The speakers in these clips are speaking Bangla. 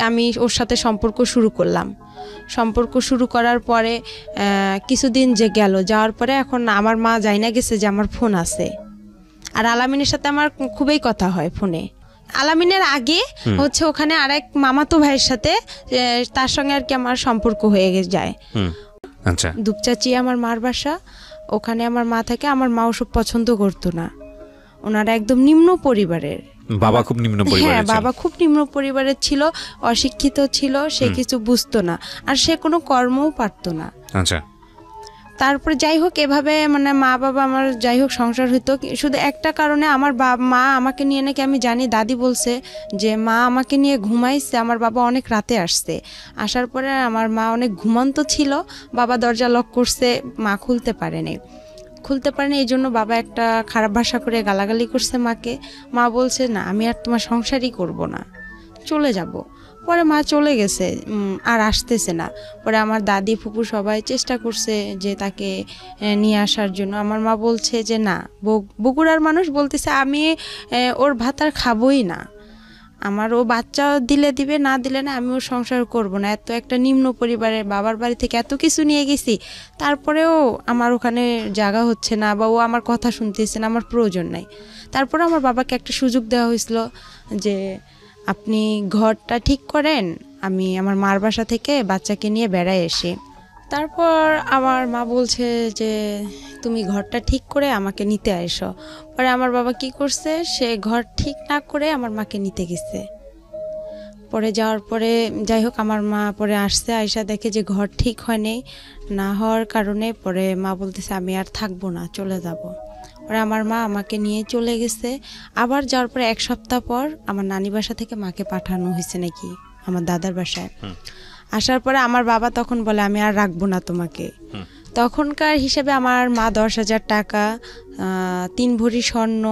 আমি ওর সাথে সম্পর্ক শুরু করলাম। সম্পর্ক শুরু করার পরে কিছুদিন যে গেল, যাওয়ার পরে এখন আমার মা জানা গেছে যে আমার ফোন আছে, আর আলামিনের সাথে আমার খুবই কথা হয় ফোনে। আলামিনের আগে হচ্ছে ওখানে আরেক মামাতো ভাইয়ের সাথে তার সঙ্গে আর কি আমার সম্পর্ক হয়ে যায়। আচ্ছা, দুপচাচি আমার মার বাসা, ওখানে আমার মা থাকে। আমার মা ওসব পছন্দ করতো না, ওনারা একদম নিম্ন পরিবারের। বাবা খুব নিম্ন পরিবারের? হ্যাঁ, বাবা খুব নিম্ন পরিবারের ছিল, অশিক্ষিত ছিল, সে কিছু বুঝতো না, আর সে কোনো কর্মও পারতো না। আচ্ছা, তারপরে যাই হোক এভাবে মানে মা বাবা আমার যাই হোক সংসার হইতো। শুধু একটা কারণে আমার মা আমাকে নিয়ে নাকি আমি জানি, দাদি বলছে যে মা আমাকে নিয়ে ঘুমাইছে, আমার বাবা অনেক রাতে আসছে, আসার পরে আমার মা অনেক ঘুমন্ত ছিল, বাবা দরজা লক করছে, মা খুলতে পারেনি। এই জন্য বাবা একটা খারাপ ভাষা করে গালাগালি করছে মাকে। মা বলছে না আমি আর তোমার সংসারই করব না, চলে যাব। পরে মা চলে গেছে, আর আসতেছে না। পরে আমার দাদি ফুপু সবাই চেষ্টা করছে যে তাকে নিয়ে আসার জন্য। আমার মা বলছে যে না, বগুড়ার মানুষ বলতেছে আমি ওর ভাত আর খাবোই না, আমার ও বাচ্চা দিলে দিবে, না দিলে না, আমি ওর সংসার করব না। এত একটা নিম্ন পরিবারের, বাবার বাড়ি থেকে এত কিছু নিয়ে গেছি, তারপরেও আমার ওখানে জায়গা হচ্ছে না, বা ও আমার কথা শুনতেছে না, আমার প্রয়োজন নাই। তারপরে আমার বাবাকে একটা সুযোগ দেওয়া হয়েছিল যে আপনি ঘরটা ঠিক করেন, আমি আমার মার বাসা থেকে বাচ্চাকে নিয়ে বেড়ায় এসে। তারপর আমার মা বলছে যে তুমি ঘরটা ঠিক করে আমাকে নিতে এসো। পরে আমার বাবা কি করছে, সে ঘর ঠিক না করে আমার মাকে নিতে গেছে। পরে যাওয়ার পরে যাই হোক আমার মা পরে আসছে, আয়সা দেখে যে ঘর ঠিক হয়নি, না হওয়ার কারণে পরে মা বলতেছে আমি আর থাকবো না, চলে যাব। পরে আমার মা আমাকে নিয়ে চলে গেছে। আবার যাওয়ার পরে এক সপ্তাহ পর আমার নানি বাসা থেকে মাকে পাঠানো হয়েছে নাকি আমার দাদার বাসায়। আসার পরে আমার বাবা তখন বলে আমি আর রাখবো না তোমাকে। তখনকার হিসেবে আমার মা 10,000 টাকা, 3 ভরি স্বর্ণ,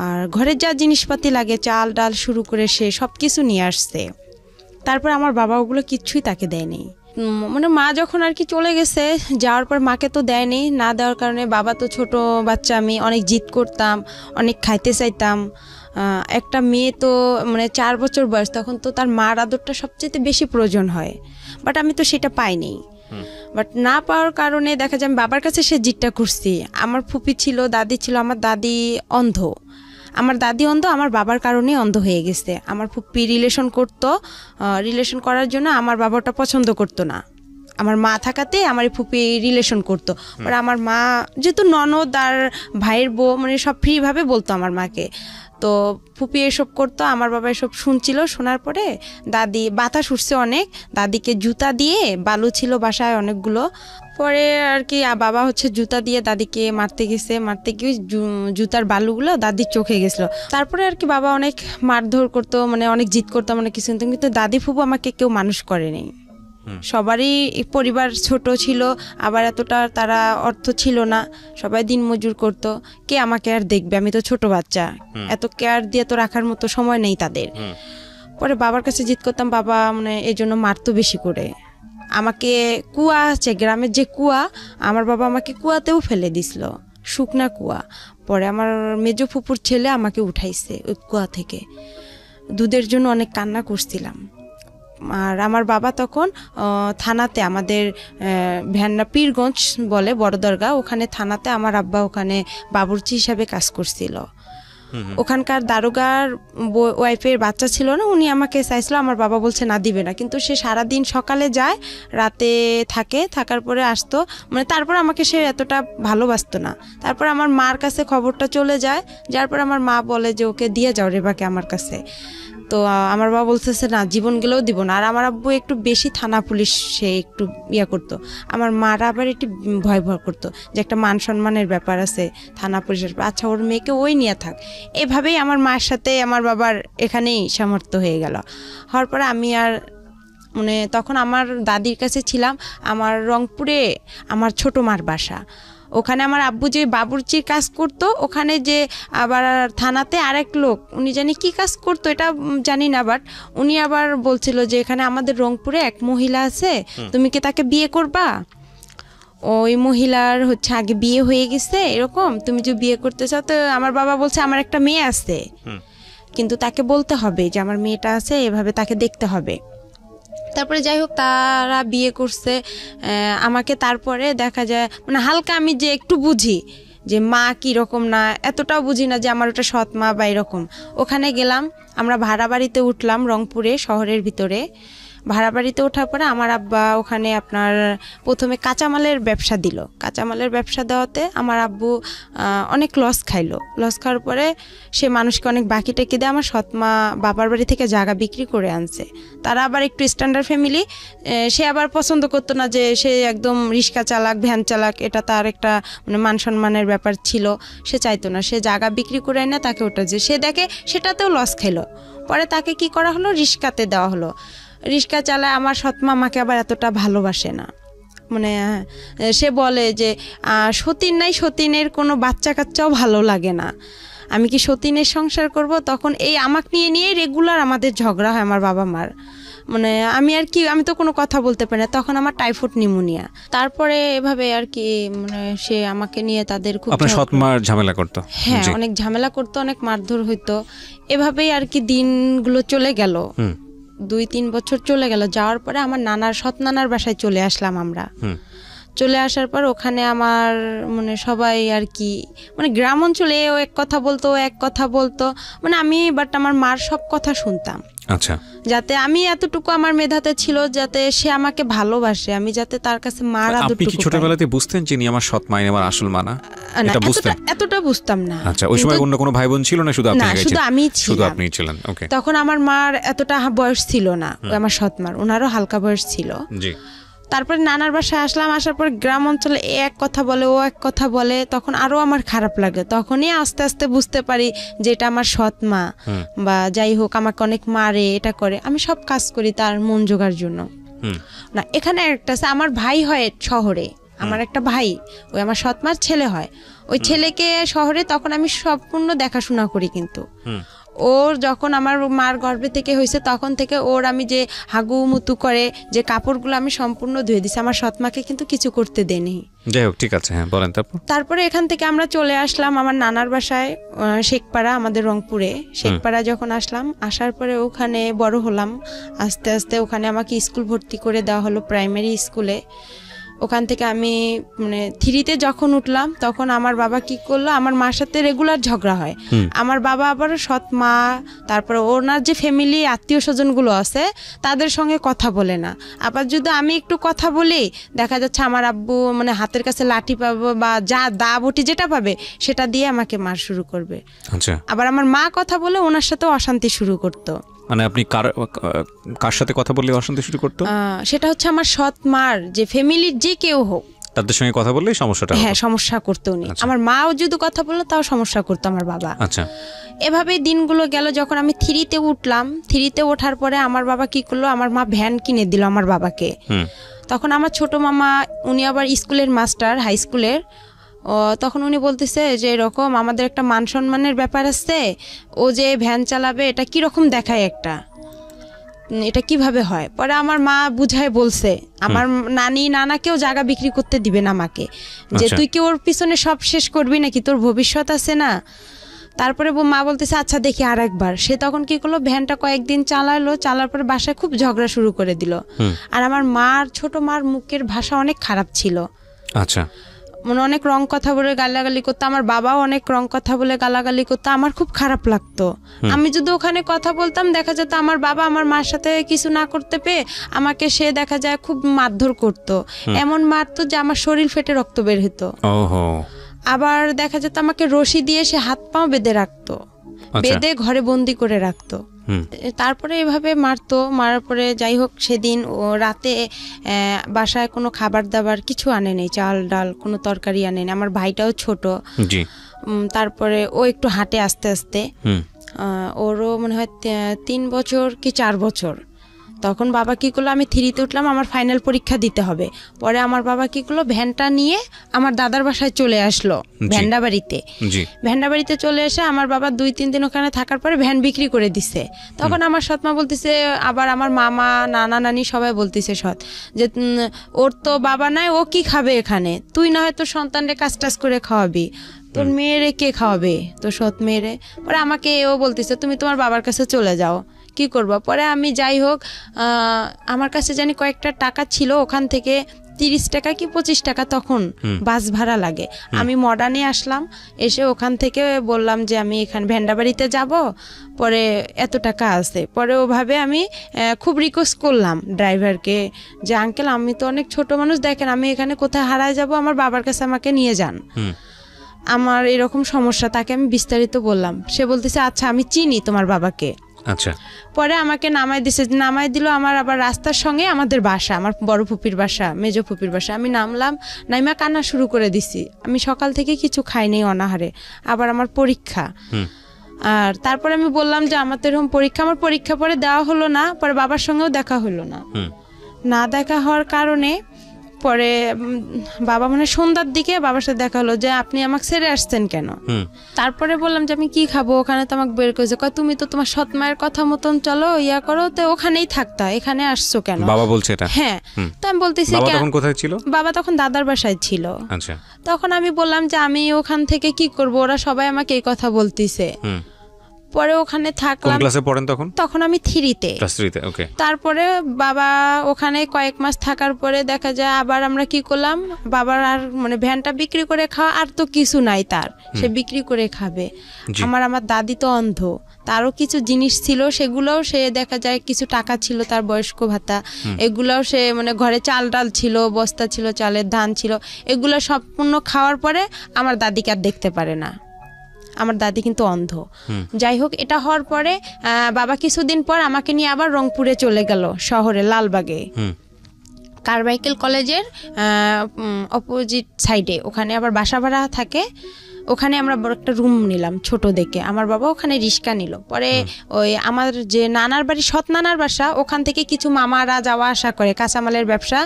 আর ঘরের যা জিনিসপাতি লাগে চাল ডাল শুরু করে সে সব কিছু নিয়ে আসছে। তারপর আমার বাবা ওগুলো কিচ্ছুই তাকে দেয়নি। মানে মা যখন আর কি চলে গেছে, যাওয়ার পর মাকে তো দেয়নি, না দেওয়ার কারণে বাবা তো ছোট বাচ্চা, আমি অনেক জিদ করতাম, অনেক খাইতে চাইতাম। একটা মেয়ে তো মানে 4 বছর বয়স, তখন তো তার মার আদরটা সবচেয়ে বেশি প্রয়োজন হয়, বাট আমি তো সেটা পাইনি। বাট না পাওয়ার কারণে দেখা যায় আমি বাবার কাছে সে জিদটা করছি। আমার ফুপি ছিল, দাদি ছিল, আমার দাদি অন্ধ, আমার দাদি অন্ধ, আমার বাবার কারণেই অন্ধ হয়ে গেছে। আমার ফুপি রিলেশন করতো, রিলেশন করার জন্য আমার বাবাটা পছন্দ করতো না, আমার মা থাকাতে আমার ফুপি রিলেশন করতো। আর আমার মা যেহেতু ননদ আর ভাইয়ের বউ, মানে সব ফ্রিভাবে বলতো আমার মাকে, তো ফুপি এসব করতো। আমার বাবা এসব শুনছিল, শোনার পরে দাদি বাতাস উঠছে অনেক, দাদিকে জুতা দিয়ে, বালু ছিল বাসায় অনেকগুলো, পরে আর কি বাবা হচ্ছে জুতা দিয়ে দাদিকে মারতে গেছে, মারতে গিয়ে জুতার বালুগুলো দাদির চোখে গেছিলো। তারপরে আর কি বাবা অনেক মারধর করতো, মানে অনেক জিদ করতো, মানে কিছু, কিন্তু দাদি ফুপু আমাকে কেউ মানুষ করেনি। সবারই পরিবার ছোট ছিল, আবার এতটা তারা অর্থ ছিল না, সবাই দিন মজুর করতো, কে আমাকে আর দেখবে, আমি তো ছোট বাচ্চা, এত কেয়ার দিয়ে তো রাখার মতো সময় নেই তাদের। পরে বাবার কাছে জিদ করতাম, বাবা মানে এই জন্য মারতো বেশি করে আমাকে। কুয়া আছে গ্রামের যে কুয়া, আমার বাবা আমাকে কুয়াতেও ফেলে দিছিল, শুকনা কুয়া। পরে আমার মেজো ফুপুর ছেলে আমাকে উঠাইছে ওই কুয়া থেকে, দুধের জন্য অনেক কান্না করছিলাম। আর আমার বাবা তখন থানাতে, আমাদের ভ্যান্না পীরগঞ্জ বলে বড় দরগা, ওখানে থানাতে আমার আব্বা ওখানে বাবুর্চি হিসাবে কাজ করছিল। ওখানকার দারোগার ওয়াইফের বাচ্চা ছিল না, উনি আমাকে চাইছিল, আমার বাবা বলছে না দিবে না, কিন্তু সে সারাদিন সকালে যায়, রাতে থাকে, থাকার পরে আসতো, মানে তারপর আমাকে সে এতটা ভালোবাসতো না। তারপর আমার মার কাছে খবরটা চলে যায়, যার পর আমার মা বলে যে ওকে দিয়ে যাও রেবাকে আমার কাছে। তো আমার বাবা বলতেছে না, জীবন গেলেও দিব না। আর আমার আব্বু একটু বেশি থানা পুলিশ সে একটু ইয়া করতো, আমার মারা আবার একটু ভয় করতো যে একটা মান সম্মানের ব্যাপার আছে থানা পুলিশের, আচ্ছা ওর মেয়েকে ওই নিয়ে থাক। এভাবেই আমার মার সাথে আমার বাবার এখানেই সামর্থ্য হয়ে গেল। হওয়ার পরে আমি আর মানে তখন আমার দাদির কাছে ছিলাম, আমার রংপুরে আমার ছোটো মার বাসা, ওখানে আমার আব্বু যে বাবুর্চির কাজ করতো, ওখানে যে আবার থানাতে আরেক লোক, উনি জানি কি কাজ করতো এটা জানি না, বাট উনি আবার বলছিল যে এখানে আমাদের রংপুরে এক মহিলা আছে, তুমি কি তাকে বিয়ে করবা? ওই মহিলার হচ্ছে আগে বিয়ে হয়ে গেছে, এরকম তুমি যদি বিয়ে করতে চাও তো। আমার বাবা বলছে আমার একটা মেয়ে আছে, কিন্তু তাকে বলতে হবে যে আমার মেয়েটা আছে, এভাবে তাকে দেখতে হবে। তারপরে যাই হোক তারা বিয়ে করছে আমাকে। তারপরে দেখা যায় মানে হালকা আমি যে একটু বুঝি যে মা কীরকম না, এতটাও বুঝি না যে আমার ওটা সৎ মা বা এরকম। ওখানে গেলাম, আমরা ভাড়া বাড়িতে উঠলাম রংপুরে, শহরের ভিতরে। ভাড়া বাড়িতে ওঠার পরে আমার আব্বা ওখানে আপনার প্রথমে কাঁচামালের ব্যবসা দিল। কাঁচামালের ব্যবসা দেওয়াতে আমার আব্বু অনেক লস খাইলো। লস খাওয়ার পরে সে মানুষকে অনেক বাকি টেকে দিয়ে আমার সৎমা বাবার বাড়ি থেকে জায়গা বিক্রি করে আনছে। তারা আবার একটু স্ট্যান্ডার্ড ফ্যামিলি, সে আবার পছন্দ করতো না যে সে একদম রিক্সা চালাক, ভ্যান চালাক, এটা তার একটা মানে মান সম্মানের ব্যাপার ছিল। সে চাইতো না, সে জায়গা বিক্রি করে এনে তাকে ওটা যে সে দেখে সেটাতেও লস খাইলো। পরে তাকে কি করা হলো, রিক্সাতে দেওয়া হলো। রিক্সা চালায়। আমার সৎমা আমাকে আবার এতটা ভালোবাসে না, মানে সে বলে যে সতীন নাই, সতীনের কোনো বাচ্চা কাচ্চাও ভালো লাগে না, আমি কি সতীনের সংসার করব? তখন এই আমাকে নিয়ে রেগুলার আমাদের ঝগড়া হয় আমার বাবা মার। মানে আমি আর কি, আমি তো কোনো কথা বলতে পারি না, তখন আমার টাইফয়েড নিউমোনিয়া। তারপরে এভাবে আর কি মানে সে আমাকে নিয়ে তাদের খুব আপনার সৎমার ঝামেলা করতো? হ্যাঁ, অনেক ঝামেলা করতো, অনেক মারধর হইতো। এভাবেই আর কি দিনগুলো চলে গেল। 2-3 বছর চলে গেল। যাওয়ার পরে আমার নানার, সৎ নানার বাসায় চলে আসলাম আমরা। চলে আসার পর ওখানে আমার মানে সবাই আর কি মানে গ্রাম অঞ্চলে ও এক কথা বলতো, ও এক কথা বলতো, মানে আমি বাট আমার মার সব কথা শুনতাম। আচ্ছা, যাতে আমি এতটুকু আমার মেধাতে ছিল যাতে সে আমাকে ভালোবাসে, আমি যাতে তার কাছে মার আদরটুকু। আপনি কি ছোটবেলাতে বুঝতেন যে আমার সৎ মা আমার আসল মা না? এটা বুঝতেন? এতটা বুঝতাম না। আচ্ছা, ওই সময় অন্য কোনো ভাই বোন ছিল না? শুধু আপনি? না, শুধু আমি ছিলাম। শুধু আপনি ছিলেন। ওকে। তখন আমার মার এতটা বয়স ছিল না, আমার সৎ মার, ওনারও হালকা বয়স ছিল। জি। তারপরে নানার বাসায় আসলাম। আসার পর গ্রাম অঞ্চলে এক কথা বলে, ও এক কথা বলে, তখন আরো আমার খারাপ লাগে। তখনই আস্তে আস্তে বুঝতে পারি যে এটা আমার সৎ মা, বা যাই হোক আমাকে অনেক মারে, এটা করে। আমি সব কাজ করি তার মন জোগার জন্য। না, এখানে একটা আছে, আমার ভাই হয় শহরে, আমার একটা ভাই, ওই আমার সৎ মার ছেলে হয়। ওই ছেলেকে শহরে তখন আমি সম্পূর্ণ দেখাশোনা করি। কিন্তু ওর যখন আমার মার গর্ভে থেকে হয়েছে তখন থেকে ওর আমি যে হাগু মুতু করে যে কাপড়গুলো আমি সম্পূর্ণ ধুয়ে দিছি, আমার সৎমাকে কিন্তু কিছু করতে দেনি। যাই হোক, ঠিক আছে, হ্যাঁ বলেন। তারপরে এখান থেকে আমরা চলে আসলাম আমার নানার বাসায়, শেখপাড়া, আমাদের রংপুরে। শেখপাড়া যখন আসলাম, আসার পরে ওখানে বড় হলাম আস্তে আস্তে। ওখানে আমাকে স্কুল ভর্তি করে দেওয়া হলো, প্রাইমারি স্কুলে। ওখান থেকে আমি মানে 3তে যখন উঠলাম তখন আমার বাবা কি করলো, আমার মার সাথে রেগুলার ঝগড়া হয়। আমার বাবা আবার সৎ মা, তারপরে ওনার যে ফ্যামিলি আত্মীয় স্বজনগুলো আছে তাদের সঙ্গে কথা বলে না। আবার যদি আমি একটু কথা বলি, দেখা যাচ্ছে আমার আব্বু মানে হাতের কাছে লাঠি পাবো বা যা দা বটি যেটা পাবে সেটা দিয়ে আমাকে মার শুরু করবে। আচ্ছা। আবার আমার মা কথা বলে ওনার সাথে অশান্তি শুরু করতো। মানে আপনি কার সাথে কথা বললে অশান্তি শুরু করতো? সেটা হচ্ছে আমার সৎ মার যে ফ্যামিলির যে কেউ হোক, তাদের সঙ্গে কথা বললেই সমস্যাটা? হ্যাঁ, সমস্যা করতো উনি। আমার মাও যদি কথা বললো তাও সমস্যা করতো আমার বাবা। আচ্ছা। এভাবেই দিনগুলো গেল। যখন আমি 3তে উঠলাম, 3তে ওঠার পরে আমার বাবা কি করলো, আমার মা ভ্যান কিনে দিল আমার বাবাকে। তখন আমার ছোট মামা, উনি আবার স্কুলের মাস্টার, হাই স্কুলের। তখন উনি বলতেছে যে এরকম আমাদের একটা মান সম্মানের ব্যাপার আছে, ও যে ভ্যান চালাবে এটা কিরকম দেখায়, একটা এটা কিভাবে হয়। পরে আমার মা বুঝায় বলছে, আমার নানি নানাকেও জায়গা বিক্রি করতে দিবেন আমাকে, যে তুই কি ওর পিছনে সব শেষ করবি নাকি, তোর ভবিষ্যৎ আছে না। তারপরে মা বলতেছে আচ্ছা দেখি আর একবার। সে তখন কি করলো, ভ্যানটা কয়েকদিন চালালো, চালার পরে বাসায় খুব ঝগড়া শুরু করে দিল। আর আমার মার, ছোট মার মুখের ভাষা অনেক খারাপ ছিল। আচ্ছা। মানে অনেক রং কথা বলে গালাগালি করতো। আমার বাবাও অনেক রং কথা বলে গালাগালি করতো। আমার খুব খারাপ লাগতো। আমি যদি ওখানে কথা বলতাম, দেখা যেত আমার বাবা আমার মার সাথে কিছু না করতে পেয়ে আমাকে সে দেখা যায় খুব মারধর করতো। এমন মারতো যে আমার শরীর ফেটে রক্ত বের হতো। আবার দেখা যেত আমাকে রশি দিয়ে সে হাত পাও বেঁধে রাখতো, বেঁধে ঘরে বন্দি করে রাখতো। তারপরে এভাবে মারতো। মারার পরে যাই হোক সেদিন ও রাতে বাসায় কোনো খাবার দাবার কিছু আনে নেই, চাল ডাল কোনো তরকারি আনে নেই। আমার ভাইটাও ছোট। তারপরে ও একটু হাঁটে আস্তে আস্তে। ওরও মনে হয় 3 বছর কি 4 বছর। তখন বাবা কি করলো, আমি 3তে উঠলাম, আমার ফাইনাল পরীক্ষা দিতে হবে। পরে আমার বাবা কি করলো, ভ্যানটা নিয়ে আমার দাদার বাসায় চলে আসলো, ভ্যান্ডাবাড়িতে। ভ্যান্ডাবাড়িতে চলে এসে আমার বাবা 2-3 দিন ওখানে থাকার পরে ভ্যান বিক্রি করে দিছে। তখন আমার সৎমা বলতেছে, আবার আমার মামা নানা নানি সবাই বলতেছে সৎ, যে ওর তো বাবা নাই, ও কি খাবে এখানে, তুই না হয় তোর সন্তানরে কাজ টাজ করে খাওয়াবি। তোর মেয়েরে কে খাওয়াবে, তোর সৎ মেয়েরে। পরে আমাকে এও বলতেছে তুমি তোমার বাবার কাছে চলে যাও, কি করবো। পরে আমি যাই হোক আমার কাছে জানি কয়েকটা টাকা ছিল, ওখান থেকে 30 টাকা কি 25 টাকা তখন বাস ভাড়া লাগে। আমি মডার্নে আসলাম, এসে ওখান থেকে বললাম যে আমি এখানে ভেন্ডাবাড়িতে যাব, পরে এত টাকা আছে। পরে ওভাবে আমি খুব রিকোয়েস্ট করলাম ড্রাইভারকে যে আঙ্কেল আমি তো অনেক ছোট মানুষ, দেখেন আমি এখানে কোথায় হারায় যাব, আমার বাবার কাছে আমাকে নিয়ে যান, আমার এরকম সমস্যা। তাকে আমি বিস্তারিত বললাম, সে বলতেছে আচ্ছা আমি চিনি তোমার বাবাকে। আচ্ছা। পরে আমাকে নামাই দিল আমার আবার রাস্তার সঙ্গে আমাদের বাসা, আমার বড় ফুপির বাসা, মেজ ফুপির বাসা। আমি নামলাম, নাইমা কান্না শুরু করে দিছি। আমি সকাল থেকে কিছু খাইনি অনাহারে, আবার আমার পরীক্ষা। আর তারপরে আমি বললাম যে আমার তো এরকম পরীক্ষা, আমার পরীক্ষা পরে দেওয়া হলো না, পরে বাবার সঙ্গেও দেখা হলো না। না দেখা হওয়ার কারণে পরে বাবা মানে সন্ধ্যার দিকে বাবার সাথে দেখা হলো যে আপনি আমাকে ছেড়ে আসছেন কেন। তারপরে বললাম যে আমি কি খাবো, ওখানে তো আমাকে বের করেছে, কয় তুমি তো তোমার সৎ মায়ের কথা মতন চলো ইয়া করো, তো ওখানেই থাকতা, এখানে আসছো কেন। বাবা বলছে এটা? হ্যাঁ। তো আমি বলতেছি বাবা তখন কোথায় ছিল? বাবা তখন দাদার বাসায় ছিল। আচ্ছা। তখন আমি বললাম যে আমি ওখান থেকে কি করব, ওরা সবাই আমাকে এই কথা বলতিছে। পরে ওখানে থাকলাম। কোন ক্লাসে পড়েন তখন? তখন আমি 3-তে। ক্লাস 3-তে, ওকে। তারপরে বাবা ওখানে কয়েক মাস থাকার পরে দেখা যায় আবার আমরা কি করলাম, বাবার আর মানে ভ্যানটা বিক্রি করে খাওয়া আর তো কিছু নাই তার, সে বিক্রি করে খাবে। আমার দাদি তো অন্ধ, তারও কিছু জিনিস ছিল, সেগুলোও সে দেখা যায় কিছু টাকা ছিল তার বয়স্ক ভাতা, এগুলোও সে মানে ঘরে চাল ডাল ছিল, বস্তা ছিল, চালের ধান ছিল, এগুলো সম্পূর্ণ খাওয়ার পরে আমার দাদিকে আর দেখতে পারে না। আমার দাদি কিন্তু অন্ধ। যাই হোক, এটা হওয়ার পরে বাবা কিছুদিন পর আমাকে নিয়ে আবার রংপুরে চলে গেল, শহরে লালবাগে কারমাইকেল কলেজের অপোজিট সাইডে, ওখানে আবার বাসা ভাড়া থাকে। ওখানে আমরা বড় একটা রুম নিলাম ছোট দেখে, আমার বাবা ওখানে রিক্সা নিল। পরে ওই আমার যে নানার বাড়ি, সৎ নানার বাসা, ওখান থেকে কিছু মামারা যাওয়া আসা করে, কাঁচামালের ব্যবসা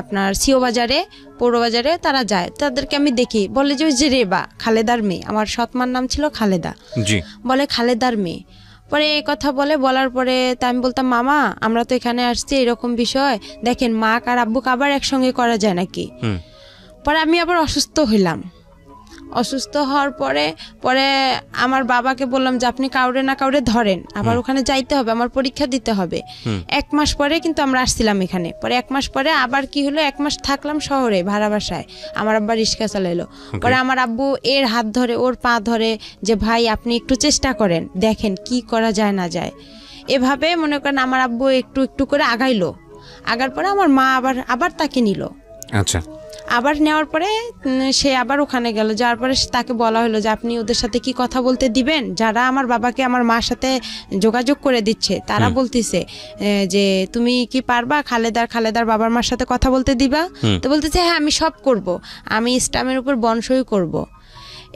আপনার সিও বাজারে, পৌর বাজারে তারা যায়, তাদেরকে আমি দেখি, বলে যে ওই যে রেবা, খালেদার মেয়ে, আমার সৎমার নাম ছিল খালেদা, বলে খালেদার মেয়ে। পরে এই কথা বলার পরে তা আমি বলতাম মামা আমরা তো এখানে আসছি, এরকম বিষয় দেখেন মা আর আব্বুকে আবার একসঙ্গে করা যায় নাকি। পরে আমি আবার অসুস্থ হইলাম। অসুস্থ হওয়ার পরে আমার বাবাকে বললাম যে আপনি কাউরে না কাউরে ধরেন, আবার ওখানে যাইতে হবে, আমার পরীক্ষা দিতে হবে। 1 মাস পরে কিন্তু আমরা আসছিলাম এখানে। পরে 1 মাস পরে আবার কি হলো, 1 মাস থাকলাম শহরে ভাড়া বাসায়, আমার আব্বা রিক্সা চালাইলো। পরে আমার আব্বু এর হাত ধরে, ওর পা ধরে যে ভাই আপনি একটু চেষ্টা করেন, দেখেন কি করা যায় না যায়। এভাবে মনে করেন আমার আব্বু একটু একটু করে আগাইলো। আগার পরে আমার মা আবার তাকে নিল। আচ্ছা। আবার নেওয়ার পরে সে আবার ওখানে গেল, যার পরে তাকে বলা হলো যে আপনি ওদের সাথে কি কথা বলতে দিবেন, যারা আমার বাবাকে আমার মার সাথে যোগাযোগ করে দিচ্ছে তারা বলতেছে যে তুমি কি পারবা খালেদার বাবার মার সাথে কথা বলতে দিবা। তো বলতেছে হ্যাঁ আমি সব করব, আমি স্টামের উপর বনসই করব।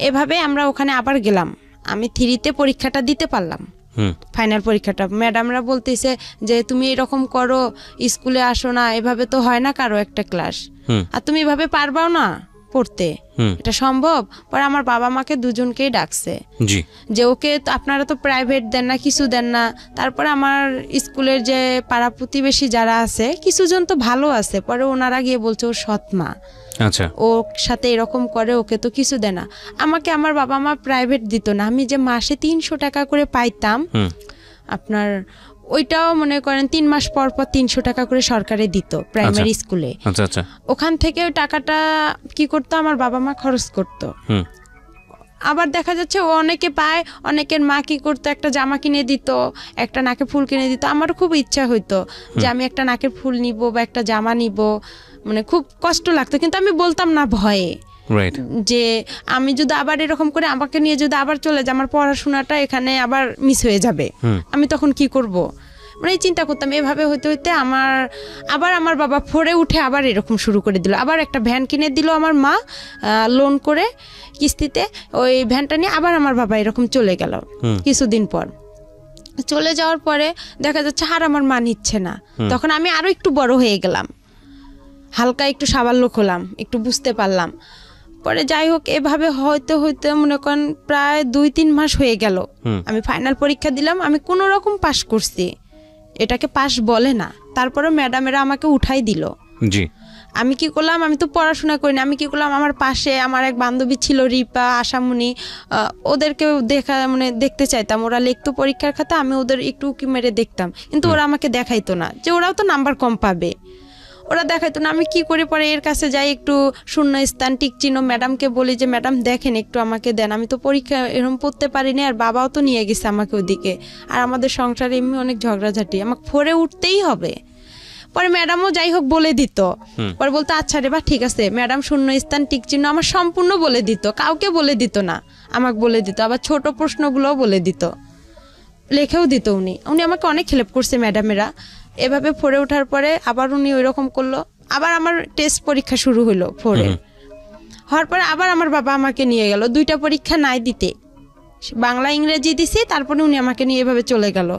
এভাবে আমরা ওখানে আবার গেলাম। আমি 3-তে পরীক্ষাটা দিতে পারলাম, ফাইনাল পরীক্ষাটা। ম্যাডামরা বলতেছে যে তুমি এরকম করো, স্কুলে আসো না, এভাবে তো হয় না কারো একটা ক্লাস, আর তুমি এভাবে পারবাও না পড়তে, এটা সম্ভব। পরে আমার বাবা মাকে দুজনকেই ডাকছে যে ওকে আপনারা তো প্রাইভেট দেন না, কিছু দেন না। তারপরে আমার স্কুলের যে পাড়া প্রতিবেশী যারা আছে কিছুজন তো ভালো আছে, পরে ওনারা গিয়ে বলছে ওর সৎ মা, আচ্ছা ওর সাথে এরকম করে, ওকে তো কিছু দেয় না। আমাকে আমার বাবা মা প্রাইভেট দিত না, আমি যে মাসে 300 টাকা করে পাইতাম আপনার, ওইটাও মনে করেন 3 মাস পর পর 300 টাকা করে সরকারে দিত প্রাইমারি স্কুলে। ওখান থেকে ওই টাকাটা কি করতো আমার বাবা মা খরচ করতো। আবার দেখা যাচ্ছে ও অনেকে পায়, অনেকের মা কি করতো একটা জামা কিনে দিত, একটা নাকে ফুল কিনে দিত। আমারও খুব ইচ্ছা হইতো যে আমি একটা নাকের ফুল নিব বা একটা জামা নিব, মানে খুব কষ্ট লাগতো, কিন্তু আমি বলতাম না ভয়ে যে আমি যদি আবার এরকম করে আমাকে নিয়ে যদি আবার চলে যায়, আমার পড়াশোনাটা এখানে আবার মিস হয়ে যাবে, আমি তখন কি করব, মানে চিন্তা করতাম। এভাবে হইতে হইতে আমার বাবা 4-এ উঠে আবার এরকম শুরু করে দিল। আবার একটা ভ্যান কিনে দিল আমার মা লোন করে কিস্তিতে, ওই ভ্যানটা নিয়ে আবার আমার বাবা এরকম চলে গেল। কিছুদিন পর চলে যাওয়ার পরে দেখা যাচ্ছে আর আমার মা নিচ্ছে না। তখন আমি আরো একটু বড় হয়ে গেলাম, হালকা একটু সাবাল্য হলাম, একটু বুঝতে পারলাম। পরে যাই হোক এভাবে হইতে হইতে মনে করেন প্রায় 2-3 মাস হয়ে গেল। আমি ফাইনাল পরীক্ষা দিলাম, আমি কোনো রকম পাশ করছি, এটাকে পাশ বলে না। তারপরে ম্যাডামেরা আমাকে উঠাই দিল। আমি কি করলাম, আমি তো পড়াশোনা করিনি, আমি কি করলাম, আমার পাশে আমার এক বান্ধবী ছিল রিপা, আশামণি, ওদেরকেও দেখতে চাইতাম। ওরা লিখতো পরীক্ষার খাতা, আমি ওদের একটু উকি মেরে দেখতাম, কিন্তু ওরা আমাকে দেখাইতো না, যে ওরাও তো নাম্বার কম পাবে, ওরা দেখাইতো না। আমি কি করি, পরে এর কাছে যাই, একটু শূন্য স্থান টিক চিহ্ন, ম্যাডামকে বলি যে ম্যাডাম দেখেন একটু আমাকে দেন, আমি তো পরীক্ষা এরকম পড়তে পারিনি, আর বাবাও তো নিয়ে গেছে আমাকে ওদিকে, আর আমাদের সংসারে এমনি অনেক ঝগড়াঝাটি, আমাকে 4-এ উঠতেই হবে। পরে ম্যাডামও যাই হোক বলে দিত, পরে বলতো আচ্ছা রে বা ঠিক আছে, ম্যাডাম শূন্য স্থান টিক চিহ্ন আমার সম্পূর্ণ বলে দিত, কাউকে বলে দিত না, আমাকে বলে দিত, আবার ছোট প্রশ্নগুলোও বলে দিত, লেখেও দিত। উনি আমাকে অনেক হেল্প করছে ম্যাডামেরা। এভাবে 4-এ ওঠার পরে আবার উনি ওই রকম করলো, আবার আমার টেস্ট পরীক্ষা শুরু হলো 4-এ হওয়ার পরে আবার আমার বাবা আমাকে নিয়ে গেল 2টা পরীক্ষা নাই দিতে, বাংলা ইংরেজি দিছি, তারপরে উনি আমাকে নিয়ে এভাবে চলে গেল।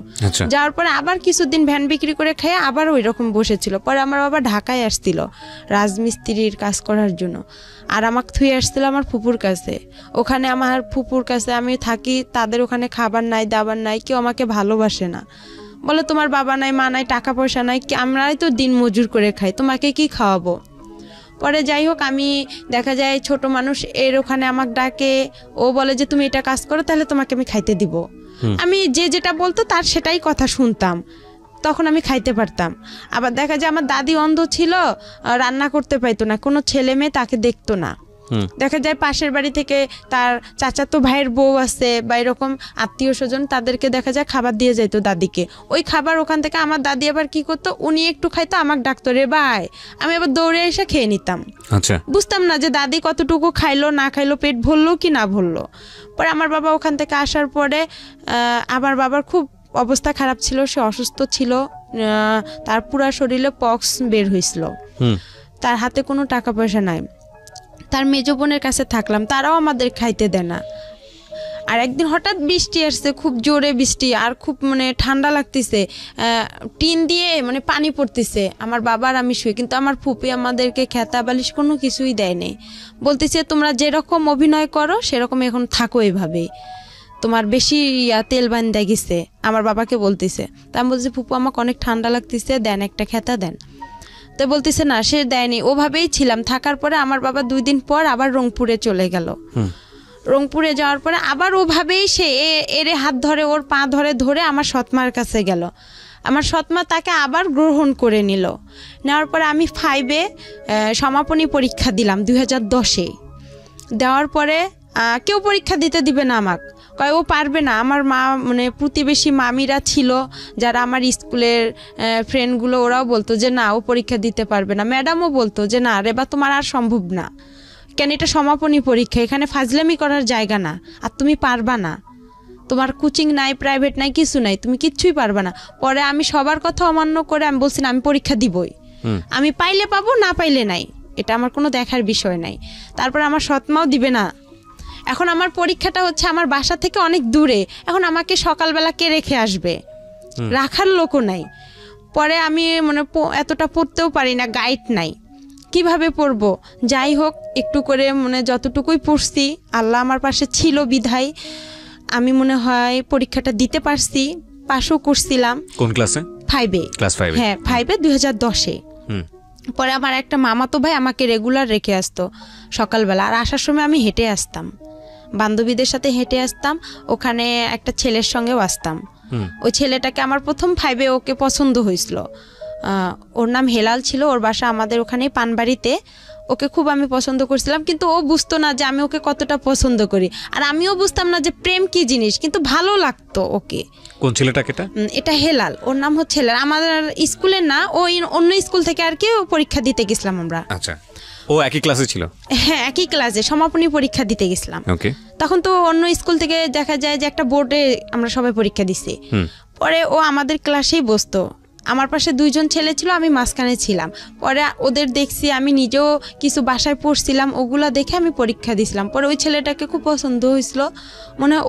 যাওয়ার পরে আবার কিছুদিন ভ্যান বিক্রি করে খেয়ে আবার ওই রকম বসেছিল। পরে আমার বাবা ঢাকায় আসছিল রাজমিস্ত্রির কাজ করার জন্য, আর আমাকে থুয়ে আসছিল আমার ফুপুর কাছে। ওখানে আমার ফুপুর কাছে আমি থাকি, তাদের ওখানে খাবার নাই, দাবার নাই, কেউ আমাকে ভালোবাসে না, বলে তোমার বাবা নাই, মা নাই, টাকা পয়সা নাই, আমরাই তো দিন মজুর করে খাই, তোমাকে কি খাওয়াবো। পরে যাই হোক, আমি দেখা যায় ছোট মানুষ, এর ওখানে আমাকে ডাকে, ও বলে যে তুমি এটা কাজ করো, তাহলে তোমাকে আমি খাইতে দিব। আমি যে যেটা বলতো তার সেটাই কথা শুনতাম, তখন আমি খাইতে পারতাম। আবার দেখা যায় আমার দাদি অন্ধ ছিল, রান্না করতে পাইতো না, কোনো ছেলে মেয়ে তাকে দেখতো না। দেখা যায় পাশের বাড়ি থেকে তার চাচাতো ভাইয়ের বউ আছে বা এরকম আত্মীয় স্বজন, তাদেরকে দেখা যায় খাবার দিয়ে যেত দাদিকে। ওই খাবার ওখান থেকে আমার দাদি আবার কি করতো, উনি একটু খাইতো, আমাকে ডাকতো রে ভাই, আমি আবার দৌড়ে এসে খেয়ে নিতাম। আচ্ছা, বুঝতাম না যে দাদি কতটুকু খাইলো না খাইলো, পেট ভরলো কি না ভরলো। পরে আমার বাবা ওখান থেকে আসার পরে আমার বাবার খুব অবস্থা খারাপ ছিল, সে অসুস্থ ছিল, তার পুরা শরীরে পক্স বের হয়েছিল, তার হাতে কোনো টাকা পয়সা নাই। তার মেজো বোনের কাছে থাকলাম, তারাও আমাদের খাইতে দেয় না। আর একদিন হঠাৎ বৃষ্টি আসছে, খুব জোরে বৃষ্টি, আর খুব ঠান্ডা লাগতেছে, টিন দিয়ে পানি পড়তেছে। আমার বাবার আমি শুয়ে, কিন্তু আমার ফুপি আমাদেরকে খেতা বালিশ কোনো কিছুই দেয়নি, বলতেছে তোমরা যেরকম অভিনয় করো সেরকম এখন থাকো, এভাবে তোমার বেশি তেল বান্ধা গেছে, আমার বাবাকে বলতেছে। তা আমি বলছি ফুপু আমাকে অনেক ঠান্ডা লাগতেছে, দেন একটা খেতা দেন। তো বলতেছে না, সে দেয়নি। ওভাবেই ছিলাম। থাকার পরে আমার বাবা 2 দিন পর আবার রংপুরে চলে গেল। রংপুরে যাওয়ার পরে আবার ওভাবেই সে এর হাত ধরে, ওর পা ধরে ধরে আমার সৎমার কাছে গেল। আমার সৎমা তাকে আবার গ্রহণ করে নিল। নেওয়ার পরে আমি 5-এ সমাপনী পরীক্ষা দিলাম 2010-এ। দেওয়ার পরে কেউ পরীক্ষা দিতে দিবে না আমাকে, কয় ও পারবে না। আমার মা প্রতিবেশী মামিরা ছিল যারা আমার স্কুলের ফ্রেন্ডগুলো, ওরাও বলতো যে না ও পরীক্ষা দিতে পারবে না। ম্যাডামও বলতো যে না রে বা তোমার আর সম্ভব না, কেন এটা সমাপনী পরীক্ষা, এখানে ফাজলামি করার জায়গা না, আর তুমি পারবা না, তোমার কোচিং নাই, প্রাইভেট নাই, কিছু নাই, তুমি কিচ্ছুই পারবা না। পরে আমি সবার কথা অমান্য করে আমি বলছি না আমি পরীক্ষা দিবই, আমি পাইলে পাবো, না পাইলে নাই, এটা আমার কোনো দেখার বিষয় নাই। তারপরে আমার সৎমাও দিবে না। এখন আমার পরীক্ষাটা হচ্ছে আমার বাসা থেকে অনেক দূরে, এখন আমাকে সকালবেলা কে রেখে আসবে, রাখার লোকও নাই। পরে আমি এতটা পড়তেও পারি না, গাইড নাই, কিভাবে পড়বো। যাই হোক একটু করে যতটুকুই পড়ছি, আল্লাহ আমার পাশে ছিল বিধায় আমি মনে হয় পরীক্ষাটা দিতে পারছি, পাশও করছিলাম। কোন ক্লাসে? 5-এ। ক্লাস 5? হ্যাঁ 5-এ 2010-এ। পরে আমার একটা মামাতো ভাই আমাকে রেগুলার রেখে আসতো সকালবেলা, আর আসার সময় আমি হেঁটে আসতাম, বান্ধবীদের সাথে হেঁটে আসতাম। ওখানে একটা ছেলের সঙ্গেও আসতাম। ওই ছেলেটাকে আমার প্রথম 5-এ ওকে পছন্দ হয়েছিল। ওর নাম হেলাল ছিল, ওর বাসা আমাদের ওখানে পানবাড়িতে। ওকে খুব আমি পছন্দ করছিলাম, কিন্তু ও বুঝতো না যে আমি ওকে কতটা পছন্দ করি, আর আমিও বুঝতাম না যে প্রেম কি জিনিস, কিন্তু ভালো লাগতো ওকে। কোন ছেলেটাকে? এটা হেলাল, ওর নাম হচ্ছে হেলাল। আমাদের স্কুলের না, ও অন্য স্কুল থেকে আর কি পরীক্ষা দিতে গেছিলাম আমরা। আচ্ছা, ও একই ক্লাসে ছিল? হ্যাঁ একই ক্লাসে, সমাপনী পরীক্ষা দিতে গেছিলাম। তখন তো অন্য স্কুল থেকে দেখা যায় যে একটা বোর্ডে আমরা সবাই পরীক্ষা দিছি। পরে ও আমাদের ক্লাসেই বসতো, আমার পাশে 2 জন ছেলে ছিল, আমি মাঝখানে ছিলাম। পরে ওদের দেখছি, আমি নিজেও কিছু বাসায় পড়ছিলাম, ওগুলা দেখে আমি পরীক্ষা দিছিলাম। পরে ওই ছেলেটাকে খুব পছন্দ হয়েছিল,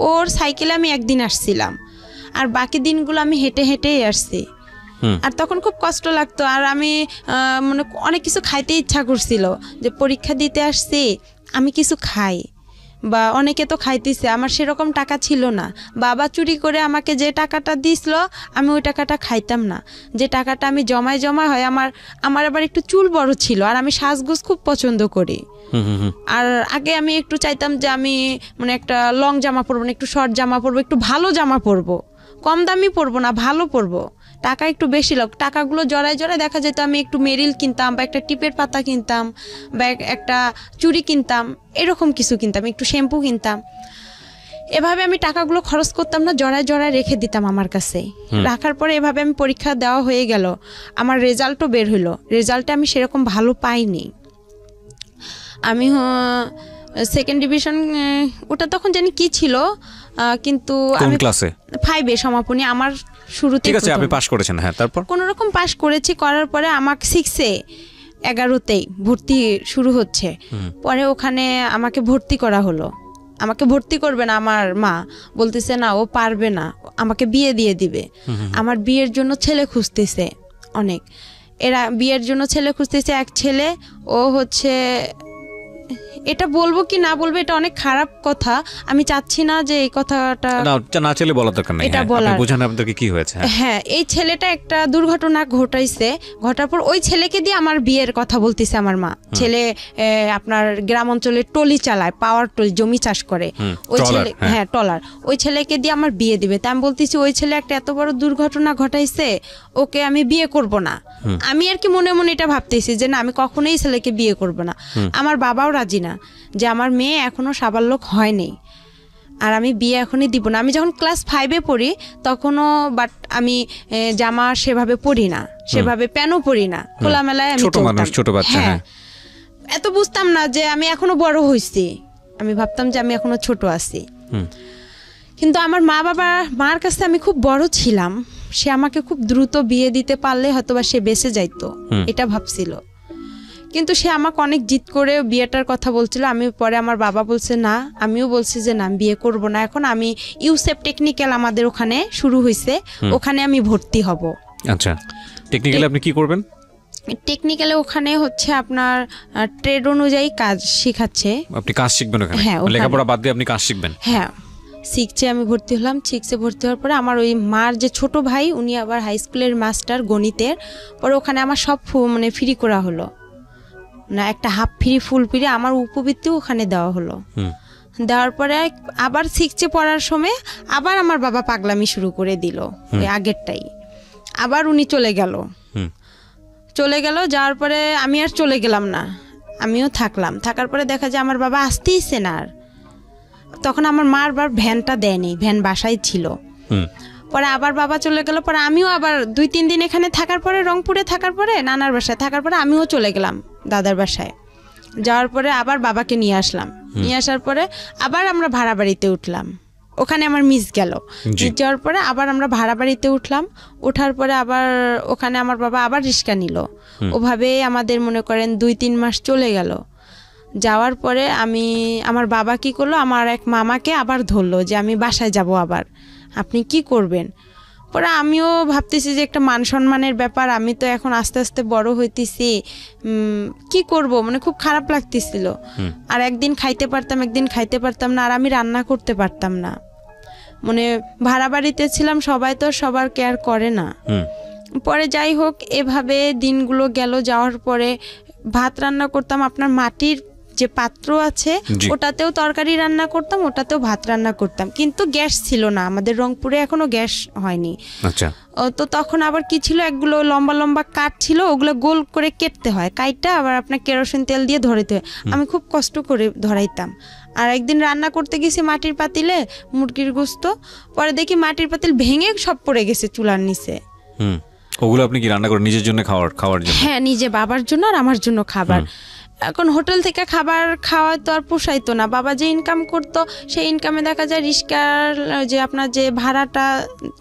ওর সাইকেলে আমি একদিন আসছিলাম, আর বাকি দিনগুলো আমি হেঁটে হেঁটেই আসছি। আর তখন খুব কষ্ট লাগতো, আর আমি অনেক কিছু খাইতে ইচ্ছা করছিল, যে পরীক্ষা দিতে আসছি আমি কিছু খাই, বা অনেকে তো খাইতেছে, আমার সেরকম টাকা ছিল না। বাবা চুরি করে আমাকে যে টাকাটা দিছিল আমি ওই টাকাটা খাইতাম না। যে টাকাটা আমি জমায় হয়, আমার আবার একটু চুল বড় ছিল আর আমি সাজগোজ খুব পছন্দ করি। আর আগে আমি একটু চাইতাম যে আমি মানে একটা লং জামা পরবো না, একটু শর্ট জামা পরবো, একটু ভালো জামা পরবো, কম দামি পরবো না, ভালো পরবো। টাকা একটু বেশি লোক, টাকাগুলো জড়ায় দেখা যেত আমি একটু মেরিল কিনতাম বা একটা টিপের পাতা কিনতাম বা একটা চুড়ি কিনতাম, এরকম কিছু কিনতাম, একটু শ্যাম্পু কিনতাম। এভাবে আমি টাকাগুলো খরচ করতাম না, জড়ায় রেখে দিতাম আমার কাছে। রাখার পরে এভাবে আমি পরীক্ষা দেওয়া হয়ে গেল, আমার রেজাল্টও বের হইলো। রেজাল্টে আমি সেরকম ভালো পাইনি। আমি সেকেন্ড ডিভিশন, ওটা তখন জানি কি ছিল, কিন্তু আমি ক্লাসে 5-এ সমাপনী আমার শুরুতে। ঠিক আছে, আপনি পাস করেছেন। হ্যাঁ, তারপর কোনো রকম পাস করেছি, করার পরে আমাকে 6-এ 11তেই ভর্তি শুরু হচ্ছে। পরে ওখানে আমাকে ভর্তি করা হলো। আমাকে ভর্তি করবে না, আমার মা বলতেছে না ও পারবে না, আমাকে বিয়ে দিয়ে দিবে। আমার বিয়ের জন্য ছেলে খুঁজতেছে অনেক, এরা বিয়ের জন্য ছেলে খুঁজতেছে। এক ছেলে, ও হচ্ছে, এটা বলবো কি না বলবো এটা অনেক খারাপ কথা, আমি চাচ্ছি না যে এই কথাটা না চলে বলার দরকার নেই। এটা আপনি বুঝান আপনাদেরকে কি হয়েছে। হ্যাঁ, এই ছেলেটা একটা দুর্ঘটনা ঘটাইছে, ঘটার পর ওই ছেলেকে দিয়ে আমার বিয়ের কথা বলতেছে আমার মা। ছেলে আপনার গ্রাম অঞ্চলে টলি চালায়, পাওয়ার টলি, জমি চাষ করে। ওই ছেলে, হ্যাঁ টলার, ওই ছেলেকে দিয়ে আমার বিয়ে দিবে। তা আমি বলতেছি ওই ছেলে একটা এত বড় দুর্ঘটনা ঘটাইছে, ওকে আমি বিয়ে করব না। আমি আর কি মনে মনে এটা ভাবতেছি যে না, আমি কখনোই ছেলেকে বিয়ে করব না। আমার বাবাও রাজি না, যে আমার মেয়ে এখনো সাবালক হয়নি আর আমি বিয়ে এখনই দিব না। আমি যখন ক্লাস 5-এ পড়ি তখনও, বাট আমি জামা সেভাবে পরি না, সেভাবে প্যানও পরি না, খোলামেলায় আমি চলতাম। ছোট বাচ্চা, হ্যাঁ, এত বুঝতাম না যে আমি এখনো বড় হইছি, আমি ভাবতাম যে আমি এখনো ছোট আছি। কিন্তু আমার মার কাছে আমি খুব বড় ছিলাম, সে আমাকে খুব দ্রুত বিয়ে দিতে পারলে হয়তোবা সে বেঁচে যাইতো, এটা ভাবছিল। কিন্তু সে আমাকে অনেক জিদ করে বিয়েটার কথা বলছিল। আমি পরে আমার বাবা বলছে না, আমিও বলছি যে না, বিয়ে করব না এখন। আমি ইউসেপ টেকনিক্যাল আমাদের ওখানে শুরু হয়েছে, ওখানে আমি ভর্তি হব। আচ্ছা, টেকনিক্যালি আপনি কি করবেন? টেকনিক্যালে ওখানে হচ্ছে আপনার ট্রেড অনুযায়ী কাজ শেখাচ্ছে। আপনি কাজ শিখবেন ওখানে? হ্যাঁ, লেখাপড়া বাদ দিয়ে আপনি কাজ শিখবেন? হ্যাঁ, 6-এ আমি ভর্তি হলাম। 6-এ ভর্তি হওয়ার পরে আমার ওই মার যে ছোট ভাই, উনি আবার হাই স্কুলের মাস্টার গণিতের। পরে ওখানে আমার সব মানে ফ্রি করা হলো না, একটা হাফ ফ্রি ফুল ফ্রি আমার উপবৃত্তিও ওখানে দেওয়া হলো। দেওয়ার পরে আবার 6-এ পড়ার সময় আবার আমার বাবা পাগলামি শুরু করে দিল, ওই আগেরটাই। আবার উনি চলে গেল, যাওয়ার পরে আমি আর চলে গেলাম না, আমিও থাকলাম। থাকার পরে দেখা যায় আমার বাবা আসতেইছে না আর। তখন আমার মার বার ভ্যানটা দেয়নি, ভ্যান বাসায় ছিল। পরে আবার বাবা চলে গেল, পরে আমিও আবার 2-3 দিন এখানে থাকার পরে, রংপুরে থাকার পরে, নানার বাসায় থাকার পরে আমিও চলে গেলাম দাদার বাসায়। যাওয়ার পরে আবার বাবাকে নিয়ে আসলাম, নিয়ে আসার পরে আবার আমরা ভাড়া বাড়িতে উঠলাম। ওখানে আমার মিস গেল, যাওয়ার পরে আবার আমরা ভাড়া বাড়িতে উঠলাম। ওঠার পরে আবার ওখানে আমার বাবা আবার রিক্সা নিল। ওভাবে আমাদের মনে করেন 2-3 মাস চলে গেল। যাওয়ার পরে আমার বাবা কি করলো, আমার এক মামাকে আবার ধরলো যে আমি বাসায় যাব, আবার আপনি কি করবেন? পরে আমিও ভাবতেছি যে একটা মান সম্মানের ব্যাপার, আমি তো এখন আস্তে আস্তে বড় হইতেছি, কি করব, মানে খুব খারাপ লাগতেছিল। আর একদিন খাইতে পারতাম, একদিন খাইতে পারতাম না, আর আমি রান্না করতে পারতাম না। মানে ভাড়া বাড়িতে ছিলাম, সবাই তো সবার কেয়ার করে না। পরে যাই হোক, এভাবে দিনগুলো গেল। যাওয়ার পরে ভাত রান্না করতাম, আপনার মাটির যে পাত্র আছে ওটাতেও তরকারি রান্না করতাম, ওটাতেও ভাত রান্না করতাম। কিন্তু গ্যাস ছিল না আমাদের রংপুরে, এখনো গ্যাস হয়নি। আচ্ছা, তো তখন আবার কি ছিল, একগুলো লম্বা লম্বা কাঠ ছিল, ওগুলো গোল করে কেটতে হয়, কাইটটা আবার আপনার কেরোসিন তেল দিয়ে ধরাইতে হয়। আমি খুব কষ্ট করে ধরাইতাম। আর একদিন রান্না করতে গেছি মাটির পাতিলে মুরগির গোস্ত, পরে দেখি মাটির পাতিল ভেঙে সব পড়ে গেছে চুলার নিচে। ওগুলো আপনি কি রান্না করেন নিজের জন্য খাওয়ার জন্য? হ্যাঁ, নিজে বাবার জন্য আর আমার জন্য খাবার। এখন হোটেল থেকে খাবার খাওয়া তো আর পোষাইতো না। বাবা যে ইনকাম করতো সেই ইনকামে দেখা যায় রিস্কার যে আপনার যে ভাড়াটা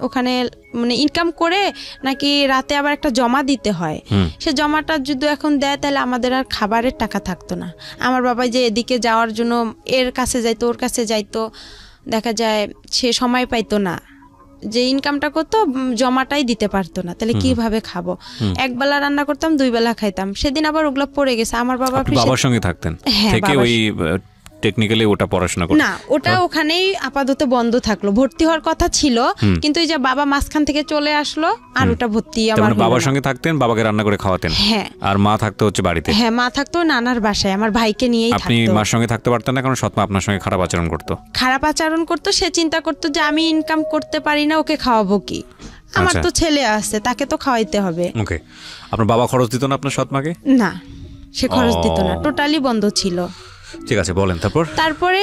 ওখানে মানে ইনকাম করে নাকি রাতে আবার একটা জমা দিতে হয়, সে জমাটা যদি এখন দেয় তাহলে আমাদের আর খাবারের টাকা থাকতো না। আমার বাবা যে এদিকে যাওয়ার জন্য এর কাছে যাইতো, ওর কাছে যাইতো, দেখা যায় সে সময় পাইতো না, যে ইনকামটা করতো জমাটাই দিতে পারতো না, তাহলে কিভাবে খাবো? একবেলা রান্না করতাম, 2 বেলা খাইতাম। সেদিন আবার ওগুলো পড়ে গেছে। আমার বাবার সঙ্গে থাকতেন, থেকে ওই টেকনিক্যালি ওটা পড়াশোনা করতে? না, ওটা ওখানেই আপাতত বন্ধ থাকলো। ভর্তি হওয়ার কথা ছিল, কিন্তু এই যে বাবা মাঝখান থেকে চলে আসলো, আর ওটা ভর্তি আমার হলো বাবার না। সঙ্গে থাকতেন, বাবাকে রান্না করে খাওয়াতেন? হ্যাঁ। আর মা থাকতো হচ্ছে বাড়িতে? হ্যাঁ, মা থাকতো নানার বাসায়, আমার ভাইকে নিয়েই আপনি থাকতো। মার সঙ্গে থাকতে পারতেন না, কারণ সৎমা আপনার সঙ্গে খারাপ আচরণ করতো? খারাপ আচরণ করতো, সে চিন্তা করতো যে আমি ইনকাম করতে পারি না, ওকে খাওয়াবো কি, আমার তো ছেলে আছে, তাকে তো খাওয়াইতে হবে। ওকে, আপনার বাবা খরচ দিত না আপনার সৎমাকে? না, সে খরচ দিত না, টোটালি বন্ধ ছিল। ঠিক আছে, বলেন তারপরে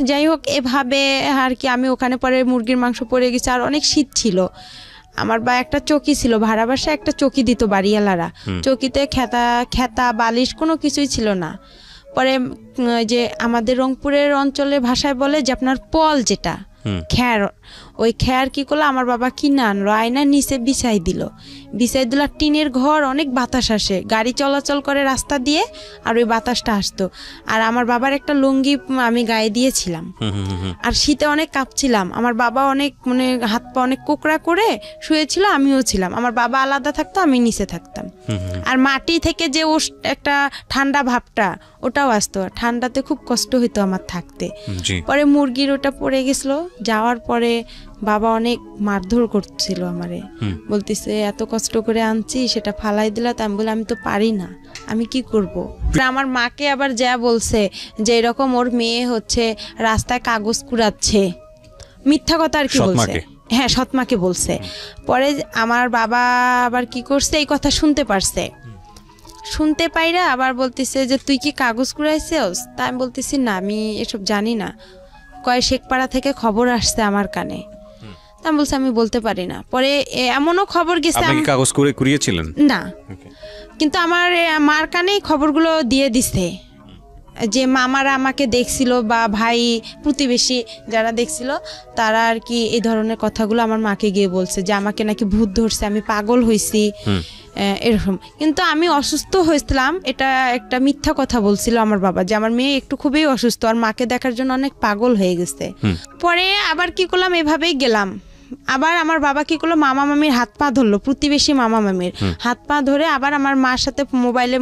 যাই হোক, এভাবে আর কি আমি ওখানে পরে মুরগির মাংস পড়ে গেছে, আর অনেক শীত ছিল। আমার বা একটা চকি ছিল, ভাড়া বাসায় একটা চকি দিত বাড়িওয়ালারা, চকিতে খেতা বালিশ কোনো কিছুই ছিল না। পরে যে আমাদের রংপুরের অঞ্চলের ভাষায় বলে যে আপনার পল, যেটা খ্যার, ওই খ্যার কি করলো আমার বাবা কিনে আনলো, আয়নার নিচে বিছাই দিল। আর টিনের ঘর, অনেক বাতাস আসে, গাড়ি চলাচল করে রাস্তা দিয়ে, আর ওই বাতাসটা আসতো। আর আমার বাবার একটা লুঙ্গি আমি গায়ে দিয়েছিলাম, আর শীতে অনেক কাঁপছিলাম। আমার বাবা অনেক হাত পা অনেক কোকড়া করে শুয়েছিল, আমিও ছিলাম। আমার বাবা আলাদা থাকতো, আমি নিচে থাকতাম। আর মাটি থেকে যে একটা ঠান্ডা ভাবটা ওটাও আসতো, ঠান্ডাতে খুব কষ্ট হইতো আমার থাকতে। পরে মুরগির ওটা পড়ে গেছিল, যাওয়ার পরে বাবা অনেক মারধর করছিল আমারে, বলতেছে এত কষ্ট করে আনছি সেটা ফালাই দিলা। আমি বলি আমি তো পারি না, আমি কি করব। আমার মাকে আবার যা বলছে যে এরকম ওর মেয়ে হচ্ছে রাস্তায় কাগজ কুড়াচ্ছে, মিথ্যা কথা আর কি বলছে। হ্যাঁ, সৎমাকে বলছে। পরে আমার বাবা আবার কি করছে, এই কথা শুনতে পারছে, শুনতে পাইরা আবার বলতেছে যে তুই কি কাগজ কুড়াইছিস? তা আমি বলতেছি না, আমি এসব জানি না। কয় শেখপাড়া থেকে খবর আসছে আমার কানে। তা আমি বলছি আমি বলতে পারি না। পরে এমনও খবর গেছে, আপনি কি কাগজ কুড়িয়েছিলেন? না, কিন্তু আমার মার কানেই খবরগুলো দিয়ে দিছে, যে মামারা আমাকে দেখছিল বা ভাই প্রতিবেশী যারা দেখছিল তারা আর কি এই ধরনের কথাগুলো আমার মাকে গিয়ে বলছে, যে আমাকে নাকি ভূত ধরছে, আমি পাগল হয়েছি, এরকম। কিন্তু আমি অসুস্থ হয়েছিলাম, এটা একটা মিথ্যা কথা বলছিল আমার বাবা, যে আমার মেয়ে একটু খুবই অসুস্থ, আর মাকে দেখার জন্য অনেক পাগল হয়ে গেছে। পরে আবার কি করলাম, এভাবেই গেলাম। আবার আমার বাবা কি করলো, মামা মামির হাত পা ধরলো, প্রতিবেশী মামা মামির হাত পা ধরে আবার আমার মার সাথে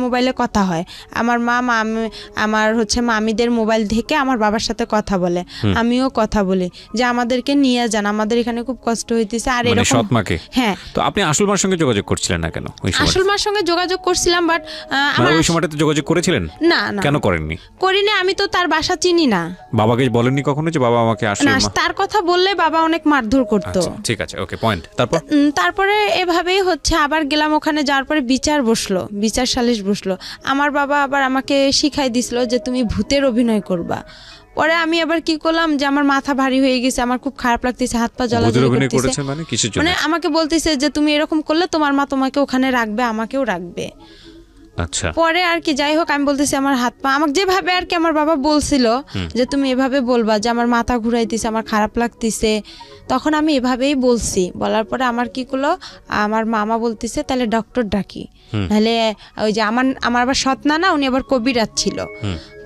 মোবাইলে কথা হয়। আমার মা আমার হচ্ছে মামিদের মোবাইল থেকে আমার বাবার সাথে কথা বলে, আমিও কথা বলি যে আমাদেরকে নিয়ে যান, আমাদের এখানে খুব কষ্ট হইতেছে। আর এরকম সৎমাকে। হ্যাঁ। তো আপনি আসল মার সঙ্গে যোগাযোগ করছিলেন না কেন? আসল মার সঙ্গে যোগাযোগ করছিলাম, বাট আমার ওই সময়টাতে যোগাযোগ করেছিলেন? না না। কেন করেননি? করিনি, আমি তো তার বাসা চিনি না। বাবাকে বলেননি কখনো যে বাবা আমাকে আসলে? না, তার কথা বললে বাবা অনেক মারধর করতো। ঠিক আছে, ওকে, পয়েন্ট। তারপরে এভাবেই হচ্ছে আবার গেলাম, ওখানে যাওয়ার পরে বিচার সালিশ বসলো। আমার বাবা আবার আমাকে শিখাই দিছিল যে তুমি ভূতের অভিনয় করবা। পরে আমি আবার কি করলাম, যে আমার মাথা ভারী হয়ে গেছে, আমার খুব খারাপ লাগতেছে, হাত পা জ্বলাজ্বলি করতেছে। মানে আমাকে বলতেছে যে তুমি এরকম করলে তোমার মা তোমাকে ওখানে রাখবে, আমাকেও রাখবে। আচ্ছা। পরে আর কি যাই হোক, আমি বলতেছি আমার হাত পা, আমাকে যেভাবে আর কি আমার বাবা বলছিল যে তুমি এভাবে বলবা যে আমার মাথা ঘুরাইতেছে, আমার খারাপ লাগতেছে, তখন আমি এভাবেই বলছি। বলার পরে আমার কি করলো, আমার মামা বলতেছে তাহলে ডক্টর ডাকি, নাহলে ওই যে আমার আবার সৎ না, উনি আবার কবিরাজ ছিল,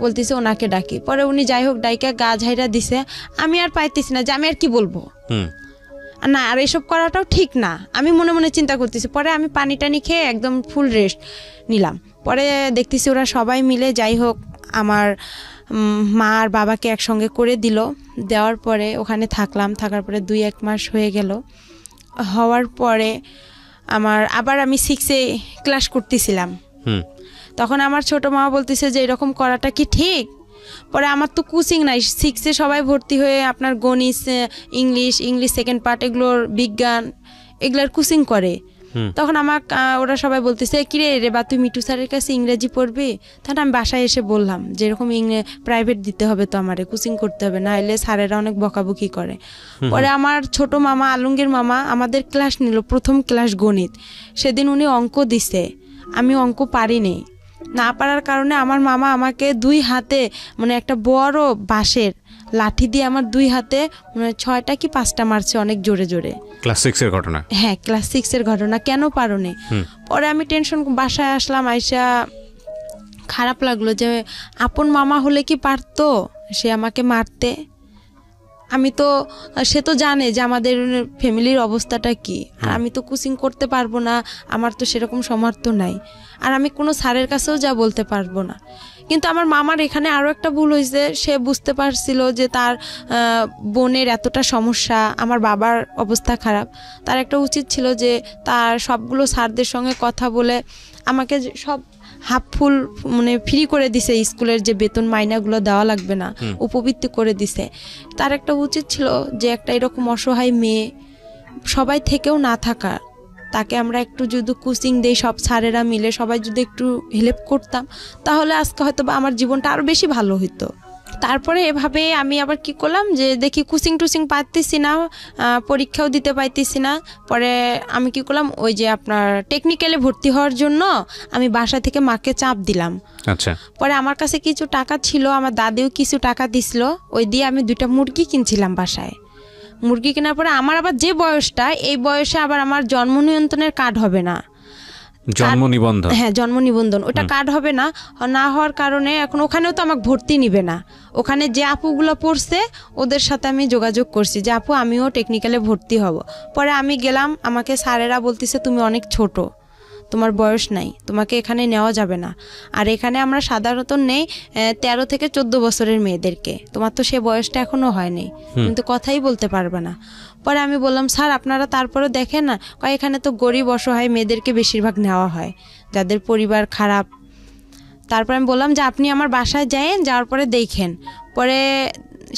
বলতেছে ওনাকে ডাকি। পরে উনি যাই হোক ডাইকা গা ঝাইরা দিছে। আমি আর পাইতেছি না যে আমি আর কি বলবো না, আর এসব করাটাও ঠিক না, আমি মনে মনে চিন্তা করতেছি। পরে আমি পানি টানি খেয়ে একদম ফুল রেস্ট নিলাম। পরে দেখতেছি ওরা সবাই মিলে যাই হোক আমার মা আর বাবাকে একসঙ্গে করে দিল। দেওয়ার পরে ওখানে থাকার পরে 2-1 মাস হয়ে গেল। হওয়ার পরে আবার আমি 6-এ ক্লাস করতেছিলাম। তখন আমার ছোট মা বলতেছে যে এরকম করাটা কি ঠিক? পরে আমার তো কোচিং নাই, 6-এ সবাই ভর্তি হয়ে আপনার গণিত, ইংলিশ সেকেন্ড পার্ট, এগুলোর বিজ্ঞান, এগুলোর কোচিং করে। তখন ওরা সবাই বলতেছে কিরে রে বা তুই মিটু স্যারের কাছে ইংরেজি পড়বি? তখন আমি বাসায় এসে বললাম যে এরকম প্রাইভেট দিতে হবে, তো আমারে কোচিং করতে হবে, না হলে স্যারেরা অনেক বকাবকি করে। পরে আমার ছোট মামা, আলমগীর মামা আমাদের ক্লাস নিল, প্রথম ক্লাস গণিত। সেদিন উনি অঙ্ক দিছে, আমি অঙ্ক পারিনি। না পারার কারণে আমার মামা আমাকে 2 হাতে মানে একটা বড় বাঁশের লাঠি দিয়ে আমার 2 হাতে 6টা কি 5টা মারছে, অনেক জোরে জোরে। ক্লাস 6-এর ঘটনা? হ্যাঁ, ক্লাস 6-এর ঘটনা। কেন পারোনি? পরে আমি টেনশন, বাসায় আসলাম, আইসা খারাপ লাগলো যে আপন মামা হলে কি পারতো সে আমাকে মারতে? সে তো জানে যে আমাদের ফ্যামিলির অবস্থাটা কি, আর আমি তো কোচিং করতে পারবো না, আমার তো সেরকম সামর্থ্য নাই, আর আমি কোনো স্যারের কাছেও যা বলতে পারবো না। কিন্তু আমার মামার এখানে আরও একটা ভুল হয়েছে, সে বুঝতে পারছিল যে তার বোনের এতটা সমস্যা, আমার বাবার অবস্থা খারাপ, তার একটা উচিত ছিল যে তার সবগুলো স্যারদের সঙ্গে কথা বলে আমাকে সব হাফ ফুল মানে ফ্রি করে দিছে, স্কুলের যে বেতন মাইনাগুলো দেওয়া লাগবে না উপবৃত্তি করে দিছে। তার একটা উচিত ছিল যে একটা এরকম অসহায় মেয়ে সবাই থেকেও না থাকা, তাকে আমরা একটু যদি কোচিং দেই সব স্যারেরা মিলে সবাই যদি একটু হেল্প করতাম, তাহলে আজকে হয়তো বা আমার জীবনটা আরও বেশি ভালো হতো। তারপরে এভাবে আমি আবার কি করলাম যে দেখি কোচিং টুচিং পাইতেছি না, পরীক্ষাও দিতে পাইতেছি না। পরে আমি কি করলাম, ওই যে আপনার টেকনিক্যালে ভর্তি হওয়ার জন্য আমি বাসা থেকে মাকে চাপ দিলাম। আচ্ছা। পরে আমার কাছে কিছু টাকা ছিল, আমার দাদিও কিছু টাকা দিছিল, ওই দিয়ে আমি 2টা মুরগি কিনছিলাম বাসায়। মুরগি কেনার পরে আমার আবার যে বয়সটা, এই বয়সে আবার আমার জন্ম নিয়ন্ত্রণের কার্ড হবে না, জন্ম নিবন্ধন। হ্যাঁ জন্ম নিবন্ধন, ওটা কার্ড হবে না, না হওয়ার কারণে এখন ওখানেও তো আমাকে ভর্তি নিবে না। ওখানে যে আপুগুলো পড়ছে ওদের সাথে আমি যোগাযোগ করছি যে আপু আমিও টেকনিক্যালে ভর্তি হব। পরে আমি গেলাম, আমাকে স্যারেরা বলতেছে তুমি অনেক ছোট, তোমার বয়স নাই, তোমাকে এখানে নেওয়া যাবে না। আর এখানে আমরা সাধারণত নেই 13 থেকে 14 বছরের মেয়েদেরকে, তোমার তো সে বয়সটা এখনো হয়নি, কিন্তু কথাই বলতে পারবে না। পরে আমি বললাম স্যার আপনারা তারপরে দেখেন না, এখানে তো গরিব অসহায় মেয়েদেরকে বেশিরভাগ নেওয়া হয়, যাদের পরিবার খারাপ। তারপর আমি বললাম যে আপনি আমার বাসায় যায়েন, যাওয়ার পরে দেখেন। পরে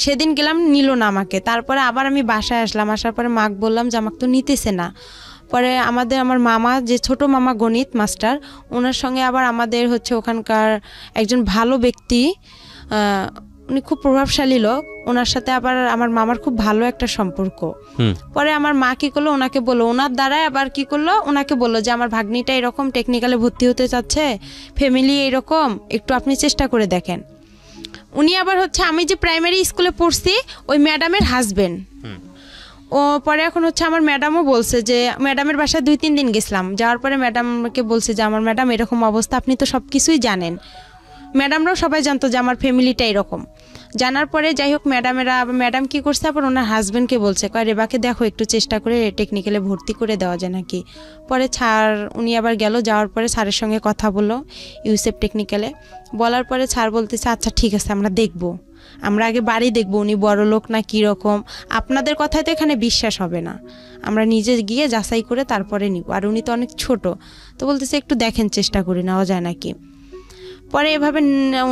সেদিন গেলাম, নিল না আমাকে। তারপরে আবার আমি বাসায় আসলাম, আসার পরে মাকে বললাম যে আমাকে তো নিতেছে না। পরে আমার মামা, যে ছোট মামা গণিত মাস্টার, ওনার সঙ্গে আবার আমাদের হচ্ছে ওখানকার একজন ভালো ব্যক্তি, উনি খুব প্রভাবশালী লোক, ওনার সাথে আবার আমার মামার খুব ভালো একটা সম্পর্ক। পরে আমার মা কি করলো, ওনাকে বললো, ওনার দ্বারাই আবার কি করলো, ওনাকে বললো যে আমার ভাগ্নিটা এরকম টেকনিক্যালে ভর্তি হতে চাচ্ছে, ফ্যামিলি এরকম, একটু আপনি চেষ্টা করে দেখেন। উনি আবার হচ্ছে আমি যে প্রাইমারি স্কুলে পড়ছি ওই ম্যাডামের হাজবেন্ড। ও পরে এখন হচ্ছে আমার ম্যাডামও বলছে যে, ম্যাডামের বাসায় 2-3 দিন গেছিলাম, যাওয়ার পরে ম্যাডামকে বলছে যে আমার ম্যাডাম এরকম অবস্থা, আপনি তো সব কিছুই জানেন। ম্যাডামরাও সবাই জানতো যে আমার ফ্যামিলিটা এরকম। জানার পরে যাই হোক ম্যাডাম কি করছে, আবার ওনার হাজবেন্ডকে বলছে, রেবাকে দেখো একটু চেষ্টা করে টেকনিক্যালে ভর্তি করে দেওয়া যায় নাকি। পরে স্যার উনি আবার গেল, যাওয়ার পরে স্যারের সঙ্গে কথা বললো ইউসেফ টেকনিক্যালে। বলার পরে স্যার বলতেছে আচ্ছা ঠিক আছে আমরা দেখবো, আমরা আগে বাড়ি দেখবো, উনি বড় লোক না কীরকম, আপনাদের কথায় তো এখানে বিশ্বাস হবে না, আমরা নিজে গিয়ে যাচাই করে তারপরে নিব, আর উনি তো অনেক ছোট। তো বলতেছে একটু দেখেন চেষ্টা করে নেওয়া যায় নাকি। পরে এভাবে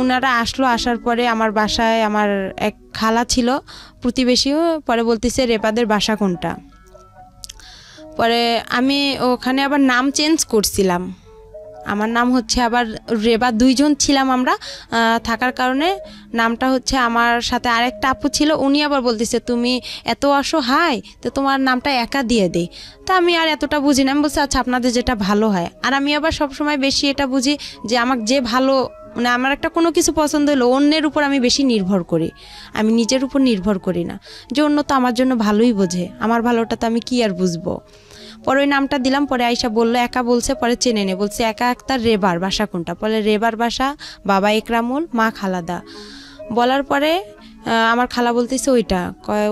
ওনারা আসলো, আসার পরে আমার বাসায় আমার এক খালা ছিল প্রতিবেশীও, পরে বলতেছে রেবাদের বাসা কোনটা। পরে আমি ওখানে আবার নাম চেঞ্জ করছিলাম, আমার নাম হচ্ছে আবার রেবা, 2 জন ছিলাম আমরা, থাকার কারণে নামটা হচ্ছে, আমার সাথে আরেকটা আপু ছিল, উনি আবার বলতেছে তুমি এত অসহায়, তো তোমার নামটা একা দিয়ে দেই। তা আমি আর এতটা বুঝি না, আমি বলছি আচ্ছা আপনাদের যেটা ভালো হয়। আর আমি আবার সবসময় বেশি এটা বুঝি যে আমাকে যে ভালো, মানে আমার একটা কোনো কিছু পছন্দ হলো অন্যের উপর আমি বেশি নির্ভর করি, আমি নিজের উপর নির্ভর করি না, যে অন্য তো আমার জন্য ভালোই বোঝে, আমার ভালোটা তো আমি কি আর বুঝবো। পরে ওই নামটা দিলাম, পরে আয়শা বললো একা বলছে, পরে চেনে নে, বলছে একা আক্তার রেবার বাসা কোনটা, পরে রেবার বাসা বাবা একরামুল মা খালাদা। বলার পরে আমার খালা বলতেছে ওইটা,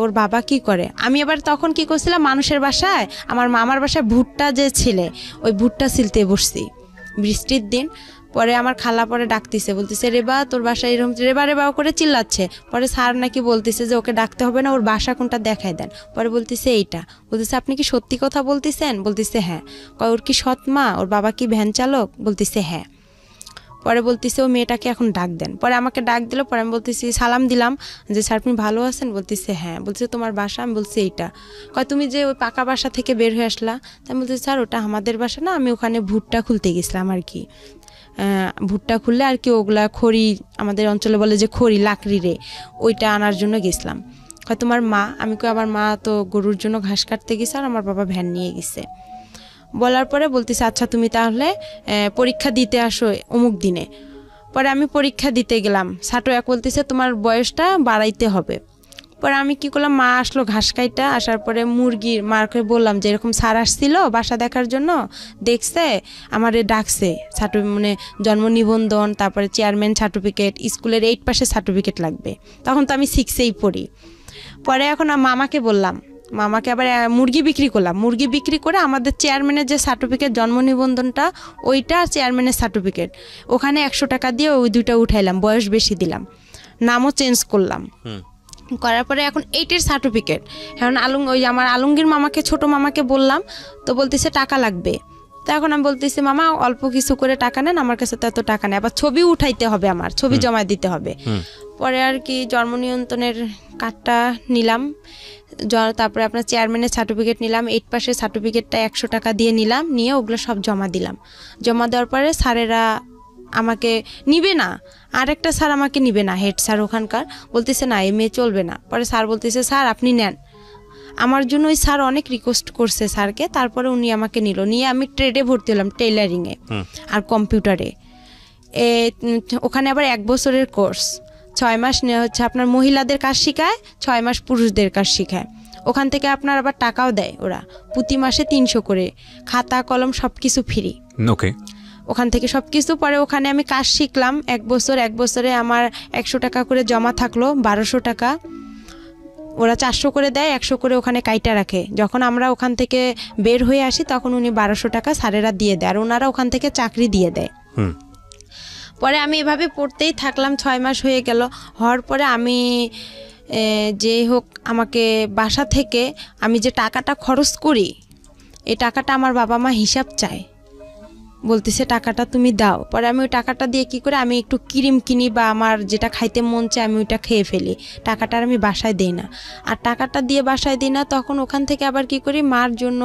ওর বাবা কি করে। আমি আবার তখন কি করছিলাম, মানুষের বাসায় আমার মামার বাসায় ভুট্টা যে ছিলে, ওই ভুট্টা ছিলতে বসছি বৃষ্টির দিন। পরে আমার খালা পরে ডাকতেছে, বলতেছে রেবা তোর বাসায় এরকম, রেবা রেবা করে চিল্লাচ্ছে। পরে স্যার নাকি বলতেছে যে ওকে ডাকতে হবে না, ওর বাসা কোনটা দেখাই দেন। পরে বলতেছে এইটা, বলতেছে আপনি কি সত্যি কথা বলতেছেন, বলতেছে হ্যাঁ। ওর কি সৎ মা, ওর বাবা কি ভ্যান চালক, বলতেছে হ্যাঁ। পরে বলতেছে ও মেয়েটাকে এখন ডাক দেন। পরে আমাকে ডাক দিল, পরে আমি বলতেছি সালাম দিলাম যে স্যার আপনি ভালো আছেন, বলতেছে হ্যাঁ। বলছে তোমার বাসা, আমি বলছি এইটা। তুমি যে ওই পাকা বাসা থেকে বের হয়ে আসলা, তাই আমি বলতেছি স্যার ওটা আমাদের বাসা না, আমি ওখানে ভুট্টা খুলতে গেছিলাম আর কি, ভুট্টা খুললে আর কি ওগুলা খড়ি, আমাদের অঞ্চলে বলে যে খড়ি লাকড়ি রে, ওইটা আনার জন্য গেছিলাম। তোমার মা, আমি আমার মা তো গরুর জন্য ঘাস কাটতে গেছে, আর আমার বাবা ভ্যান নিয়ে গেছে। বলার পরে বলতেছে আচ্ছা তুমি তাহলে পরীক্ষা দিতে আসো অমুক দিনে। পরে আমি পরীক্ষা দিতে গেলাম, ছাটো এক বলতেছে তোমার বয়সটা বাড়াইতে হবে। পরে আমি কি করলাম, মা আসলো ঘাস কাইটা, আসার পরে মুরগির মাকে বললাম যে এরকম স্যার আসছিল বাসা দেখার জন্য, দেখছে আমারে ডাকছে, মানে জন্ম নিবন্ধন, তারপরে চেয়ারম্যান সার্টিফিকেট, স্কুলের 8 পাসের সার্টিফিকেট লাগবে। তখন তো আমি 6এই পড়ি। পরে এখন মামাকে বললাম মামাকে আবার মুরগি বিক্রি করলাম, মুরগি বিক্রি করে আমাদের চেয়ারম্যানের যে সার্টিফিকেট জন্ম নিবন্ধনটা ওইটা আর চেয়ারম্যানের সার্টিফিকেট ওখানে 100 টাকা দিয়ে ওই দুইটা উঠাইলাম, বয়স বেশি দিলাম, নামও চেঞ্জ করলাম। করার পরে এখন 8-এর সার্টিফিকেট, এখন ওই আমার আলমগীর মামাকে ছোট মামাকে বললাম, তো বলতেছে টাকা লাগবে। তো এখন আমি বলতেছি মামা অল্প কিছু করে টাকা নেন, আমার কাছে তো এত টাকা নেই, আবার ছবি উঠাইতে হবে, আমার ছবি জমা দিতে হবে। পরে আর কি জন্ম নিয়ন্ত্রণের কার্ডটা নিলাম, তারপরে আপনার চেয়ারম্যানের সার্টিফিকেট নিলাম, 8 পাসের সার্টিফিকেটটা 100 টাকা দিয়ে নিলাম, নিয়ে ওগুলো সব জমা দিলাম। জমা দেওয়ার পরে স্যারেরা আমাকে নিবে না, আরেকটা স্যার আমাকে নিবে না, হেড স্যার ওখানকার, বলতেছে না এই মেয়ে চলবে না। পরে স্যার বলতেছে স্যার আপনি নেন। আমার জন্য ওই স্যার অনেক রিকোয়েস্ট করছে স্যারকে, তারপরে উনি আমাকে নিল, নিয়ে আমি ট্রেডে ভর্তি হলাম, টেইলারিংয়ে আর কম্পিউটারে। ওখানে আবার 1 বছরের কোর্স, 6 মাস হচ্ছে আপনার মহিলাদের কাজ শেখায়, 6 মাস পুরুষদের কাজ শেখায়। ওখান থেকে আপনার আবার টাকাও দেয় ওরা, প্রতি মাসে 300 করে, খাতা কলম সব কিছু ফ্রি। ওকে, ওখান থেকে সব কিছু। পরে ওখানে আমি কাজ শিখলাম 1 বছর, 1 বছরে আমার 100 টাকা করে জমা থাকলো, 1200 টাকা। ওরা 400 করে দেয়, 100 করে ওখানে কাইটা রাখে। যখন আমরা ওখান থেকে বের হয়ে আসি তখন উনি 1200 টাকা স্যারেরা দিয়ে দেয়, আর ওনারা ওখান থেকে চাকরি দিয়ে দেয়। পরে আমি এভাবে পড়তেই থাকলাম, 6 মাস হয়ে গেল। হওয়ার পরে আমি যে হোক আমাকে বাসা থেকে আমি যে টাকাটা খরচ করি, এই টাকাটা আমার বাবা মা হিসাব চায়, বলতেছে টাকাটা তুমি দাও। পরে আমি ওই টাকাটা দিয়ে কি করে আমি একটু ক্রিম কিনি বা আমার যেটা খাইতে মন চায় আমি ওইটা খেয়ে ফেলি, টাকাটা আমি বাসায় দিই না। আর টাকাটা দিয়ে বাসায় দিই না, তখন ওখান থেকে আবার কি করি মার জন্য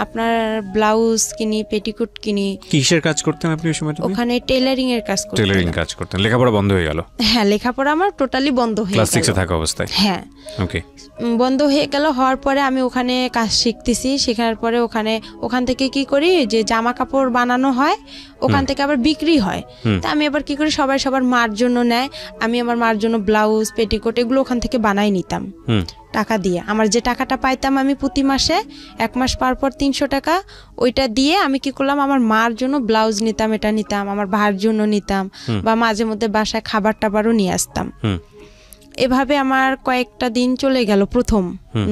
আপনার ব্লাউজ কিনি, পেটিকোট কিনি। কিসের কাজ করতেন আপনি ওই সময়? ওখানে টেইলারিং এর কাজ করতেন। টেইলারিং কাজ করতেন, লেখাপড়া বন্ধ হয়ে গেল? হ্যাঁ, লেখাপড়া আমার টোটালি বন্ধ হয়ে গেল, ক্লাস 6 এ থাকা অবস্থায়। হ্যাঁ, ওকে, বন্ধ হয়ে গেল। হওয়ার পরে আমি ওখানে কাজ শিখতেছি, শেখার পরে ওখান থেকে কি করি যে জামা কাপড় বানানো হয়, ওখান থেকে আবার বিক্রি হয়। তা আমি আবার কি করি, সবাই সবার মার জন্য নেয়, আমি আমার মার জন্য ব্লাউজ পেটিকোট এগুলো ওখান থেকে বানাই নিতাম টাকা দিয়ে। আমার যে টাকাটা পাইতাম আমি প্রতি মাসে 1 মাস পর 300 টাকা, ওইটা দিয়ে আমি কি করলাম আমার মার জন্য ব্লাউজ নিতাম, এটা নিতাম, আমার ভাইয়ের জন্য নিতাম, বা মাঝে মধ্যে বাসায় খাবার টাবারও নিয়ে আসতাম। এভাবে আমার কয়েকটা দিন চলে গেল প্রথম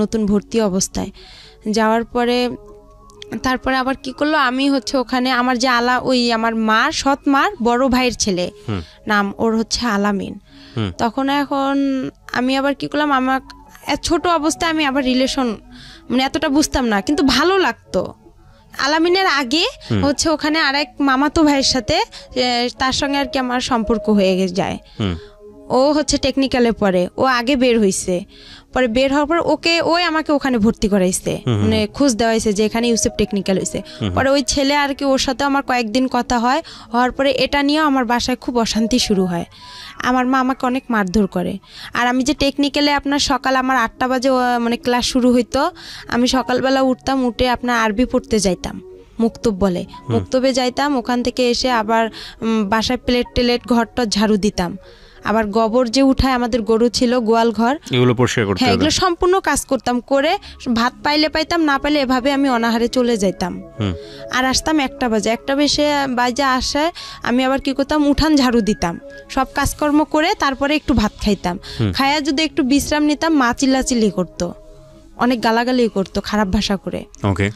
নতুন ভর্তি অবস্থায়। যাওয়ার পরে তারপরে আবার কি করলো, আমি হচ্ছে ওখানে আমার যে ওই আমার মার সৎ মার বড় ভাইয়ের ছেলে, নাম ওর হচ্ছে আলামিন। তখন এখন আমি আবার কি করলাম, আমার ছোট অবস্থায় আমি আবার রিলেশন মানে এতটা বুঝতাম না, কিন্তু ভালো লাগতো। আলামিনের আগে হচ্ছে ওখানে আরেক মামাতো ভাইয়ের সাথে, তার সঙ্গে আর কি আমার সম্পর্ক হয়ে যায়। ও হচ্ছে টেকনিক্যালে পড়ে, ও আগে বের হইছে, পরে বের হওয়ার পর ওই আমাকে ওখানে ভর্তি করাইছে, মানে খোঁজ দেওয়া হয়েছে যে এখানে ইউসেফ টেকনিক্যাল হয়েছে। পরে ওই ছেলে আর কি, ওর সাথে আমার কয়েকদিন কথা হয়, হওয়ার পরে এটা নিয়েও আমার বাসায় খুব অশান্তি শুরু হয়। আমার মা আমাকে অনেক মারধর করে। আর আমি যে টেকনিক্যালে আপনার সকাল আমার 8টা বাজে মানে ক্লাস শুরু হইতো, আমি সকালবেলা উঠতাম, উঠে আপনার আরবি পড়তে যাইতাম, মুক্তব বলে, মুক্তবে যাইতাম। ওখান থেকে এসে আবার বাসায় প্লেট ঘরটা ঝাড়ু দিতাম, আবার গোবর যে উঠায় আমাদের গরু ছিল, গোয়াল ঘর, এগুলো পরিষ্কার করতে, হ্যাঁ এগুলো সম্পূর্ণ কাজ করতাম। করে ভাত পাইলে পাইতাম, না পাইলে এভাবে আমি অনাহারে চলে যাইতাম। আর আসতাম 1টা বাজে আসায় আমি আবার কি করতাম, উঠান ঝাড়ু দিতাম, সব কাজকর্ম করে তারপরে একটু ভাত খাইতাম। খাইয়া যদি একটু বিশ্রাম নিতাম, মা চিল্লাচিল্লি করতো, অনেক গালাগালি করতো খারাপ ভাষা করে। ওকে,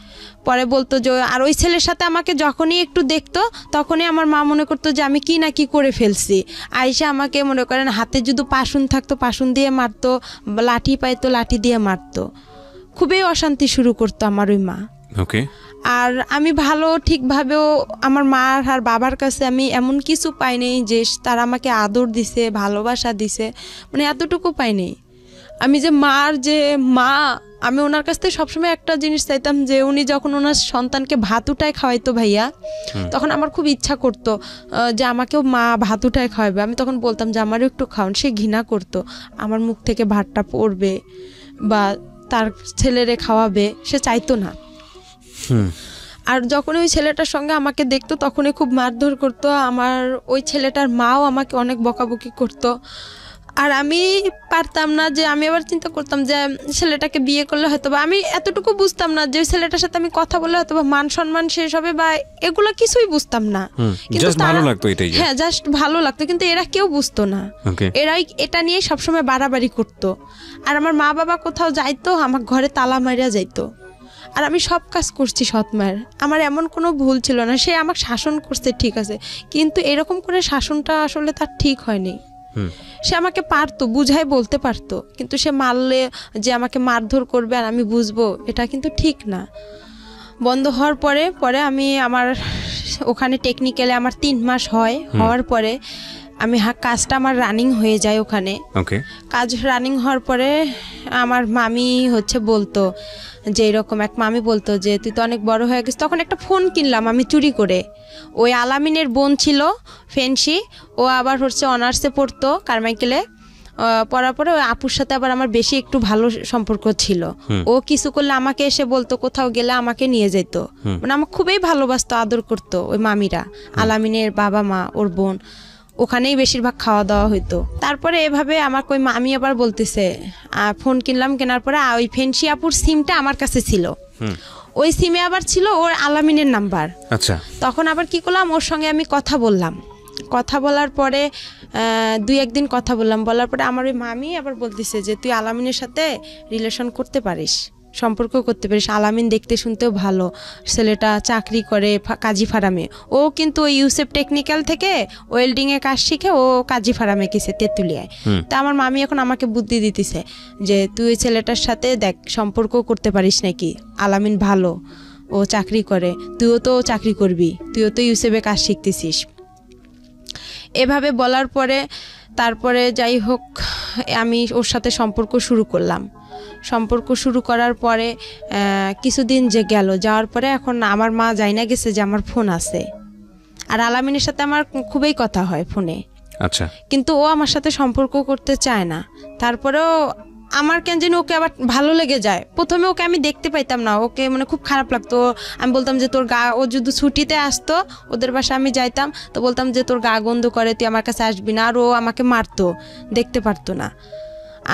পরে বলতো যে, আর ওই ছেলের সাথে আমাকে যখনই একটু দেখতো তখনই আমার মা মনে করতো যে আমি কি না কি করে ফেলছি। আইসা আমাকে মনে করেন হাতে যদি পাশুন থাকতো পাশুন দিয়ে মারতো, লাঠি পাইতো লাঠি দিয়ে মারতো। খুবই অশান্তি শুরু করতো আমার ওই মা। ওকে, আর আমি ভালো ঠিকভাবেও আমার মা আর বাবার কাছে আমি এমন কিছু পাইনি যে তারা আমাকে আদর দিছে, ভালোবাসা দিছে, মানে এতটুকু পাইনি। আমি যে মার যে মা, আমি ওনার কাছ থেকে সবসময় একটা জিনিস চাইতাম যে উনি যখন ওনার সন্তানকে ভাত উঠায় খাওয়াইতো ভাইয়া, তখন আমার খুব ইচ্ছা করতো যে আমাকেও মা ভাত উঠায় খাওয়াবে। আমি তখন বলতাম যে আমারও একটু খাওয়ান। সে ঘৃণা করতো, আমার মুখ থেকে ভাতটা পড়বে বা তার ছেলেরে খাওয়াবে, সে চাইতো না। আর যখন ওই ছেলেটার সঙ্গে আমাকে দেখতো তখনই খুব মারধর করতো। আমার ওই ছেলেটার মাও আমাকে অনেক বকাবকি করতো। আর আমি পারতাম না যে, আমি আবার চিন্তা করতাম যে ছেলেটাকে বিয়ে করলে হয়তো বা, আমি এতটুকু বুঝতাম না যে ছেলেটার সাথে আমি কথা বললে হয়তো বা মান সম্মান শেষ হবে বা এগুলো কিছুই বুঝতাম না। কিন্তু ভালো লাগতো এটাই, হ্যাঁ জাস্ট ভালো লাগতো, কিন্তু এরা কেউ বুঝতো না। এরাই এটা নিয়ে সবসময় বাড়াবাড়ি করতো। আর আমার মা বাবা কোথাও যাইতো, আমার ঘরে তালা মারিয়া যাইতো। আর আমি সব কাজ করছি সৎ মায়ের, আমার এমন কোনো ভুল ছিল না। সে আমাকে শাসন করছে ঠিক আছে, কিন্তু এরকম করে শাসনটা আসলে তার ঠিক হয়নি। সে আমাকে পারতো, বুঝাই বলতে পারতো, কিন্তু সে মারলে যে আমাকে মারধর করবে আর আমি বুঝবো, এটা কিন্তু ঠিক না। বন্ধ হওয়ার পরে আমি আমার ওখানে টেকনিক্যালে আমার 3 মাস হওয়ার পরে আমি কাজটা আমার রানিং হয়ে যায় ওখানে। কাজ রানিং হওয়ার পরে আমার মামি বলতো যে, এরকম এক মামি বলতো যে তুই তো অনেক বড় হয়ে গেছিস। তখন একটা ফোন কিনলাম আমি চুরি করে। ওই আলামিনের বোন ছিল ফেন্সি, ও আবার অনার্সে পড়তো কারমাইকেলে। পড়ার পরে ওই আপুর সাথে আবার আমার বেশি একটু ভালো সম্পর্ক ছিল। ও কিছু করলে আমাকে এসে বলতো, কোথাও গেলে আমাকে নিয়ে যেত। মানে আমাকে খুবই ভালোবাসতো, আদর করতো ওই মামিরা, আলামিনের বাবা মা, ওর বোন। ওখানেই বেশিরভাগ খাওয়া দাওয়া হইতো। তারপরে এভাবে আমাকে ওই মামি আবার বলতেছে, ফোন কিনলাম, কেনার পরে ওই ফেন্সি আপুর সিমটা আমার কাছে ছিল। ওই সিমে আবার ছিল ওর আলামিনের নাম্বার। আচ্ছা, তখন আবার কি করলাম, ওর সঙ্গে আমি কথা বললাম। কথা বলার পরে 2-1 দিন কথা বলার পরে আমার ওই মামি আবার বলতেছে যে তুই আলামিনের সাথে রিলেশন করতে পারিস, সম্পর্ক করতে পারিস। আলামিন দেখতে শুনতেও ভালো, ছেলেটা চাকরি করে কাজী ফার্মে। ও কিন্তু ওই ইউসেফ টেকনিক্যাল থেকে ওয়েল্ডিংয়ে কাজ শিখে ও কাজী ফার্মে গেছে তেঁতুলিয়ায়। তা আমার মামি এখন আমাকে বুদ্ধি দিতেছে যে তুই ওই ছেলেটার সাথে দেখ সম্পর্ক করতে পারিস নাকি, আলামিন ভালো, ও চাকরি করে, তুইও তো চাকরি করবি, তুইও তো ইউসেফে কাজ শিখতেছিস। এভাবে বলার পরে তারপরে যাই হোক আমি ওর সাথে সম্পর্ক শুরু করলাম। সম্পর্ক শুরু করার পরে কিছুদিন যাওয়ার পরে এখন আমার মা যাই না গেছে যে আমার ফোন আছে। আর আলামিনের সাথে আমার খুবই কথা হয় ফোনে। আচ্ছা, কিন্তু ও আমার সাথে সম্পর্ক করতে চায় না। তারপরেও আমার কেন যেন ওকে আবার ভালো লেগে যায়। প্রথমে ওকে আমি দেখতে পাইতাম না, ওকে মানে খুব খারাপ লাগতো। আমি বলতাম যে তোর গা, ও যদি ছুটিতে আসতো ওদের বাসায় আমি যাইতাম, তো বলতাম যে তোর গা গন্ধ করে, তুই আমার কাছে আসবি না। আর ও আমাকে মারতো, দেখতে পারতো না।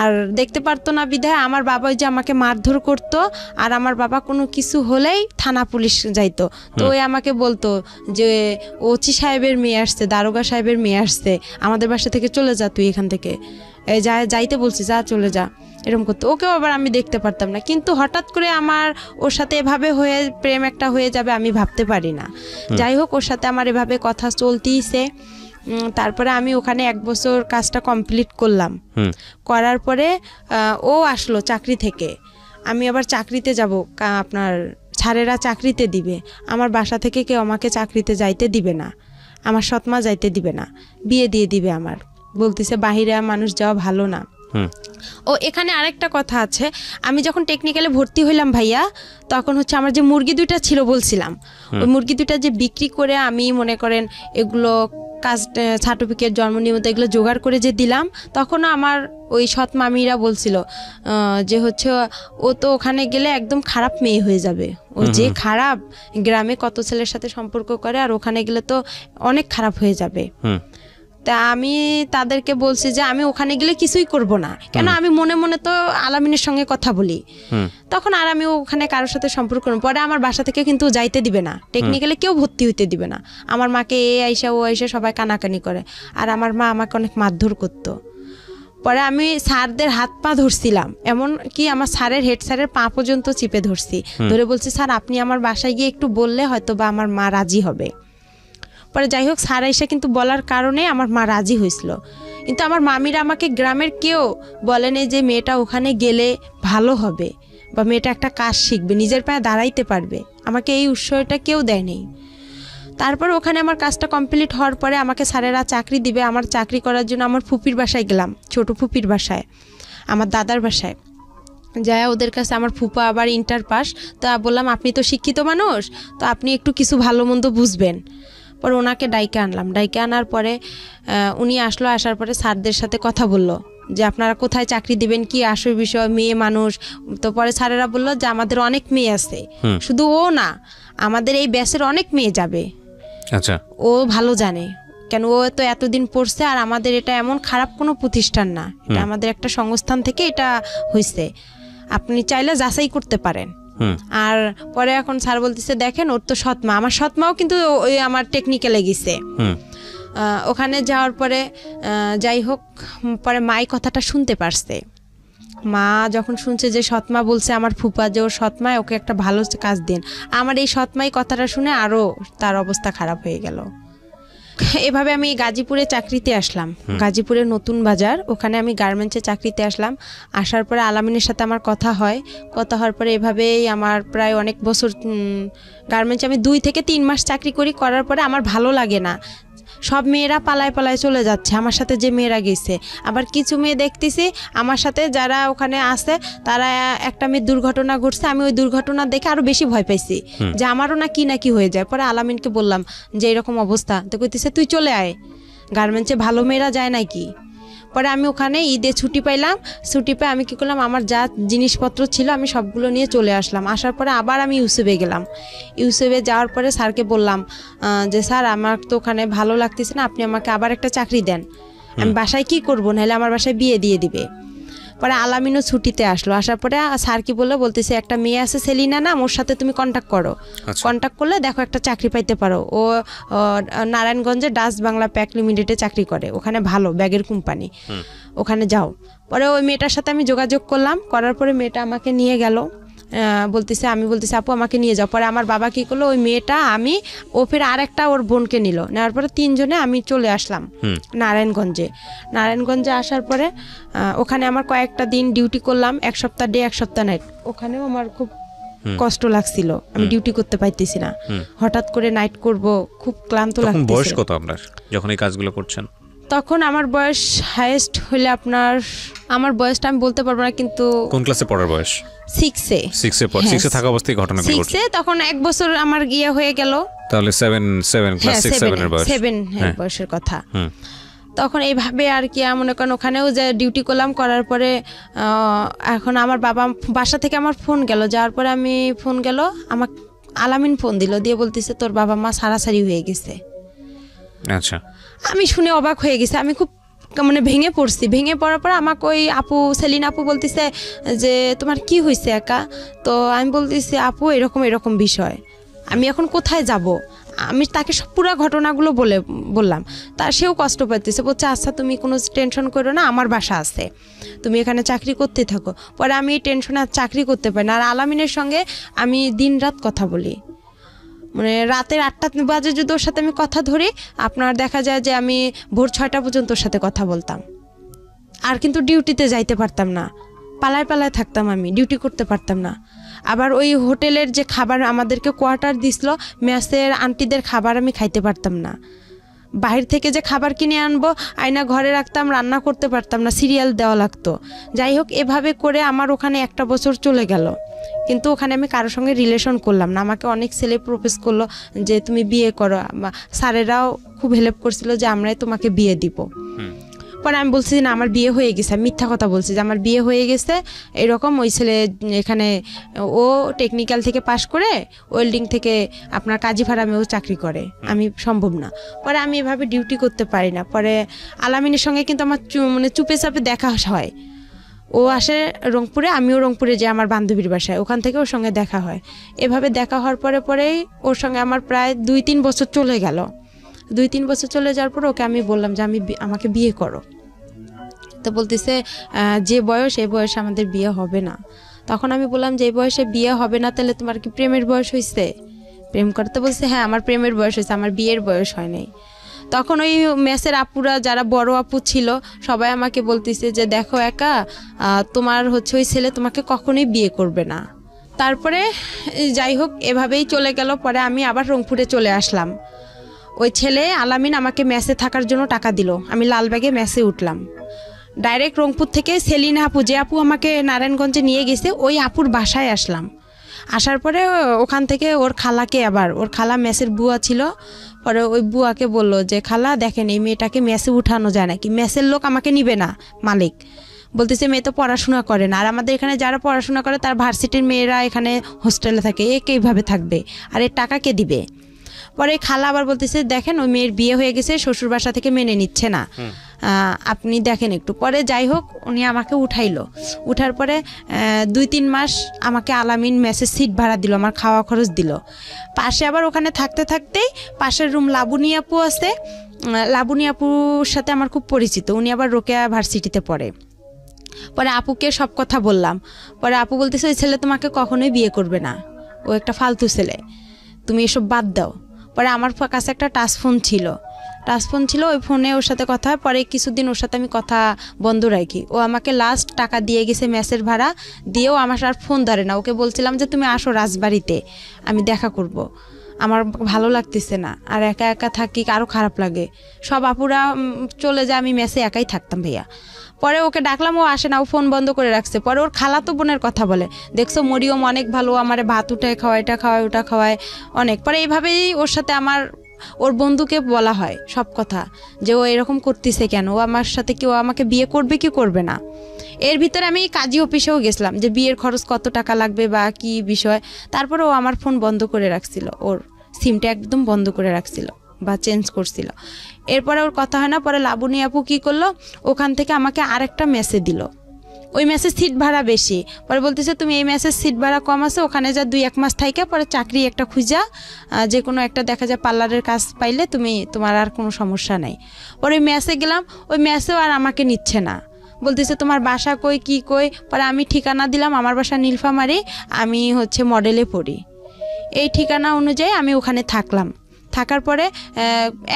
আর দেখতে পারতো না বিধায় আমার বাবা ওই যে আমাকে মারধর করতো। আর আমার বাবা কোনো কিছু হলেই থানা পুলিশ যাইতো। তো ওই আমাকে বলতো যে ওসি সাহেবের মেয়ে আসছে, দারোগা সাহেবের মেয়ে আসছে, আমাদের বাসা থেকে চলে যা, তুই এখান থেকে যাইতে বলছি, যা চলে যা, এরকম করতো। ওকেও আবার আমি দেখতে পারতাম না। কিন্তু হঠাৎ করে আমার ওর সাথে এভাবে প্রেম একটা হয়ে যাবে আমি ভাবতে পারি না। যাই হোক, ওর সাথে আমার এভাবে কথা চলতেইছে। তারপরে আমি ওখানে 1 বছর কাজটা কমপ্লিট করলাম। করার পরে ও আসলো চাকরি থেকে। আমি আবার চাকরিতে যাব, আপনার ছাড়েরা চাকরিতে দিবে। আমার বাসা থেকে কেউ আমাকে চাকরিতে যাইতে দিবে না, আমার সৎমা যাইতে দিবে না, বিয়ে দিয়ে দিবে আমার। বলতেছে বাহিরে মানুষ যাওয়া ভালো না। ও এখানে আরেকটা কথা আছে, আমি যখন টেকনিক্যালে ভর্তি হইলাম ভাইয়া, তখন আমার যে মুরগি 2টা ছিল বলছিলাম, ওই মুরগি 2টা যে বিক্রি করে আমি মনে করেন এগুলো কাজ সার্টিফিকেট, জন্ম নিবন্ধন এগুলো জোগাড় করে যে দিলাম, তখনও আমার ওই সৎ মামিরা বলছিল যে ও তো ওখানে গেলে একদম খারাপ মেয়ে হয়ে যাবে। ও যে খারাপ, গ্রামে কত ছেলের সাথে সম্পর্ক করে, আর ওখানে গেলে তো অনেক খারাপ হয়ে যাবে। তা আমি তাদেরকে বলছি যে আমি ওখানে গেলে কিছুই করব না, কেন আমি মনে মনে তো আলামিনের সঙ্গে কথা বলি। তখন আর আমি ওখানে কারোর সাথে সম্পর্ক করব। পরে আমার বাসা থেকে কিন্তু যাইতে দিবে না, টেকনিক্যালি কেউ ভর্তি হইতে দিবে না। আমার মাকে ও আইসা সবাই কানাকানি করে। আর আমার মা আমাকে অনেক মারধর করতো। পরে আমি স্যারদের হাত পা ধরছিলাম, এমন কি আমার হেড স্যারের পা পর্যন্ত চিপে ধরছি, ধরে বলছি স্যার আপনি আমার বাসায় গিয়ে একটু বললে হয়তো বা আমার মা রাজি হবে। পরে যাই হোক স্যার এসে কিন্তু বলার কারণে আমার মা রাজি হয়েছিল। কিন্তু আমার মামিরা আমাকে গ্রামের কেউ বলেনি যে মেয়েটা ওখানে গেলে ভালো হবে বা মেয়েটা একটা কাজ শিখবে, নিজের পায়ে দাঁড়াইতে পারবে। আমাকে এই উৎসাহটা কেউ দেয়নি। তারপর ওখানে আমার কাজটা কমপ্লিট হওয়ার পরে আমাকে স্যারেরা চাকরি দিবে। আমার চাকরি করার জন্য আমার ফুপির বাসায় গেলাম, ছোট ফুপির বাসায়, আমার দাদার বাসায়। যায় ওদের কাছে আমার ফুপা আবার ইন্টার পাস। তা বললাম আপনি তো শিক্ষিত মানুষ, তো আপনি একটু কিছু ভালো মন্দ বুঝবেন। পরে ওনাকে ডাইকে আনলাম। ডাইকে আনার পরে উনি আসলো। আসার পরে স্যারদের সাথে কথা বললো যে আপনারা কোথায় চাকরি দিবেন, কি আসল বিষয়, মেয়ে মানুষ। তো পরে স্যারেরা বললো যে আমাদের অনেক মেয়ে আছে, শুধু ও না, আমাদের এই ব্যাচের অনেক মেয়ে যাবে। আচ্ছা, ও ভালো জানে, কেন ও তো এতদিন পড়ছে, আর আমাদের এটা এমন খারাপ কোনো প্রতিষ্ঠান না, এটা আমাদের একটা সংস্থান থেকে এটা হয়েছে, আপনি চাইলে যাচাই করতে পারেন। আর পরে এখন স্যার বলতেছে দেখেন ওর তো সৎমা, আমার সৎমাও কিন্তু ওই আমার টেকনিক্যালে গেছে। ওখানে যাওয়ার পরে যাই হোক, পরে মাই কথাটা শুনতে পারছে। মা যখন শুনছে যে সৎমা বলছে আমার ফুপা যে ওর সৎমায় ওকে একটা ভালো কাজ দিন, আমার এই সৎমাই কথাটা শুনে আরও তার অবস্থা খারাপ হয়ে গেল। এভাবে আমি গাজীপুরে চাকরিতে আসলাম, গাজীপুরের নতুন বাজার, ওখানে আমি গার্মেন্টসে চাকরিতে আসলাম। আসার পরে আলামিনের সাথে আমার কথা হয়, কথা হওয়ার পরে এভাবেই আমার প্রায় অনেক বছর গার্মেন্টসে আমি 2 থেকে 3 মাস চাকরি করার পরে আমার ভালো লাগে না, সব মেয়েরা পালায় পালায় চলে যাচ্ছে আমার সাথে যে মেয়েরা গেছে। আবার কিছু মেয়ে দেখতেছি আমার সাথে যারা ওখানে আছে, তারা একটা মেয়ের দুর্ঘটনা ঘটছে, আমি ওই দুর্ঘটনা দেখে আরো বেশি ভয় পাইছি যে আমারও না কি হয়ে যায়। পরে আলামিনকে বললাম যে এরকম অবস্থা, তো কইতেছে তুই চলে আয়, গার্মেন্টসে ভালো মেয়েরা যায় নাকি। পরে আমি ওখানে ঈদে ছুটি পাইলাম, ছুটি পেয়ে আমি কী করলাম, আমার যা জিনিসপত্র ছিল আমি সবগুলো নিয়ে চলে আসলাম। আসার পরে আবার আমি ইউসুফে গেলাম, ইউসুফে যাওয়ার পরে স্যারকে বললাম যে স্যার আমার তো ওখানে ভালো লাগতেছে না, আপনি আমাকে আবার একটা চাকরি দেন, আমি বাসায় কি করবো, নাহলে আমার বাসায় বিয়ে দিয়ে দিবে। পরে আলামিনও ছুটিতে আসলো, আসার পরে স্যার কি বলতেছে একটা মেয়ে আছে সেলিনা নাম, ওর সাথে তুমি কন্ট্যাক্ট করো, কন্ট্যাক্ট করলে দেখো একটা চাকরি পাইতে পারো। ও নারায়ণগঞ্জে ডাচ বাংলা প্যাক লিমিটেডে চাকরি করে, ওখানে ভালো ব্যাগের কোম্পানি, ওখানে যাও। পরে ওই মেয়েটার সাথে আমি যোগাযোগ করলাম, করার পরে মেয়েটা আমাকে নিয়ে গেল, আমি বলতেছি আপু আমাকে নিয়ে যাও। পরে আমার বাবা কী করলো, ওই মেয়েটা আমি ও ফের আরেকটা ওর বোনকে নিল, নেওয়ার পরে 3 জনে আমি চলে আসলাম নারায়ণগঞ্জে আসার পরে ওখানে আমার কয়েকটা দিন ডিউটি করলাম, 1 সপ্তাহ ডে 1 সপ্তাহ নাইট। ওখানেও আমার খুব কষ্ট লাগছিল, আমি ডিউটি করতে পাইতেছি না, হঠাৎ করে নাইট করব, খুব ক্লান্ত লাগছে। বয়স কত আপনার যখন এই কাজগুলো করছেন? তখন আমার বয়স হাইয়েস্ট হইলে আমার বয়সটা আমি বলতে পারবো না, কিন্তু কোন ক্লাসে পড়ার বয়স? 6-এ। 6-এ থাকা অবস্থায় ঘটনাগুলো ঘটছে। 6-এ তখন 1 বছর আমার গিয়ে হয়ে গেল, তাহলে 7 ক্লাস 6-7 এর বয়স, 7 বয়সের কথা। তখন এইভাবে আর কি মনে করেন ওখানেও যে ডিউটি করলাম, করার পরে এখন আমার বাবা বাসা থেকে আমার ফোন গেল, যাওয়ার পরে আমি ফোন গেল আমার আলামিন ফোন দিল, দিয়ে বলতেছে তোর বাবা মা সারাসারি হয়ে গেছে। আচ্ছা, আমি শুনে অবাক হয়ে গেছি, আমি খুব মানে ভেঙে পড়ছি। ভেঙে পড়ার পর আমাকে ওই আপু সেলিনা আপু বলতেছে যে তোমার কি হয়েছে একা, তো আমি বলতেছি আপু এরকম বিষয়, আমি এখন কোথায় যাব। আমি তাকে সব পুরো ঘটনাগুলো বললাম, তা সেও কষ্ট পাইতেছে, বলছে আচ্ছা তুমি কোনো টেনশন করো না, আমার বাসা আছে, তুমি এখানে চাকরি করতে থাকো। পরে আমি এই টেনশনে আর চাকরি করতে পারি না। আর আলামিনের সঙ্গে আমি দিন রাত কথা বলি, মানে রাতের 8টা বাজে যদি ওর সাথে আমি কথা ধরি, আপনার দেখা যায় যে আমি ভোর 6টা পর্যন্ত ওর সাথে কথা বলতাম। আর কিন্তু ডিউটিতে যাইতে পারতাম না, পালায় থাকতাম, আমি ডিউটি করতে পারতাম না। আবার ওই হোটেলের যে খাবার আমাদেরকে কোয়ার্টার দিছিল, মেসের আন্টিদের খাবার আমি খাইতে পারতাম না। বাইরে থেকে যে খাবার কিনে আনবো, আয়না ঘরে রাখতাম, রান্না করতে পারতাম না, সিরিয়াল দেওয়া লাগতো। যাই হোক এভাবে করে আমার ওখানে 1টা বছর চলে গেল, কিন্তু ওখানে আমি কারোর সঙ্গে রিলেশন করলাম না। আমাকে অনেক ছেলে প্রপোজ করলো যে তুমি বিয়ে করো, স্যারেরাও খুব হেল্প করছিল যে আমরাই তোমাকে বিয়ে দিব। পরে আমি বলছি না আমার বিয়ে হয়ে গেছে, আমি মিথ্যা কথা বলছি যে আমার বিয়ে হয়ে গেছে এরকম। ওই ছেলে এখানে ও টেকনিক্যাল থেকে পাশ করে ওয়েল্ডিং থেকে আপনার কাজী ফার্মেও চাকরি করে, আমি সম্ভব না। পরে আমি এভাবে ডিউটি করতে পারি না। পরে আলামিনের সঙ্গে কিন্তু আমার মানে চুপে চাপে দেখা হয়, ও আসে রংপুরে, আমিও রংপুরে যাই আমার বান্ধবীর বাসায়, ওখান থেকে ওর সঙ্গে দেখা হয়। এভাবে দেখা হওয়ার পরেই ওর সঙ্গে আমার প্রায় 2-3 বছর চলে গেল। 2-3 বছর চলে যাওয়ার পর ওকে আমি বললাম যে আমাকে বিয়ে করো। তো বলতেছে যে বয়স এই বয়সে আমাদের বিয়ে হবে না। তখন আমি বললাম যে এই বয়সে বিয়ে হবে না, তাহলে তোমার কি প্রেমের বয়স হয়েছে? প্রেম করতে বলছে হ্যাঁ আমার প্রেমের বয়স হয়েছে, আমার বিয়ের বয়স হয় নাই। তখন ওই মেসের আপুরা যারা বড় আপু ছিল সবাই আমাকে বলতেছে যে দেখো একা, তোমার হচ্ছে ওই ছেলে তোমাকে কখনোই বিয়ে করবে না। তারপরে যাই হোক এভাবেই চলে গেল। পরে আমি আবার রংপুরে চলে আসলাম। ওই ছেলে আলামিন আমাকে মেসে থাকার জন্য টাকা দিল, আমি লালবাগে মেসে উঠলাম। ডাইরেক্ট রংপুর থেকে সেলিনা আপু, যে আপু আমাকে নারায়ণগঞ্জে নিয়ে গেছে, ওই আপুর বাসায় আসলাম। আসার পরে ওখান থেকে ওর খালাকে, আবার ওর খালা মেসের বুয়া ছিল, পরে ওই বুয়াকে বললো যে খালা দেখেন এই মেয়েটাকে মেসে উঠানো যায় নাকি, মেসের লোক আমাকে নিবে না, মালিক বলতেছে মেয়ে তো পড়াশোনা করে না, আর আমাদের এখানে যারা পড়াশোনা করে তার ভার্সিটির মেয়েরা এখানে হোস্টেলে থাকে, এ এইভাবে থাকবে, আর এর টাকা কে দিবে? পরে খালা আবার বলতেছে দেখেন ওই মেয়ের বিয়ে হয়ে গেছে, শ্বশুর বাসা থেকে মেনে নিচ্ছে না, আপনি দেখেন একটু। পরে যাই হোক উনি আমাকে উঠাইলো, উঠার পরে 2-3 মাস আমাকে আলামিন মেসের সিট ভাড়া দিল, আমার খাওয়া খরচ দিল। পাশে আবার ওখানে থাকতে থাকতেই পাশের রুম লাবণী আপু আছে, লাবণী আপুর সাথে আমার খুব পরিচিত, উনি আবার রোকেয়া ভার্সিটিতে পড়ে। পরে আপুকে সব কথা বললাম, পরে আপু বলতেছে ওই ছেলে তোমাকে কখনোই বিয়ে করবে না, ও একটা ফালতু ছেলে, তুমি এসব বাদ দাও। পরে আমার কাছে একটা টাচ ফোন ছিল, ওই ফোনে ওর সাথে কথা হয়। পরে কিছুদিন ওর সাথে আমি কথা বন্ধ রাখি। ও আমাকে লাস্ট টাকা দিয়ে গেছে মেসের ভাড়া, দিয়েও আমার আর ফোন ধরে না। ওকে বলছিলাম যে তুমি আসো রাজবাড়িতে, আমি দেখা করব, আমার ভালো লাগতেছে না, আর একা একা থাকি, আরও খারাপ লাগে। সব আপুরা চলে যায়, আমি মেসে একাই থাকতাম ভাইয়া। পরে ওকে ডাকলাম, ও আসে না, ও ফোন বন্ধ করে রাখছে। পরে ওর খালাতো বোনের কথা বলে, দেখছো মরিয়ম অনেক ভালো, আমারে ভাত উঠায় খাওয়ায়, এটা খাওয়ায়, ওটা খাওয়ায় অনেক। পরে এইভাবেই ওর সাথে ওর বন্ধুকে বলা হয় সব কথা, যে ও এরকম করতেছে কেন, ও আমার সাথে কি, ও আমাকে বিয়ে করবে কি করবে না। এর ভিতরে আমি কাজী অফিসেও গেছিলাম যে বিয়ের খরচ কত টাকা লাগবে বা কি বিষয়। তারপরে ও আমার ফোন বন্ধ করে রাখছিল, ওর সিমটা একদম বন্ধ করে রাখছিল বা চেঞ্জ করছিল। এরপরে ওর কথা হয় না। পরে লাবণী আপু কী করলো, ওখান থেকে আমাকে আরেকটা মেসেজ দিল, ওই মেসেজ সিট ভাড়া বেশি। পরে বলতেছে তুমি এই মেসেজ সিট ভাড়া কম আছে, ওখানে যা 2-1 মাস থাইকা পরে চাকরি একটা খুঁজা, যে কোনো একটা দেখা যায় পার্লারের কাজ পাইলে তোমার আর কোনো সমস্যা নাই। পরে ওই মেসে গেলাম, ওই মেসেও আর আমাকে নিচ্ছে না, বলতেছে তোমার বাসা কই কি কই। পরে আমি ঠিকানা দিলাম, আমার বাসা নীলফামারী, আমি মডেলে পড়ি। এই ঠিকানা অনুযায়ী আমি ওখানে থাকলাম। থাকার পরে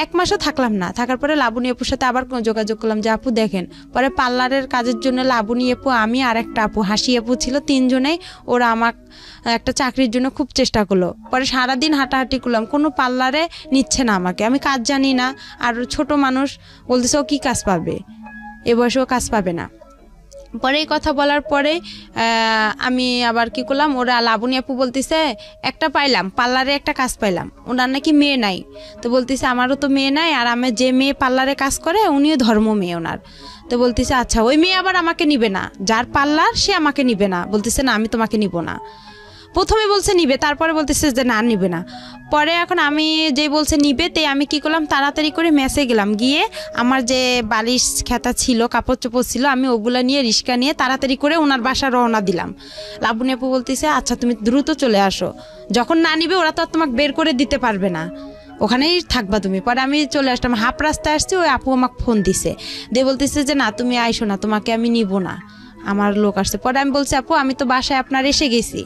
1 মাসও থাকলাম না। থাকার পরে লাবণী আপুর সাথে আবার যোগাযোগ করলাম যে আপু দেখেন। পরে পার্লারের কাজের জন্য লাবণী আপু, আমি আর একটা আপু, হাসি আপু ছিল, 3 জনেই ওরা আমাকে একটা চাকরির জন্য খুব চেষ্টা করলো। পরে সারাদিন হাঁটাহাঁটি করলাম, কোনো পার্লারে নিচ্ছে না আমাকে, আমি কাজ জানি না, আর ছোট মানুষ, বলতেছে ও কী কাজ পাবে, এ বয়সেও কাজ পাবে না। পরে এই কথা বলার পরে আমি আবার কি করলাম, ওরা লাবণী আপু বলতেছে একটা পাইলাম, পার্লারে একটা কাজ পাইলাম, ওনার নাকি মেয়ে নাই। তো বলতেছে আমারও তো মেয়ে নাই, আর আমি যে মেয়ে পার্লারে কাজ করে উনিও ধর্ম মেয়ে ওনার। তো বলতেছে আচ্ছা ওই মেয়ে আবার আমাকে নিবে না, যার পার্লার সে আমাকে নিবে না। বলতেছে না আমি তোমাকে নিব না। প্রথমে বলছে নিবে, তারপরে বলতেছে যে না নিবে না। পরে এখন আমি যে বলছে নিবে, তাই আমি কি করলাম, তাড়াতাড়ি করে মেসে গেলাম, গিয়ে আমার যে বালিশ খেতা ছিল, কাপড় চোপড় ছিল, আমি ওগুলো নিয়ে রিক্সা নিয়ে তাড়াতাড়ি করে ওনার বাসা রওনা দিলাম। লাবণী আপু বলতেছে আচ্ছা তুমি দ্রুত চলে আসো, যখন না নিবে ওরা তো আর তোমাকে বের করে দিতে পারবে না, ওখানেই থাকবা তুমি। পরে আমি চলে আসলাম, হাফ রাস্তায় আসছি, ওই আপু আমাকে ফোন দিছে, দিয়ে বলতেছে যে না তুমি আইসো না, তোমাকে আমি নিব না, আমার লোক আসছে। পরে আমি বলছি আপু আমি তো বাসায় আপনার এসে গেছি,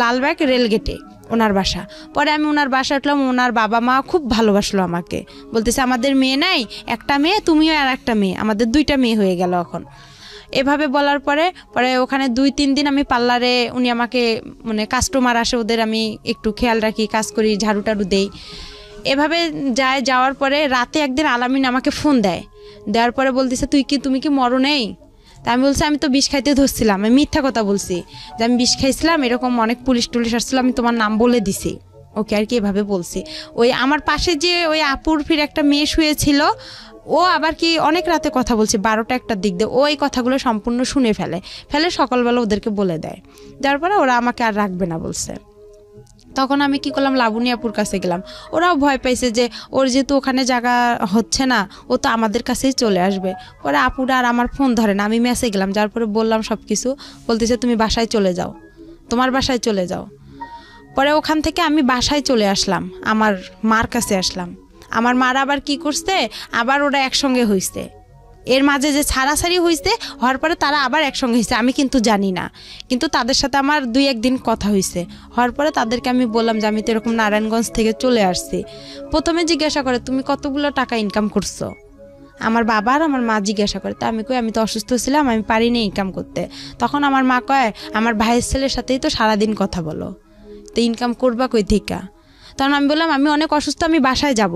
লালবাগ রেলগেটে ওনার বাসা। পরে আমি ওনার বাসা উঠলাম, ওনার বাবা মা খুব ভালোবাসলো আমাকে, বলতেছে আমাদের মেয়ে নাই, একটা মেয়ে, তুমিও আর একটা মেয়ে, আমাদের 2টা মেয়ে হয়ে গেল এখন। এভাবে বলার পরে ওখানে 2-3 দিন আমি পার্লারে, উনি আমাকে কাস্টমার আসে ওদের আমি একটু খেয়াল রাখি, কাজ করি, ঝাড়ু টাড়ু দেই। এভাবে যাওয়ার পরে রাতে একদিন আলামিন আমাকে ফোন দেওয়ার পরে বলতেছে তুমি কি মরো নেই? তা আমি বলছি আমি তো বিষ খাইতে ধরছিলাম, আমি মিথ্যা কথা বলছি যে আমি বিষ খাইছিলাম, এরকম অনেক পুলিশ আসছিল, আমি তোমার নাম বলে দিছি, ওকে আর কি এভাবে বলছি। ওই আমার পাশে যে ওই আপুর ফির একটা মেয়ে শুয়েছিল, ও আবার কি অনেক রাতে কথা বলছে, 12টা-1টার দিক দিয়ে, ওই কথাগুলো সম্পূর্ণ শুনে ফেলে সকালবেলা ওদেরকে বলে দেয়। যার পরে ওরা আমাকে আর রাখবে না বলছে। তখন আমি কি করলাম, লাবণী আপুর কাছে গেলাম, ওরাও ভয় পাইছে যে ওর যেহেতু ওখানে জায়গা হচ্ছে না, ও তো আমাদের কাছেই চলে আসবে। পরে আপুরা আর আমার ফোন ধরে না, আমি মেসে গেলাম, যার পরে বললাম সব কিছু, বলতেছে তুমি বাসায় চলে যাও, তোমার বাসায় চলে যাও। পরে ওখান থেকে আমি বাসায় চলে আসলাম, আমার মার কাছে আসলাম। আমার মার আবার কি করছে, আবার ওরা একসঙ্গে হইছে, এর মাঝে যে ছাড়াছাড়ি হয়েছে, হওয়ার পরে তারা আবার একসঙ্গে হয়েছে, আমি কিন্তু জানি না, কিন্তু তাদের সাথে আমার 2-1 দিন কথা হয়েছে। হওয়ার পরে তাদেরকে আমি বললাম যে আমি তো এরকম নারায়ণগঞ্জ থেকে চলে আসছি। প্রথমে জিজ্ঞাসা করে তুমি কতগুলো টাকা ইনকাম করছো, আমার বাবা আর আমার মা জিজ্ঞাসা করে। তা আমি কই আমি তো অসুস্থ ছিলাম, আমি পারিনি ইনকাম করতে। তখন আমার মা কয় আমার ভাইয়ের ছেলের সাথেই তো সারাদিন কথা বলো, তো ইনকাম করবা কই থেকে? তখন আমি বললাম আমি অনেক অসুস্থ, আমি বাসায় যাব।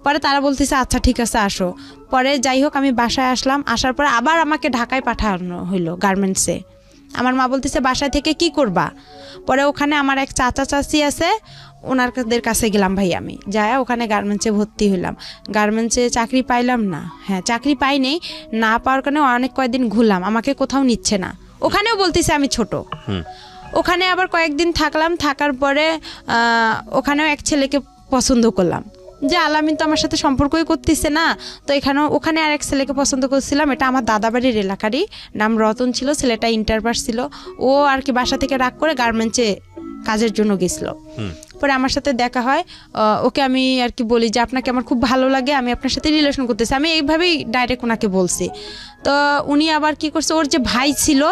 পরে তারা বলতেছে আচ্ছা ঠিক আছে আসো। পরে যাই হোক আমি বাসায় আসলাম, আসার পরে আবার আমাকে ঢাকায় পাঠানো হইলো গার্মেন্টসে। আমার মা বলতেছে বাসায় থেকে কি করবা? পরে ওখানে আমার এক চাচা চাচি আছে, ওনাদের কাছে গেলাম ভাই, আমি যাই ওখানে গার্মেন্টসে ভর্তি হইলাম। গার্মেন্টসে চাকরি পাইলাম না, হ্যাঁ চাকরি পাইনি, না পাওয়ার কারণে অনেক কয়েকদিন ঘুরলাম, আমাকে কোথাও নিচ্ছে না। ওখানেও বলতেছে আমি ছোট। ওখানে আবার কয়েকদিন থাকলাম, থাকার পরে ওখানেও এক ছেলেকে পছন্দ করলাম, যে আলামিন তো আমার সাথে সম্পর্কই করতেছে না, তো ওখানে আরেক ছেলেকে পছন্দ করছিলাম। এটা আমার দাদাবাড়ির এলাকারই, নাম রতন ছিল, ছেলেটা ইন্টার পাস ছিল। ও আর কি বাসা থেকে রাগ করে গার্মেন্টসে কাজের জন্য গেছিল। পরে আমার সাথে দেখা হয়, ওকে আমি আর কি বলি যে আপনাকে আমার খুব ভালো লাগে, আমি আপনার সাথে রিলেশন করতেছি, আমি এইভাবেই ডাইরেক্ট ওনাকে বলছি। তো উনি আবার কি করছে, ওর যে ভাই ছিল,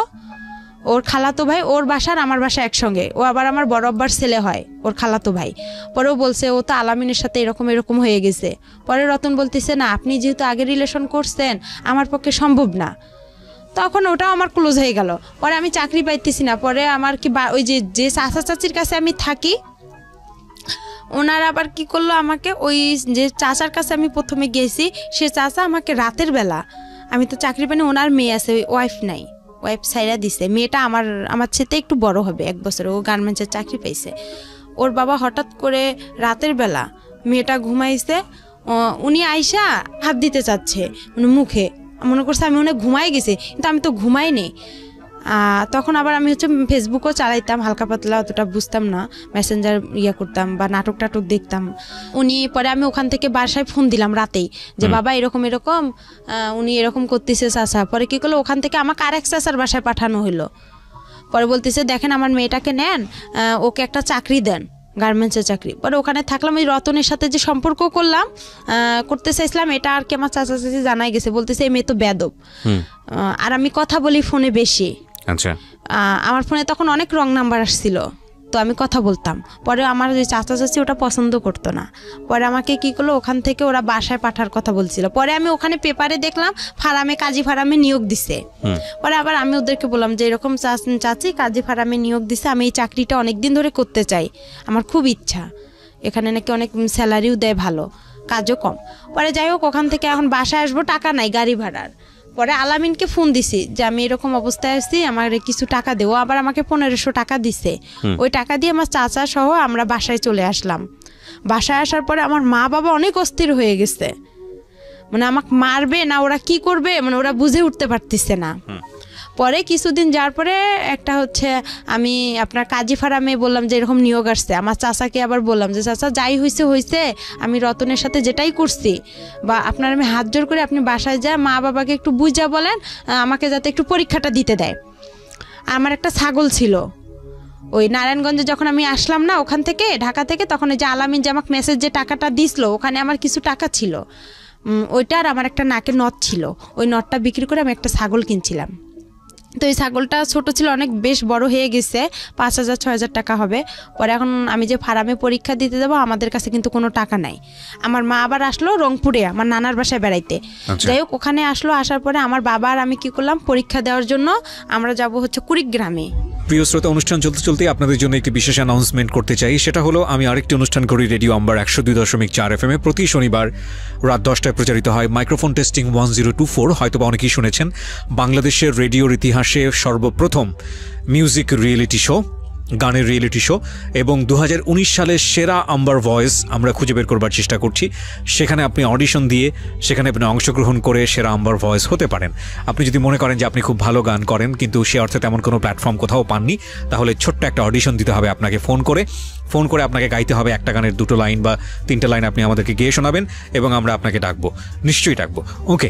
ওর খালাতো ভাই, ওর বাসার আমার বাসা একসঙ্গে, ও আবার আমার বড় আব্বার ছেলে হয়, ওর খালাতো ভাই। পরেও বলছে ও তো আলামিনের সাথে এরকম হয়ে গেছে। পরে রতন বলতেছে না, আপনি যেহেতু আগে রিলেশন করছেন আমার পক্ষে সম্ভব না। তখন ওটাও আমার ক্লোজ হয়ে গেল। পরে আমি চাকরি পাইতেছি না। পরে আমার কি ওই যে চাচা চাচির কাছে আমি থাকি, ওনারা আবার কি করলো, আমাকে ওই যে চাচার কাছে আমি প্রথমে গেছি, সে চাচা আমাকে রাতের বেলা, আমি তো চাকরি পাইনি, ওনার মেয়ে আছে, ওয়াইফ নাই, ওয়াইফ সাইরা দিছে, মেয়েটা আমার সাথে একটু বড় হবে 1 বছর, ও গার্মেন্টসের চাকরি পাইছে। ওর বাবা হঠাৎ করে রাতের বেলা মেয়েটা ঘুমাইছে, উনি আইসা হাত দিতে চাচ্ছে মানে মুখে, মনে করছে আমি মনে ঘুমাই গেছি, কিন্তু আমি তো ঘুমাইনি। তখন আবার আমি হচ্ছে ফেসবুকও চালাইতাম হালকা পাতলা, অতটা বুঝতাম না, মেসেঞ্জার করতাম বা নাটক টাটক দেখতাম। পরে আমি ওখান থেকে বাসায় ফোন দিলাম রাতেই, যে বাবা এরকম উনি এরকম করতেছে চাচা। পরে কি করলো, ওখান থেকে আমাকে আরেক চাচার বাসায় পাঠানো হলো। পরে বলতেছে দেখেন আমার মেয়েটাকে নেন, ওকে একটা চাকরি দেন, গার্মেন্টসের চাকরি। পরে ওখানে থাকলাম, ওই রতনের সাথে যে সম্পর্ক করতে চাইছিলাম, এটা আর কি আমার চাচা চাচি জানাই গেছে, বলতেছে এই মেয়ে তো বেয়াদব। আর আমি কথা বলি ফোনে বেশি। আচ্ছা, আমার ফোনে তখন অনেক রং নাম্বার আসছিল, তো আমি কথা বলতাম। পরে আমার যে চাচা চাচি ওটা পছন্দ করতো না। পরে আমাকে কি করলো, ওখান থেকে ওরা বাসায় পাঠার কথা বলছিল। পরে আমি ওখানে পেপারে দেখলাম কাজী ফার্মে নিয়োগ দিছে। পরে আবার আমি ওদেরকে বললাম যে এরকম চাচি কাজী ফার্মে নিয়োগ দিছে, আমি এই চাকরিটা অনেকদিন ধরে করতে চাই, আমার খুব ইচ্ছা, এখানে নাকি অনেক স্যালারিও দেয় ভালো, কাজও কম। পরে যাই হোক, ওখান থেকে এখন বাসায় আসবো, টাকা নাই গাড়ি ভাড়ার। পরে আলামিনকে ফোন দিছি যে আমি এরকম অবস্থায় আসছি, আমার কিছু টাকা দেবো। আবার আমাকে 1500 টাকা দিছে। ওই টাকা দিয়ে আমার চাচা সহ আমরা বাসায় চলে আসলাম। বাসায় আসার পরে আমার মা বাবা অনেক অস্থির হয়ে গেছে, মানে আমাকে মারবে না ওরা কি করবে, মানে ওরা বুঝে উঠতে পারতেছে না। পরে কিছুদিন যাওয়ার পরে একটা হচ্ছে আমি আপনার কাজী ফার্মে বললাম যে এরকম নিয়োগ আসছে। আমার চাচাকে আবার বললাম যে চাচা যাই হয়েছে, আমি রতনের সাথে যেটাই করছি, বা আপনার আমি হাত জোর করে আপনি বাসায় যায় মা বাবাকে একটু বুঝা বলেন আমাকে যাতে একটু পরীক্ষাটা দিতে দেয়। আমার একটা ছাগল ছিল, ওই নারায়ণগঞ্জে যখন আমি আসলাম না ওখান থেকে ঢাকা থেকে, তখন ওই যে আলামিন যে আমাকে মেসেজ যে টাকাটা দিছিল, ওখানে আমার কিছু টাকা ছিল, ওইটার আমার একটা নাকের নথ ছিল, ওই নথটা বিক্রি করে আমি একটা ছাগল কিনছিলাম। তো এই ছাগলটা ছোট ছিল, অনেক বেশ বড় হয়ে গেছে, 5000-6000 টাকা হবে। পরে এখন আমি যে ফার্মে পরীক্ষা দিতে যাবো, আমাদের কাছে কিন্তু কোনো টাকা নাই। আমার মা আবার আসলো রংপুরে আমার নানার বাসায় বেড়াইতে। যাই হোক, ওখানে আসার পরে আমার বাবা আর আমি কি করলাম, পরীক্ষা দেওয়ার জন্য আমরা যাব হচ্ছে কুড়িগ্রামে। প্রিয় শ্রোতা, অনুষ্ঠান চলতে চলতে আপনাদের জন্য একটি বিশেষ অ্যানাউন্সমেন্ট করতে চাই। সেটা হলো আমি আরেকটি অনুষ্ঠান করি রেডিও আম্বার 102.4 FM এ। প্রতি শনিবার রাত 10টায় প্রচারিত হয় মাইক্রোফোন টেস্টিং 1024। হয়তোবা অনেকেই শুনেছেন, বাংলাদেশের রেডিওর ইতিহাসে সর্বপ্রথম মিউজিক রিয়েলিটি শো, গানের রিয়েলিটি শো, এবং 2019 সালের সেরা আম্বার ভয়েস আমরা খুঁজে বের করবার চেষ্টা করছি। সেখানে আপনি অডিশন দিয়ে সেখানে আপনি অংশগ্রহণ করে সেরা আম্বার ভয়েস হতে পারেন। আপনি যদি মনে করেন যে আপনি খুব ভালো গান করেন কিন্তু সে অর্থে তেমন কোনো প্ল্যাটফর্ম কোথাও পাননি, তাহলে ছোট্ট একটা অডিশন দিতে হবে আপনাকে। ফোন করে আপনাকে গাইতে হবে একটা গানের 2টো লাইন বা 3টে লাইন আপনি আমাদেরকে গেয়ে শোনাবেন এবং আমরা আপনাকে ডাকবো, নিশ্চয়ই ডাকবো। ওকে,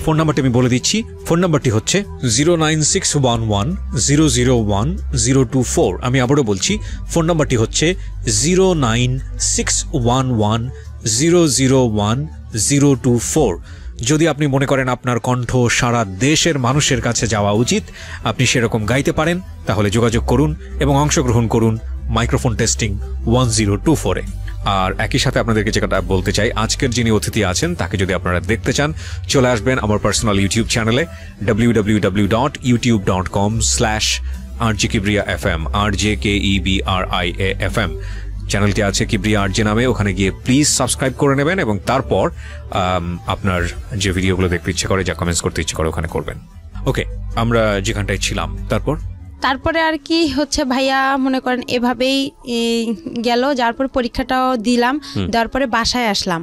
ফোন নাম্বারটি আমি বলে দিচ্ছি। ফোন নাম্বারটি হচ্ছে 09611001024। আমি আবারও বলছি, ফোন নাম্বারটি হচ্ছে 09611001024। যদি আপনি মনে করেন আপনার কণ্ঠ সারা দেশের মানুষের কাছে যাওয়া উচিত, আপনি সেরকম গাইতে পারেন, তাহলে যোগাযোগ করুন এবং অংশগ্রহণ করুন মাইক্রোফোন টেস্টিং 1024-এ। আর একই সাথে আপনাদেরকে যেটা বলতে চাই, আজকের যিনি অতিথি আছেন তাকে যদি আপনারা দেখতে চান, চলে আসবেন আমার পার্সোনাল ইউটিউব চ্যানেলে www.youtube.com/RJKibriya FM, RJKEBRIA FM। চ্যানেলটি আছে কিবরিয়া আরজে নামে। ওখানে গিয়ে প্লিজ সাবস্ক্রাইব করে নেবেন এবং তারপর আপনার যে ভিডিওগুলো দেখতে ইচ্ছে করে, যা কমেন্টস করতে ইচ্ছে করে, ওখানে করবেন। ওকে, আমরা যেখানটায় ছিলাম তারপরে আর কি হচ্ছে ভাইয়া মনে করেন এভাবেই গেল। যার পরে পরীক্ষাটাও দিলাম, দেওয়ার পরে বাসায় আসলাম।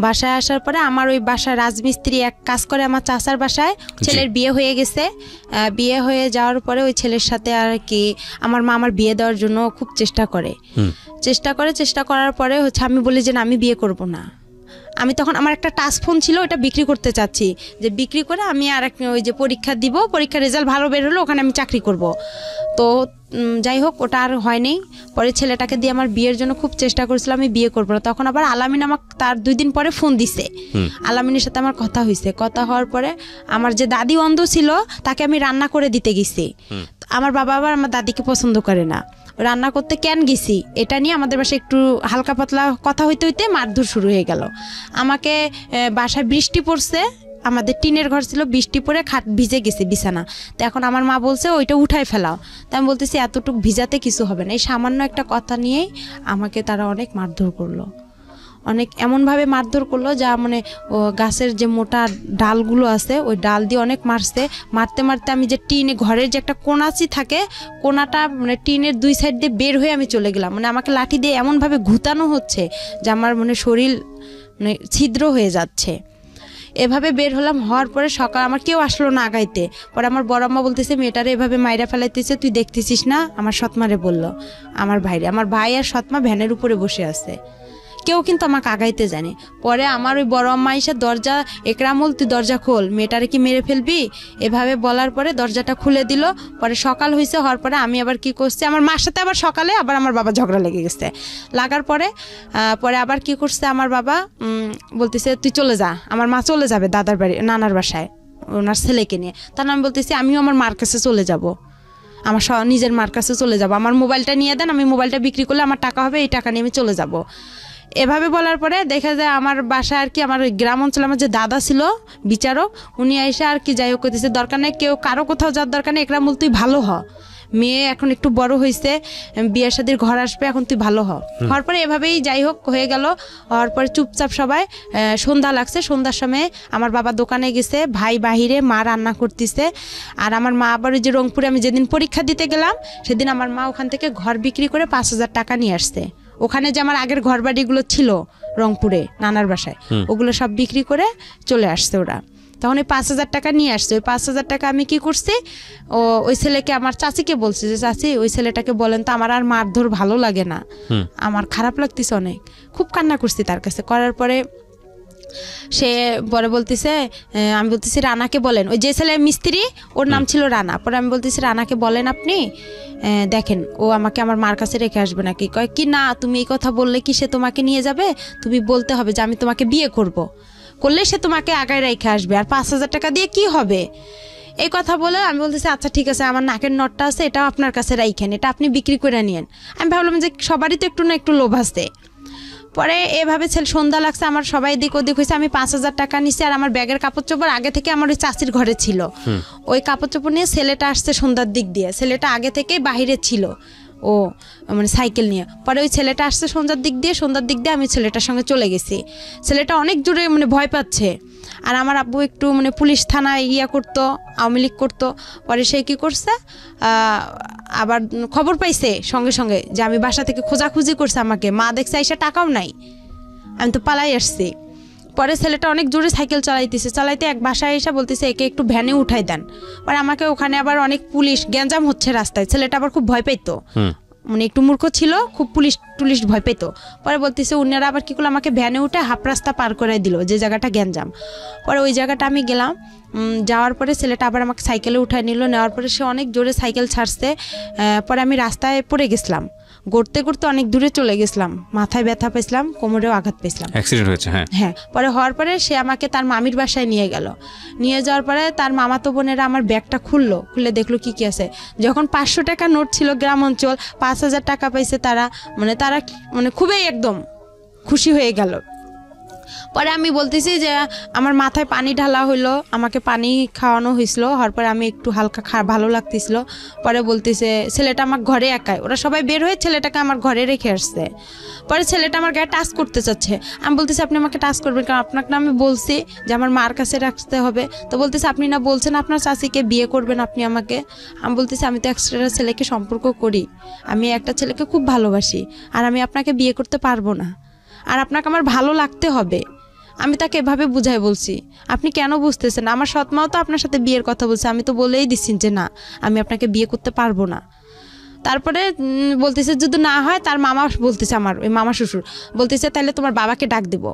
বাসায় আসার পরে আমার ওই বাসায় রাজমিস্ত্রি এক কাজ করে আমার চাচার বাসায়, ছেলের বিয়ে হয়ে গেছে। বিয়ে হয়ে যাওয়ার পরে ওই ছেলের সাথে আর কি আমার মা আমার বিয়ে দেওয়ার জন্য খুব চেষ্টা করে। চেষ্টা করার পরে হচ্ছে আমি বলি যে না আমি বিয়ে করব না। আমি তখন আমার একটা টাচ ফোন ছিল, ওটা বিক্রি করতে চাচ্ছি, যে বিক্রি করে আমি আর এক ওই যে পরীক্ষা দিব, পরীক্ষার রেজাল্ট ভালো বের হলো ওখানে আমি চাকরি করব। তো যাই হোক ওটা আর হয়নি। পরে ছেলেটাকে দিয়ে আমার বিয়ের জন্য খুব চেষ্টা করেছিলাম, আমি বিয়ে করবো না। তখন আবার আলামিন আমাকে তার 2 দিন পরে ফোন দিছে। আলামিনের সাথে আমার কথা হয়েছে, কথা হওয়ার পরে আমার যে দাদি অন্ধ ছিল তাকে আমি রান্না করে দিতে গেছি। আমার বাবা আবার আমার দাদিকে পছন্দ করে না, রান্না করতে কেন গেছি এটা নিয়ে আমাদের বাসায় একটু হালকা পাতলা কথা হইতে হইতে মারধর শুরু হয়ে গেল। আমাকে বাসায় বৃষ্টি পড়ছে, আমাদের টিনের ঘর ছিল, বৃষ্টি পড়ে খাট ভিজে গেছে বিছানা। তো এখন আমার মা বলছে ওইটা উঠায় ফেলাও। তাই আমি বলতেছি এতটুকু ভিজাতে কিছু হবে না। এই সামান্য একটা কথা নিয়েই আমাকে তারা অনেক মারধর করলো, অনেক এমনভাবে মারধর করলো যা মানে গাছের যে মোটা ডালগুলো আছে ওই ডাল দিয়ে অনেক মারছে। মারতে মারতে আমি যে টিনে ঘরের যে একটা কোনাচি থাকে, কোনাটা মানে টিনের 2 সাইড দিয়ে বের হয়ে আমি চলে গেলাম। মানে আমাকে লাঠি দিয়ে এমনভাবে ঘুতানো হচ্ছে যে আমার মানে শরীর মানে ছিদ্র হয়ে যাচ্ছে। এভাবে বের হলাম, হওয়ার পরে সকাল আমার কেউ আসলো না আগাইতে। পরে আমার বড় আম্মা বলতেছে মেয়েটারে এভাবে মাইরা ফেলাইতেছে, তুই দেখতেছিস না? আমার সৎমারে বলল, আমার ভাই আর সৎমা ভ্যানের উপরে বসে আছে, কেউ কিন্তু আমাকে আগাইতে জানে। পরে আমার ওই বড় আম্মা এসে দরজা, একরামুল তুই দরজা খোল, মেয়েটারে কি মেরে ফেলবি, এভাবে বলার পরে দরজাটা খুলে দিল। পরে সকাল হয়েছে, হওয়ার পরে আমি আবার কি করছি, আমার মার সাথে আবার সকালে আবার আমার বাবা ঝগড়া লেগে গেছে। লাগার পরে পরে আবার কি করছে আমার বাবা, বলতেছে তুই চলে যা। আমার মা চলে যাবে দাদার বাড়ি, নানার বাসায় ওনার ছেলেকে নিয়ে। তার আমি বলতেছি আমিও আমার মার কাছে চলে যাব, আমার নিজের মার কাছে চলে যাব, আমার মোবাইলটা নিয়ে দেন, আমি মোবাইলটা বিক্রি করলে আমার টাকা হবে, এই টাকা নিয়ে আমি চলে যাব। এভাবে বলার পরে দেখা যায় আমার বাসায় আর কি আমার ওই গ্রাম অঞ্চলে আমার যে দাদা ছিল বিচারক, উনি এসে আর কি যাই হোক করতেছে, দরকার নেই কেউ কারো কোথাও যাওয়ার দরকার নেই, একরামুল তুই ভালো হ, মেয়ে এখন একটু বড় হয়েছে, বিয়ের শাদীর ঘর আসবে, এখন তুই ভালো হওয়ার পরে এভাবেই যাই হোক হয়ে গেল। হওয়ার পরে চুপচাপ সবাই সন্ধ্যা লাগছে, সন্ধ্যার সময় আমার বাবা দোকানে গেছে, ভাই বাহিরে, মা রান্না করতেছে। আর আমার মা আবার ওই যে রংপুরে আমি যেদিন পরীক্ষা দিতে গেলাম সেদিন আমার মা ওখান থেকে ঘর বিক্রি করে 5,000 টাকা নিয়ে আসছে। ওখানে যে আমার আগের ঘর বাড়িগুলো ছিল রংপুরে নানার বাসায়, ওগুলো সব বিক্রি করে চলে আসছে ওরা। তখন ওই 5,000 টাকা নিয়ে আসছে। ওই 5,000 টাকা আমি কি করছি, ওই ছেলেকে আমার চাচিকে বলছি যে চাচি ওই ছেলেটাকে বলেন তো আমার আর মারধর ভালো লাগে না, আমার খারাপ লাগতেছে অনেক। খুব কান্না করছি তার কাছে। করার পরে সে পরে বলতেছে, আমি বলতেছি রানাকে বলেন, ওই যে ছেলে মিস্ত্রি ওর নাম ছিল রানা। পরে আমি বলতেছি রানাকে বলেন আপনি, দেখেন ও আমাকে আমার মার কাছে রেখে আসবে নাকি। কয় কি না, তুমি এই কথা বললে কি সে তোমাকে নিয়ে যাবে, তুমি বলতে হবে যে আমি তোমাকে বিয়ে করলে সে তোমাকে আগায় রেখে আসবে, আর 5,000 টাকা দিয়ে কি হবে। এই কথা বলে আমি বলতেছি আচ্ছা ঠিক আছে, আমার নাকের নটটা আছে এটাও আপনার কাছে রাইখেন, এটা আপনি বিক্রি করে নিয়েন। আমি ভাবলাম যে সবারই তো একটু না একটু লোভ আছে। পরে এভাবে সন্ধ্যা লাগছে, আমার সবাই দিক ওদিক হয়েছে, আমি 5,000 টাকা নিছি। আর আমার ব্যাগের কাপড় চোপড় আগে থেকে আমার ওই চাচির ঘরে ছিল, ওই কাপড় চোপড় নিয়ে ছেলেটা আসছে সন্ধ্যার দিক দিয়ে। ছেলেটা আগে থেকেই বাহিরে ছিল, ও মানে সাইকেল নিয়ে। পরে ওই ছেলেটা আসছে সন্ধ্যার দিক দিয়ে আমি ছেলেটার সঙ্গে চলে গেছি। ছেলেটা অনেক জোরে মানে ভয় পাচ্ছে। আর আমার আব্বু একটু মানে পুলিশ থানায় করতো, আওয়ামী লীগ করতো। পরে সে কী করছে, আবার খবর পাইছে সঙ্গে সঙ্গে যে আমি বাসা থেকে খোঁজাখুঁজি করছে আমাকে, মা দেখছে আইসা টাকাও নাই, আমি তো পালাই আসছি। পরে ছেলেটা অনেক জোরে সাইকেল চালাইতে এক বাসায় এসে বলতেছে একে একটু ভ্যানে উঠাই দেন। পরে আমাকে ওখানে আবার অনেক পুলিশ, গ্যাঞ্জাম হচ্ছে রাস্তায়, ছেলেটা আবার খুব ভয় পাইতো, মানে একটু মূর্খ ছিল, খুব পুলিশ ভয় পেতো। পরে বলতেছে উনারা আবার কী করলো, আমাকে ভ্যানে উঠে হাফ রাস্তা পার করে দিল, যে জায়গাটা গ্যাঞ্জাম। পরে ওই জায়গাটা আমি গেলাম, যাওয়ার পরে ছেলেটা আবার আমাকে সাইকেলে উঠায় নিল। নেওয়ার পরে সে অনেক জোরে সাইকেল ছাড়ছে। পরে আমি রাস্তায় পড়ে গেছিলাম, গড়তে অনেক দূরে চলে গেছিলাম, মাথায় ব্যথা পেয়েছিলাম, কোমরেও আঘাত পেয়েছিলাম, অ্যাক্সিডেন্ট হয়েছে। হ্যাঁ। পরে হওয়ার পরে সে আমাকে তার মামির বাসায় নিয়ে গেল। নিয়ে যাওয়ার পরে তার মামাতো বোনেরা আমার ব্যাগটা খুলে দেখলো কি আছে। যখন 500 টাকা নোট ছিল, গ্রাম অঞ্চল, 5,000 টাকা পাইছে তারা মানে খুবই একদম খুশি হয়ে গেল। পরে আমি বলতেছি যে আমার মাথায় পানি ঢালা হইলো, আমাকে পানি খাওয়ানো হয়েছিল। হওয়ার পরে আমি একটু হালকা ভালো লাগতেছিল। পরে বলতেছে ছেলেটা আমার ঘরে একাই, ওরা সবাই বের হয়ে ছেলেটাকে আমার ঘরে রেখে আসছে। পরে ছেলেটা আমার গায়ে টাচ করতে চাচ্ছে। আমি বলতেছি আপনি আমাকে টাচ করবেন কারণ আপনাকে না আমি বলছি যে আমার মার কাছে রাখতে হবে। তো বলতেছে আপনি না বলছেন আপনার চাচিকে বিয়ে করবেন আপনি আমাকে। আমি বলতেছি আমি তো একটা ছেলেকে সম্পর্ক করি, আমি একটা ছেলেকে খুব ভালোবাসি, আর আমি আপনাকে বিয়ে করতে পারবো না, আর আপনাকে আমার ভালো লাগতে হবে। আমি তাকে এভাবে বুঝাই বলছি, আপনি কেন বুঝতেছেন? আমার সৎমাও তো আপনার সাথে বিয়ের কথা বলছে, আমি তো বলেই দিচ্ছি যে না আমি আপনাকে বিয়ে করতে পারবো না। তারপরে বলতেছে যদি না হয়, তার মামা বলতেছে, আমার ওই মামা শ্বশুর বলতেছে তাহলে তোমার বাবাকে ডাক দিব।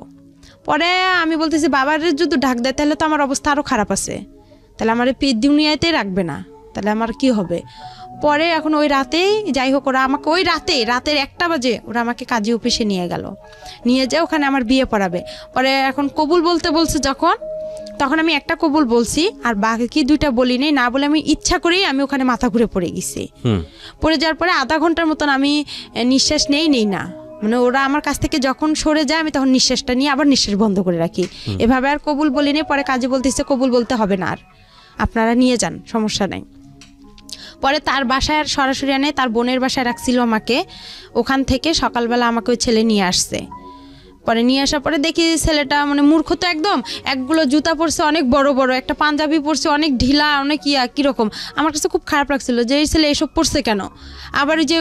পরে আমি বলতেছি বাবার যদি ডাক দেয় তাহলে তো আমার অবস্থা আরও খারাপ আছে, তাহলে আমার এই দুনিয়াতেই রাখবে না, তাহলে আমার কি হবে। পরে এখন ওই রাতেই যাই হোক ওরা আমাকে ওই রাতের 1টা বাজে ওরা আমাকে কাজী অফিসে নিয়ে গেল, নিয়ে যায় ওখানে আমার বিয়ে পড়াবে। পরে এখন কবুল বলতে বলছে তখন আমি একটা কবুল বলছি, আর বাকি 2টা বলিনি, না বলে আমি ইচ্ছা করেই আমি ওখানে মাথা ঘুরে পড়ে গেছি। পড়ে যাওয়ার পরে আধা ঘন্টার মতন আমি নিঃশ্বাস নেই না, মানে ওরা আমার কাছ থেকে যখন সরে যায় আমি তখন নিঃশ্বাসটা নিয়ে আবার নিঃশ্বাস বন্ধ করে রাখি, এভাবে আর কবুল বলিনি। পরে কাজী বলতেছে কবুল বলতে হবে না, আর আপনারা নিয়ে যান, সমস্যা নাই। পরে তার বাসায় আর সরাসরি আনে, তার বোনের বাসায় রাখছিল আমাকে, ওখান থেকে সকালবেলা আমাকে ওই ছেলে নিয়ে আসছে। পরে নিয়ে আসার পরে দেখি ছেলেটা মানে মূর্খ তো একদম, একগুলো জুতা পরছে অনেক বড় বড়, একটা পাঞ্জাবি পরছে অনেক ঢিলা, অনেক কীরকম। আমার কাছে খুব খারাপ লাগছিল যে এই ছেলে এসব পরছে কেন। আবার ওই যে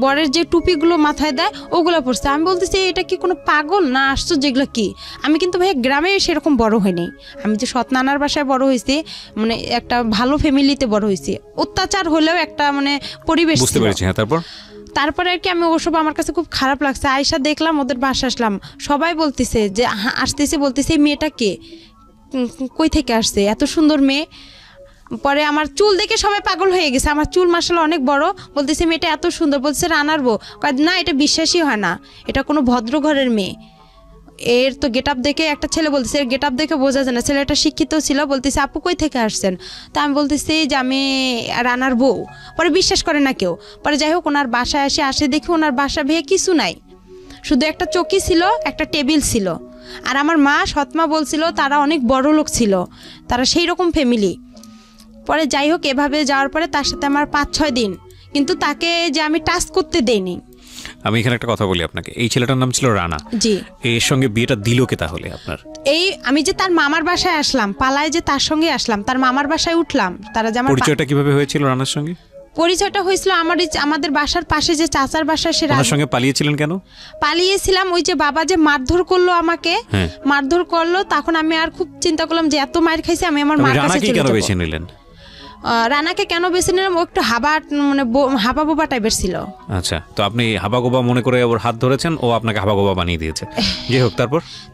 বরের যে টুপিগুলো মাথায় দেয় ওগুলো পরছে। আমি বলতেছি এটা কি কোনো পাগল না আশ্চর্য, যেগুলো কি। আমি কিন্তু ভাই গ্রামে সেরকম বড় হইনি, আমি যে সৎ নানার বাসায় বড় হয়েছি, মানে একটা ভালো ফ্যামিলিতে বড় হয়েছি, অত্যাচার হলেও একটা মানে পরিবেশ বুঝতে পেরেছি। হ্যাঁ, তারপরে আর কি আমি ওসব আমার কাছে খুব খারাপ লাগছে। আয়সা দেখলাম ওদের বাসা আসলাম, সবাই বলতেছে যে আসতেছে, বলতেছে এই মেয়েটা কে, কই থেকে আসছে, এত সুন্দর মেয়ে। পরে আমার চুল দেখে সবাই পাগল হয়ে গেছে, আমার চুল মাশাআল্লাহ অনেক বড়, বলতেছে মেয়েটা এত সুন্দর, বলতেছে রানার বউ। না এটা বিশ্বাসই হয় না, এটা কোনো ভদ্র ঘরের মেয়ে। এর তো গেট আপ দেখে একটা ছেলে বলতেছে, এর গেট আপ দেখে বোঝা যায় না, ছেলেটা শিক্ষিত ছিল। বলতেছে আপু কই থেকে আসছেন, তা আমি বলতেছি যে আমি রানার বউ। পরে বিশ্বাস করে না কেউ। পরে যাই হোক ওনার বাসায় আসে দেখি ওনার বাসা ভেয়ে কিছু নাই, শুধু একটা চৌকি ছিল, একটা টেবিল ছিল। আর আমার মা সৎমা বলছিল তারা অনেক বড় লোক ছিল, তারা সেই রকম ফ্যামিলি। পরে যাই হোক এভাবে যাওয়ার পরে তার সাথে আমার 5-6 দিন, কিন্তু তাকে যে আমি টাচ করতে দেইনি। আমি এখানে একটা কথা বলি আপনাকে, এই ছেলেটার নাম ছিল রানা। জি। এর সঙ্গে বিয়েটা দিল কে তাহলে আপনার? আমি যে তার মামার বাসায় আসলাম, পালায় যে তার সঙ্গে আসলাম, তার মামার বাসায় উঠলাম। তারা যে আমার পরিচয়টা কিভাবে হয়েছিল রানার সঙ্গে? পরিচয়টা হয়েছিল আমাদের বাসার পাশে যে চাচার বাসা, সে রানার সঙ্গে পালিয়েছিলেন কেন? পালিয়েছিলাম ওই যে বাবা যে মারধর করলো আমাকে, মারধর করলো, তখন আমি আর খুব চিন্তা করলাম যে এত মার খাইছি, আমি আমার মার কাছে চলে যাব। বেছে নিলেন রানাকে কেন বেছে নিলাম, ও একটু হাবা বোবা টাইপের ছিল। আচ্ছা, তো আপনি হাবাগোবা মনে করে ওর হাত ধরেছেন, ও আপনাকে হাবাগোবা বানিয়ে দিয়েছে। যাই হোক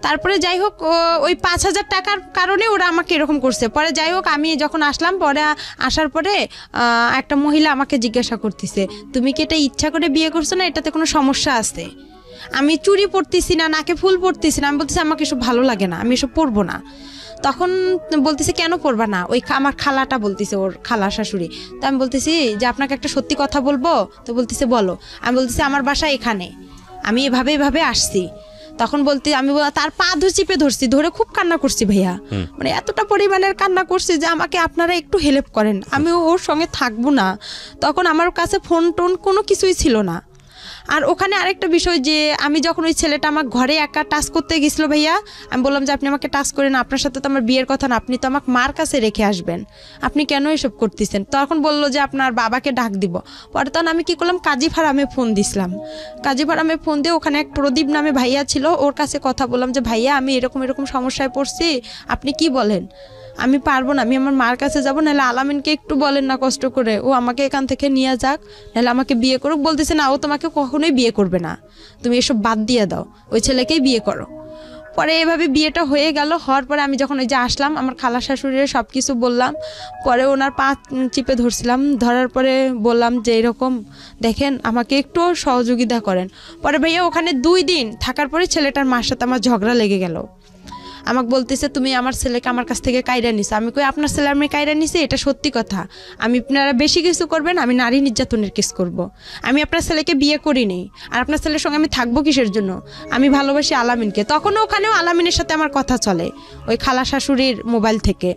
তারপরে যাই হোক ওই 5,000 টাকার কারণে ওরা আমাকে এরকম করছে। পরে যাই হোক আমি যখন আসলাম, পরে আসার পরে একটা মহিলা আমাকে জিজ্ঞাসা করতেছে তুমি কি এটা ইচ্ছা করে বিয়ে করছো না, এটাতে কোনো সমস্যা আছে? আমি চুড়ি পরতেছি না, নাকে ফুল পরতেছি না, আমি বলতেছি আমাকে এসব ভালো লাগে না, আমি এসব পরবো না। তখন বলতেছে কেন পড়বা না, ওই আমার খালাটা বলতেছে, ওর খালা শাশুড়ি। তো আমি বলতেছি যে আপনাকে একটা সত্যি কথা বলবো? তো বলতেছে বলো। আমি বলতেছি আমার বাসা এখানে, আমি এভাবে আসছি। তখন আমি তার পা চিপে ধরছি, ধরে খুব কান্না করছি ভাইয়া, মানে এতটা পরিমাণের কান্না করছি যে আমাকে আপনারা একটু হেল্প করেন, আমি ওর সঙ্গে থাকবো না। তখন আমার কাছে ফোন টোন কোনো কিছুই ছিল না। আর ওখানে আরেকটা বিষয় যে আমি যখন ওই ছেলেটা আমার ঘরে একা টাচ করতে গেছিলো ভাইয়া, আমি বললাম যে আপনি আমাকে টাচ করেন, আপনার সাথে তো আমার বিয়ের কথা না, আপনি তো আমাকে মার কাছে রেখে আসবেন, আপনি কেন এসব করতেছেন? তখন বললো যে আপনার বাবাকে ডাক দিব। পরে তখন আমি কি করলাম, কাজী ফার্মে ফোন দিছিলাম। কাজী ফার্মে ফোন দিয়ে ওখানে এক প্রদীপ নামে ভাইয়া ছিল, ওর কাছে কথা বললাম যে ভাইয়া আমি এরকম সমস্যায় পড়ছি, আপনি কি বলেন? আমি পারবো না, আমি আমার মার কাছে যাবো, নাহলে আলামিনকে একটু বলেন না কষ্ট করে, ও আমাকে এখান থেকে নিয়ে যাক, নাহলে আমাকে বিয়ে করুক। বলতেছে না, ও তোমাকে কখনোই বিয়ে করবে না, তুমি এসব বাদ দিয়ে দাও, ওই ছেলেকেই বিয়ে করো। পরে এভাবে বিয়েটা হয়ে গেল। হওয়ার পরে আমি যখন ওই যে আসলাম, আমার খালা শাশুড়ির সব কিছু বললাম। পরে ওনার পা চিপে ধরছিলাম, ধরার পরে বললাম যে এরকম দেখেন আমাকে একটু সহযোগিতা করেন। পরে ভাইয়া ওখানে 2 দিন থাকার পরে ছেলেটার মার সাথে আমার ঝগড়া লেগে গেল। আমাকে বলতেছে তুমি আমার ছেলেকে আমার কাছ থেকে কাইরা নিছো। আমি কই আপনার ছেলে আমি কাইরা নিছি, এটা সত্যি কথা, আমি আপনারা বেশি কিছু করবেন, আমি নারী নির্যাতনের কেস করব। আমি আপনার ছেলেকে বিয়ে করিনি, আর আপনার ছেলের সঙ্গে আমি থাকবো কিসের জন্য? আমি ভালোবাসি আলামিনকে। তখন ওখানেও আলামিনের সাথে আমার কথা চলে ওই খালা শাশুড়ির মোবাইল থেকে।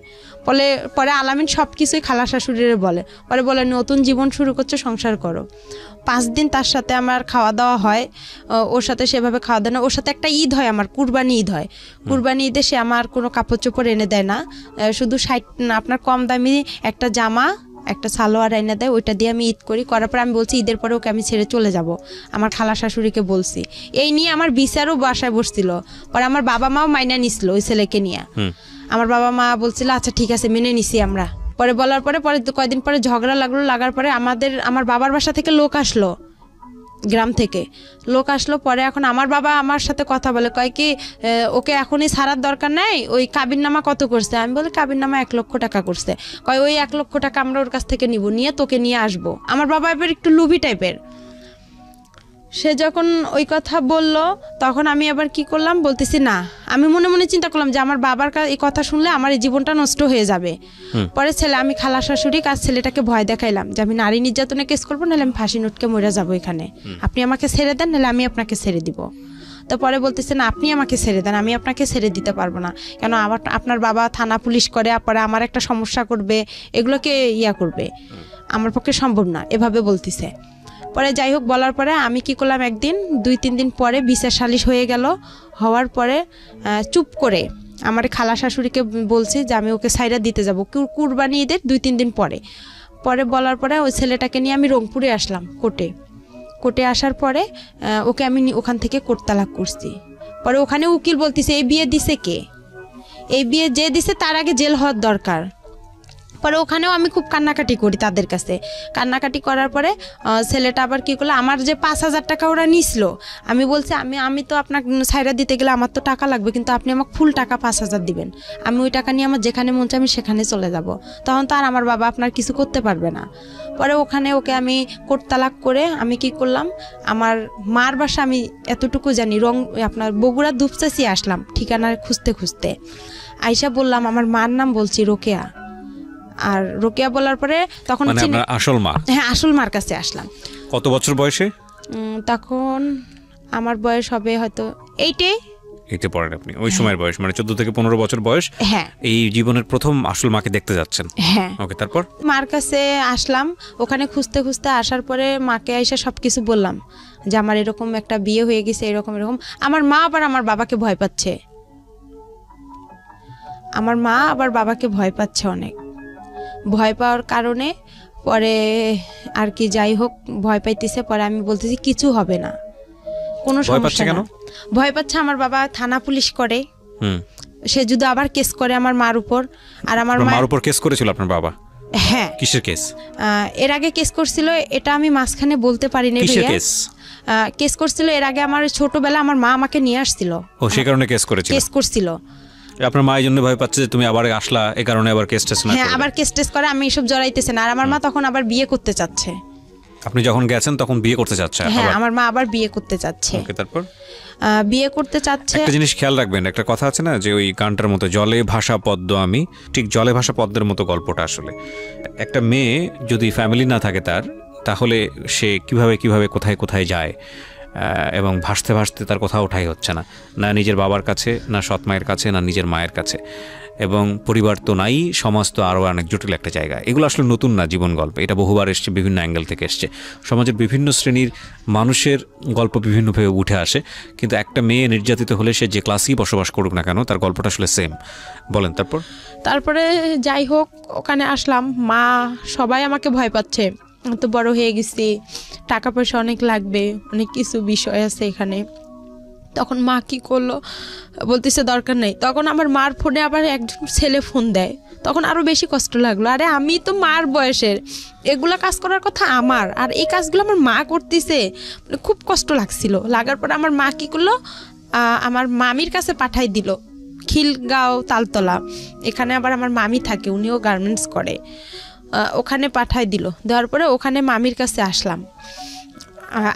পরে আলামিন সব কিছুই খালা শাশুড়িরে বলে। পরে বলে নতুন জীবন শুরু করছে, সংসার করো। 5 দিন তার সাথে আমার খাওয়া দাওয়া হয়, ওর সাথে সেভাবে খাওয়া দাওয়া না। ওর সাথে একটা ঈদ হয়, আমার কুরবানি ঈদ হয়। কুরবানি ঈদে সে আমার কোনো কাপড় চোপড় এনে দেয় না, শুধু আপনার কম দামি একটা জামা, একটা সালোয়ার এনে দেয়, ওইটা দিয়ে আমি ঈদ করার পর আমি বলছি ঈদের পরে ওকে আমি ছেড়ে চলে যাব। আমার খালা শাশুড়িকে বলছি, এই নিয়ে আমার বিচারও বাসায় বসছিল। পরে আমার বাবা মাও মাইনা নিছিল ওই ছেলেকে নিয়ে। আমার বাবা মা বলছিল আচ্ছা ঠিক আছে মেনে নিছি আমরা। পরে বলার পরে কয়দিন পরে ঝগড়া লাগার পরে আমার বাবার বাসা থেকে লোক আসলো, গ্রাম থেকে লোক আসলো। পরে এখন আমার বাবা আমার সাথে কথা বলে, কয় কি ওকে এখনই ছাড়ার দরকার নাই, ওই কাবিননামা কত করছে? আমি বলি কাবিননামা 1 লক্ষ টাকা করছে। কয় ওই 1 লক্ষ টাকা আমরা ওর কাছ থেকে নিব, নিয়ে তোকে নিয়ে আসবো। আমার বাবা এবার একটু লুভি টাইপের। সে যখন ওই কথা বলল তখন আমি আবার কি করলাম, বলতেছি না, আমি মনে মনে চিন্তা করলাম যে আমার বাবার এই কথা শুনলে আমার এই জীবনটা নষ্ট হয়ে যাবে। পরে আমি খালা শাশুড়ি কাজ ছেলেটাকে ভয় দেখাইলাম যে আমি নারী নির্যাতনে কেস করবো, নাহলে আমি ফাঁসি নোটকে মরে যাবো এখানে, আপনি আমাকে ছেড়ে দেন, নাহলে আমি আপনাকে ছেড়ে দিব। তো পরে বলতেছে না, আপনি আমাকে ছেড়ে দেন, আমি আপনাকে ছেড়ে দিতে পারবো না, কেন আপনার বাবা থানা পুলিশ করে, পরে আমার একটা সমস্যা করবে, এগুলোকে করবে, আমার পক্ষে সম্ভব না, এভাবে বলতেছে। পরে যাই হোক বলার পরে আমি কি করলাম, একদিন 2-3 দিন পরে বিচার সালিশ হয়ে গেল। হওয়ার পরে চুপ করে আমার খালা শাশুড়িকে বলছি যে আমি ওকে সাইরা দিতে যাব কুরবানি ঈদের 2-3 দিন পরে। বলার পরে ওই ছেলেটাকে নিয়ে আমি রংপুরে আসলাম কোর্টে আসার পরে ওকে আমি ওখান থেকে কোর্ট তালাক করছি। পরে ওখানে উকিল বলতেছে এই বিয়ে দিছে কে, এই বিয়ে যে দিছে তার আগে জেল হওয়ার দরকার। পরে ওখানেও আমি খুব কান্নাকাটি করি তাদের কাছে। কান্নাকাটি করার পরে ছেলেটা আবার কী করলো, আমার যে 5,000 টাকা ওরা নিছিল, আমি বলছি আমি তো আপনাকে সাইরা দিতে গেলে আমার তো টাকা লাগবে, কিন্তু আপনি আমাকে ফুল টাকা 5,000 দিবেন, আমি ওই টাকা নিয়ে আমার যেখানে মন চাই আমি সেখানে চলে যাব, তখন তো আর আমার বাবা আপনার কিছু করতে পারবে না। পরে ওখানে ওকে আমি কোর্ট তালাক করে আমি কি করলাম, আমার মার বাসা আমি এতটুকু জানি, আপনার বগুড়া দুপচাচি আসলাম ঠিকানা খুঁজতে আইসা বললাম আমার মার নাম বলছি রোকেয়া। আর রোকেয়া বলার পরে তখন আসল মা, হ্যাঁ আসল মার কাছে আসলাম। কত বছর বয়সে? তখন আমার বয়স হবে হয়তো 8-এ পড়েন আপনি, ওই সময়ের বয়স মানে 14 থেকে 15 বছর বয়স। হ্যাঁ, এই জীবনের প্রথম আসল মাকে দেখতে যাচ্ছেন। হ্যাঁ, ওকে, তারপর মার কাছে আসলাম। ওখানে খুঁজতে আসার পরে মাকে এসে সবকিছু বললাম যে আমার এরকম একটা বিয়ে হয়ে গেছে, এরকম। আমার মা আবার আমার বাবাকে ভয় পাচ্ছে, অনেক ভয় পাওয়ার কারণে পরে আর কি যাই হোক ভয় পাইতেছে। পরে আমি বলতেছি কিছু হবে না, কোনো সমস্যা না। ভয় পাচ্ছে আমার বাবা থানা পুলিশ করে, সে যদি আবার কেস করে আমার মার উপর। আর আমার মার উপর কেস করেছিল আপনার বাবা? হ্যাঁ। কিসের কেস? এর আগে কেস করছিল, এটা আমি মাঝখানে বলতে পারিনি। কিসের কেস? কেস করছিল এর আগে, আমার ছোটবেলা আমার মা আমাকে নিয়ে আসছিল, ও সেই কারণে কেস করছিল। আপনার মা এই জন্য ভয় পাচ্ছে যে তুমি আবার আসলা, এই কারণে আবার কেস টেস না। হ্যাঁ, আবার কেস টেস করে, আমি এসব জড়াইতেছে না। আর আমার মা তখন আবার বিয়ে করতে চাচ্ছে। আপনি যখন গেছেন তখন বিয়ে করতে চাচ্ছে? হ্যাঁ, আমার মা আবার বিয়ে করতে চাচ্ছে। ওকে, তারপর বিয়ে করতে চাচ্ছে। একটা জিনিস খেয়াল রাখবেন, একটা কথা আছে না যে ওই গানটার মতো জলে ভাসা পদ্ম আমি, ঠিক জলে ভাসা পদ্মের মতো গল্পটা আসলে। একটা মেয়ে যদি ফ্যামিলি না থাকে তাহলে সে কিভাবে কোথায় যায়, এবং ভাসতে তার কোথাও ওঠাই হচ্ছে না নিজের বাবার কাছে, না সৎ মায়ের কাছে, না নিজের মায়ের কাছে, এবং পরিবার তো নাই, সমাজ তো আরও অনেক জটিল একটা জায়গা। এগুলো আসলে নতুন না জীবন গল্প, এটা বহুবার এসছে, বিভিন্ন অ্যাঙ্গেল থেকে এসছে। সমাজের বিভিন্ন শ্রেণীর মানুষের গল্প বিভিন্নভাবে উঠে আসে, কিন্তু একটা মেয়ে নির্যাতিত হলে সে যে ক্লাসেই বসবাস করুক না কেন তার গল্পটা আসলে সেম। বলেন তারপরে যাই হোক ওখানে আসলাম, মা সবাই আমাকে ভয় পাচ্ছে, তো বড় হয়ে গেছি, টাকা পয়সা অনেক লাগবে, অনেক কিছু বিষয় আছে এখানে। তখন মা কি করলো, বলতেছে দরকার নেই। তখন আমার মার ফোনে আবার একজন ছেলে ফোন দেয়, তখন আরও বেশি কষ্ট লাগলো। আরে আমি তো মার বয়সের, এগুলা কাজ করার কথা আমার, আর এই কাজগুলো আমার মা করতেছে, মানে খুব কষ্ট লাগছিল। লাগার পরে আমার মা কি করলো, আমার মামির কাছে পাঠাই দিল, খিলগাঁও তালতলা, এখানে আবার আমার মামি থাকে, উনিও গার্মেন্টস করে, ওখানে পাঠাই দিল। দেওয়ার পরে ওখানে মামির কাছে আসলাম।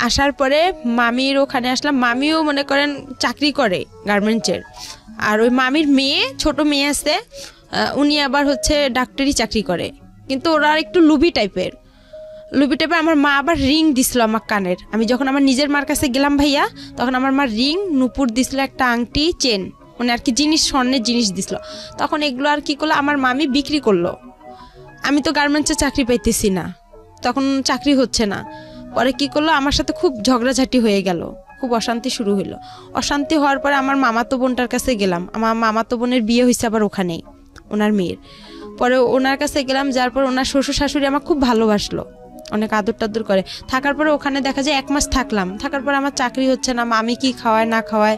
আসার পরে মামির ওখানে আসলাম, মামিও মনে করেন চাকরি করে গার্মেন্টসের। আর ওই মামির ছোট মেয়ে আছে, উনি আবার হচ্ছে ডাক্তারি চাকরি করে, কিন্তু ওরা একটু লুবি টাইপের। আমার মা আবার রিং দিছিল আমার কানের। আমি যখন আমার নিজের মার কাছে গেলাম ভাইয়া, তখন আমার মা রিং, নুপুর দিছিল, একটা আংটি, চেন, মানে আর কি জিনিস, স্বর্ণের জিনিস দিছিল। তখন এগুলো আর কি করলো, আমার মামি বিক্রি করলো। আমি তো গার্মেন্টসে চাকরি পাইতেছি না, তখন চাকরি হচ্ছে না। পরে কি করলো, আমার সাথে খুব ঝগড়াঝাটি হয়ে গেল, খুব অশান্তি শুরু হইলো। অশান্তি হওয়ার পরে আমার মামাতো বোনটার কাছে গেলাম, আমার মামাতো বোনের বিয়ে হয়েছে আবার ওখানেই, ওনার মেয়ের। পরে ওনার কাছে গেলাম, যার পর ওনার শ্বশুর শাশুড়ি আমার খুব ভালোবাসলো, অনেক আদর টাদর করে। থাকার পরে ওখানে দেখা যায় 1 মাস থাকলাম। থাকার পরে আমার চাকরি হচ্ছে না, মামি কি খাওয়ায় না খাওয়ায়,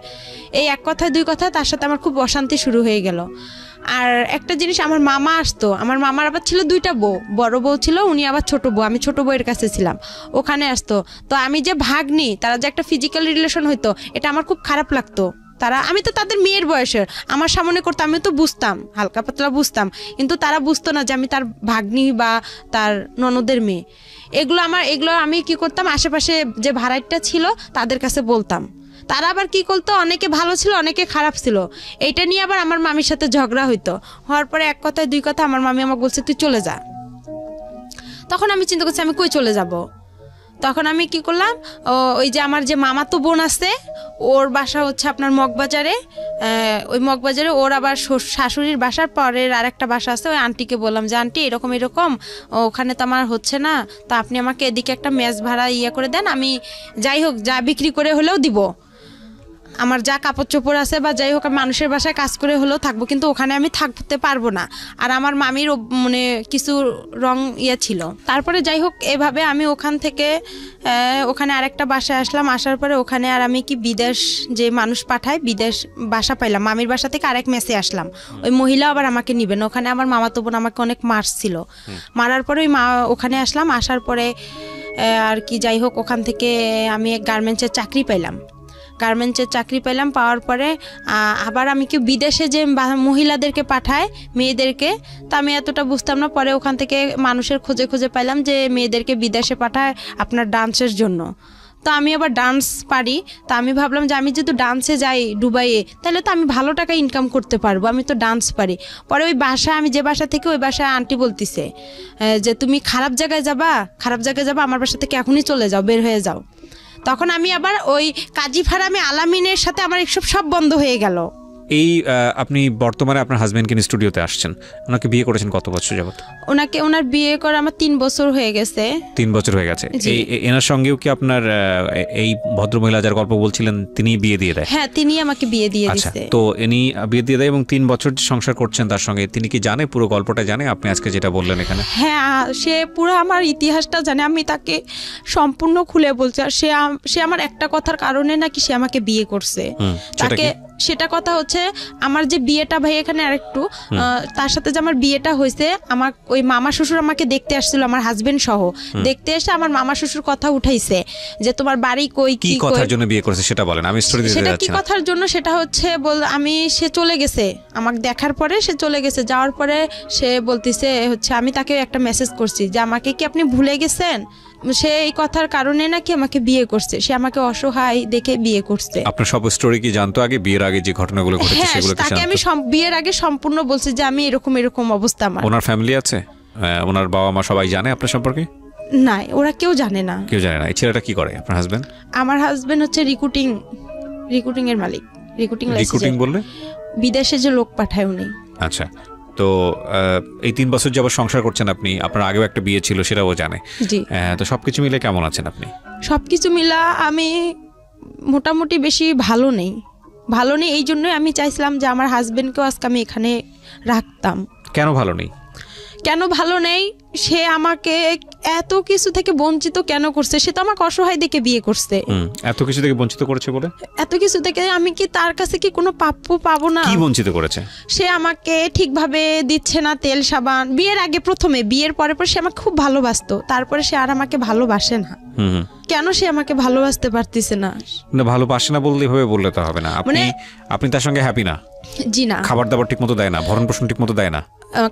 এই এক কথায় দুই কথায় তার সাথে আমার খুব অশান্তি শুরু হয়ে গেল। আর একটা জিনিস, আমার মামা আসতো, আমার মামার আবার ছিল 2টা বউ, বড় বউ ছিল, উনি আবার ছোট বউ, আমি ছোট বউয়ের কাছে ছিলাম, ওখানে আসতো। তো আমি যে ভাগ্নি, তারা যে একটা ফিজিক্যাল রিলেশন হইতো, এটা আমার খুব খারাপ লাগতো। আমি তো তাদের মেয়ের বয়সের, আমার সামনে করতো, আমি তো বুঝতাম, হালকা পাতলা বুঝতাম, কিন্তু তারা বুঝতো না যে আমি তার ভাগ্নি বা তার ননদের মেয়ে। এগুলো আমি কি করতাম, আশেপাশে যে ভাড়াইটা ছিল তাদের কাছে বলতাম। তারা আবার কি করতো, অনেকে ভালো ছিল, অনেকে খারাপ ছিল। এইটা নিয়ে আবার আমার মামির সাথে ঝগড়া হইতো। হওয়ার পরে এক কথায় 2 কথা আমার মামি আমাকে বলছে তুই চলে যা। তখন আমি চিন্তা করছি আমি কই চলে যাব। তখন আমি কি করলাম, ওই যে আমার যে মামাতো বোন আছে, ওর বাসা হচ্ছে আপনার মগবাজারে, ওই মগবাজারে ওর আবার শাশুড়ির বাসার পরের আরেকটা বাসা আছে, ওই আন্টিকে বললাম যে আন্টি এরকম এরকম ওখানে তো আমার হচ্ছে না, তো আপনি আমাকে এদিকে একটা মেস ভাড়া করে দেন, আমি যাই হোক যা বিক্রি করে হলেও দিব, আমার যা কাপড় চোপড় আছে বা যাই হোক মানুষের বাসায় কাজ করে হলেও থাকবো, কিন্তু ওখানে আমি থাকতে পারবো না। আর আমার মামির মানে কিছু রং ছিল। তারপরে যাই হোক এভাবে আমি ওখান থেকে ওখানে আরেকটা বাসায় আসলাম। আসার পরে ওখানে আর আমি কি বিদেশ যে মানুষ পাঠায়, বিদেশ বাসা পাইলাম, মামির বাসা থেকে আরেক মেসে আসলাম। ওই মহিলা আবার আমাকে নিবেন, ওখানে আমার মামাতো বোন আমাকে অনেক মারছিল। মারার পরে ওই ওখানে আসলাম। আসার পরে আর কি যাই হোক ওখান থেকে আমি এক গার্মেন্টসের চাকরি পাইলাম। পাওয়ার পরে আবার আমি কি বিদেশে যে মহিলাদেরকে পাঠায় মেয়েদেরকে, তা আমি এতটা বুঝতাম না। পরে ওখান থেকে মানুষের খোঁজে খোঁজে পাইলাম যে মেয়েদেরকে বিদেশে পাঠায় আপনার ডান্সের জন্য। তো আমি আবার ডান্স পারি, তা আমি ভাবলাম যে আমি যদি ডান্সে যাই দুবাইয়ে, তাহলে তো আমি ভালো টাকা ইনকাম করতে পারবো, আমি তো ডান্স পারি। পরে ওই বাসা, আমি যে বাসা থেকে, ওই বাসায় আন্টি বলতিছে যে তুমি খারাপ জায়গায় যাবা, আমার বাসা থেকে এখনই চলে যাও, বের হয়ে যাও। তখন আমি আবার ওই কাজী ফারামে আলামিনের সাথে আমার এসব সব বন্ধ হয়ে গেল। এই আপনি বর্তমানে আপনার হাজবেন্ডকে নিয়ে স্টুডিওতে আসছেন, ওনাকে বিয়ে করেছেন কত বছর যাবত? ওনার বিয়ে করে আমার 3 বছর হয়ে গেছে। 3 বছর হয়ে গেছে। এনার সঙ্গেও কি আপনার এই ভদ্রমহিলা যার গল্প বলছিলেন তিনি বিয়ে দিয়ে দেয়? হ্যাঁ, তিনি আমাকে বিয়ে দিয়ে দিয়েছে। তো ইনি বিয়ে দিয়ে দেয় এবং 3 বছর সংসার করছেন তার সঙ্গে। তিনি কি জানে, পুরো গল্পটা জানে আপনি আজকে যেটা বললেন এখানে? হ্যাঁ, সে পুরো আমার ইতিহাসটা জানে, আমি তাকে সম্পূর্ণ খুলে বলছি। আর সে আমার একটা কথার কারণে নাকি সে আমাকে বিয়ে করছে। তাকে সেটা কথা হচ্ছে আমার যে বিয়েটা, ভাই এখানে আরেকটু, তার সাথে যে আমার বিয়েটা হয়েছে, আমার ওই মামা শ্বশুর আমাকে দেখতে আসছিল, আমার হাজবেন্ড সহ দেখতে এসে আমার মামা শ্বশুর কথা উঠাইছে যে তোমার বাড়ি কই, কি কথার জন্য বিয়ে করছে সেটা বলেন, আমি স্টোরি দিতে যাচ্ছি না। সেটা কি কথার জন্য, সেটা হচ্ছে সে চলে গেছে আমাকে দেখার পরে, সে চলে গেছে। যাওয়ার পরে সে বলতিছে হচ্ছে, আমি তাকে একটা মেসেজ করছি যে আমাকে কি আপনি ভুলে গেছেন, সে এই কথার কারণে নাকি আমাকে বিয়ে করছে, সে আমাকে অসহায় দেখে বিয়ে করছে। আপনার সব স্টোরি কি জানতো আগে, বিয়ের আগে যে ঘটনাগুলো ঘটেছে সেগুলো কি জানতো? তাকে আমি বিয়ের আগে সম্পূর্ণ বলছি যে আমি এরকম অবস্থা আমার। ওনার ফ্যামিলি আছে, ওনার বাবা মা সবাই জানে আপনার সম্পর্কে? না, ওরা কেউ জানে না। এই ছেলেটা কি করে আপনার হাজবেন্ড? আমার হাজবেন্ড হচ্ছে রিক্রুটিং এর মালিক। রিক্রুটিং বললে বিদেশে যে লোক পাঠায় উনি। আচ্ছা, তো এই 3 বছর যাবত সংসার করছেন আপনি, আপনার আগেও একটা বিয়ে ছিল সেটাও জানে। জি। তো সবকিছু মিলে কেমন আছেন আপনি? সবকিছু মিলা আমি মোটামুটি বেশি ভালো নেই। এই জন্যই আমি চাইছিলাম যে আমার হাজবেন্ডকেও আজকে আমি এখানে রাখতাম। কেন ভালো নেই? সে আমাকে এত কিছু থেকে বঞ্চিত কেন করছে? সে তো আমাকে অসহায় দেখে বিয়ে করছে। এত কিছু থেকে বঞ্চিত করেছে বলে? এত কিছু থেকে আমি কি তার কাছে কি কোনো প্রাপ্য পাবো না? কি বঞ্চিত করেছে? সে আমাকে ঠিকভাবে দিচ্ছে না তেল সাবান। বিয়ের আগে প্রথমে, বিয়ের পরে সে আমাকে খুব ভালোবাসতো, তারপরে সে আর আমাকে ভালোবাসে না। কেন সে আমাকে ভালোবাসতে পারতেছে না? ভালোবাসে না বললে এভাবে বললে তো হবে না। আপনি তার সঙ্গে হ্যাপি না? জি না। খাবার দাবার ঠিক মতো দেয় না, ভরণ পোষণ ঠিক মতো দেয় না?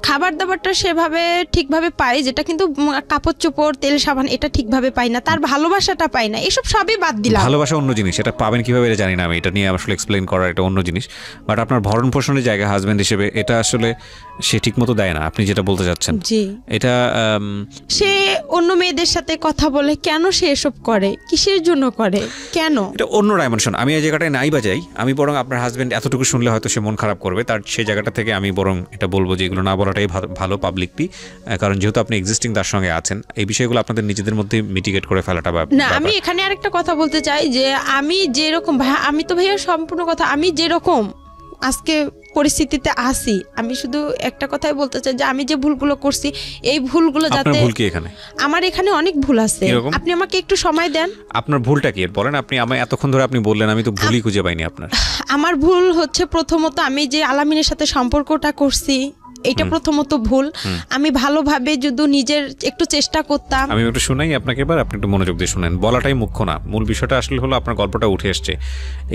খাবার দাবারটা সেভাবে ঠিকভাবে পাই, যেটা কিন্তু কাপড় চোপড় তেল সাবান এটা ঠিকভাবে পাই না, তার ভালোবাসাটা পাই না, এসব সবই বাদ দিলাম। ভালোবাসা অন্য জিনিস, এটা পাবেন কিভাবে এটা জানি না আমি, এটা নিয়ে আসলে এক্সপ্লেইন করা এটা অন্য জিনিস। বাট আপনার ভরণ পোষণের জায়গা হাজবেন্ড হিসেবে এটা আসলে সে ঠিক মতো দেয় না, আপনি যেটা বলতে চাচ্ছেন। জি। এটা সে অন্য মেয়েদের সাথে কথা বলে, কেন সে এসব করে, কিসের জন্য করে, কেন? এটা অন্য ডাইমেনশন। আমি এই জায়গাটায় নাই বাজাই, আমি বরং আপনার হাজবেন্ড এতটুকু শুনলে হয়তো সে মন খারাপ করবে, তার সেই জায়গাটা থেকে আমি বরং এটা বলবো যে এগুলো না বলাটাই ভালো পাবলিকলি, কারণ যেহেতু আপনি এক্সিস্টিং তার সঙ্গে আছেন, এই বিষয়গুলো আপনাদের নিজেদের মধ্যে মিটিগেট করে ফেলাটা না। আমি এখানে আরেকটা কথা বলতে চাই যে আমি যেরকম, আমি তো ভাইয়া সম্পূর্ণ কথা, আমি যেরকম আজকে পরিস্থিতিতে আছি, আমি শুধু একটা কথাই বলতে চাই যে আমি যে ভুলগুলো করছি এই ভুলগুলো আপনার যাতে, ভুল কি এখানে? আমার এখানে অনেক ভুল আছে, কিরকম? আপনি আমাকে একটু সময় দেন। আপনার ভুলটা কি বলেন, আপনি আমায় এতক্ষণ ধরে আপনি বললেন, আমি তো ভুলই খুঁজে পাইনি আপনার। আমার ভুল হচ্ছে প্রথমত আমি যে আলামিনের সাথে সম্পর্কটা করছি এটা প্রথমত ভুল। আমি ভালোভাবে যদি নিজের একটু চেষ্টা করতাম। আমি একটু শোনাই আপনাকে, এবার আপনি একটু মনোযোগ দিয়ে শুনেন, বলাটাই মুখ্য না, মূল বিষয়টা আসলে হলো আপনার গল্পটা উঠে এসছে।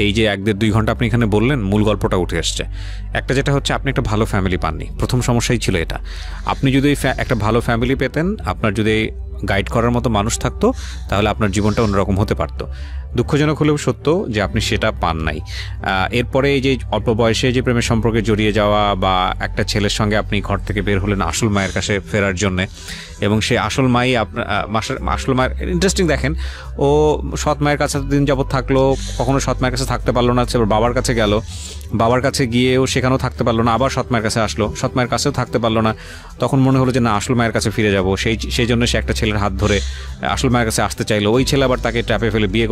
এই যে 1-1.5-2 ঘন্টা আপনি এখানে বললেন, মূল গল্পটা উঠে এসছে। একটা যেটা হচ্ছে আপনি একটা ভালো ফ্যামিলি পাননি, প্রথম সমস্যাই ছিল এটা। আপনি যদি একটা ভালো ফ্যামিলি পেতেন, আপনার যদি গাইড করার মতো মানুষ থাকতো, তাহলে আপনার জীবনটা অন্যরকম হতে পারতো। দুঃখজনক হলেও সত্য যে আপনি সেটা পান নাই। এরপরে এই যে অল্প বয়সে যে প্রেমের সম্পর্কে জড়িয়ে যাওয়া, বা একটা ছেলের সঙ্গে আপনি ঘর থেকে বের হলেন আসল মায়ের কাছে ফেরার জন্যে, এবং সেই আসল মাই আসল মায়ের ইন্টারেস্টিং দেখেন, ও সৎ মায়ের কাছে দিন যাবত থাকলো, কখনো সৎ মায়ের কাছে থাকতে পারলো না, বাবার কাছে গেল, বাবার কাছে গিয়েও সেখানেও থাকতে পারলো না, আবার সৎ মায়ের কাছে আসলো, সৎ মায়ের কাছেও থাকতে পারলো না। তখন মনে হলো যে না, আসল মায়ের কাছে ফিরে যাব। সেই জন্য সে একটা ছেলের হাত ধরে আসল মায়ের কাছে আসতে চাইলো। ওই ছেলে আবার তাকে ট্র্যাপে ফেলে বিয়ে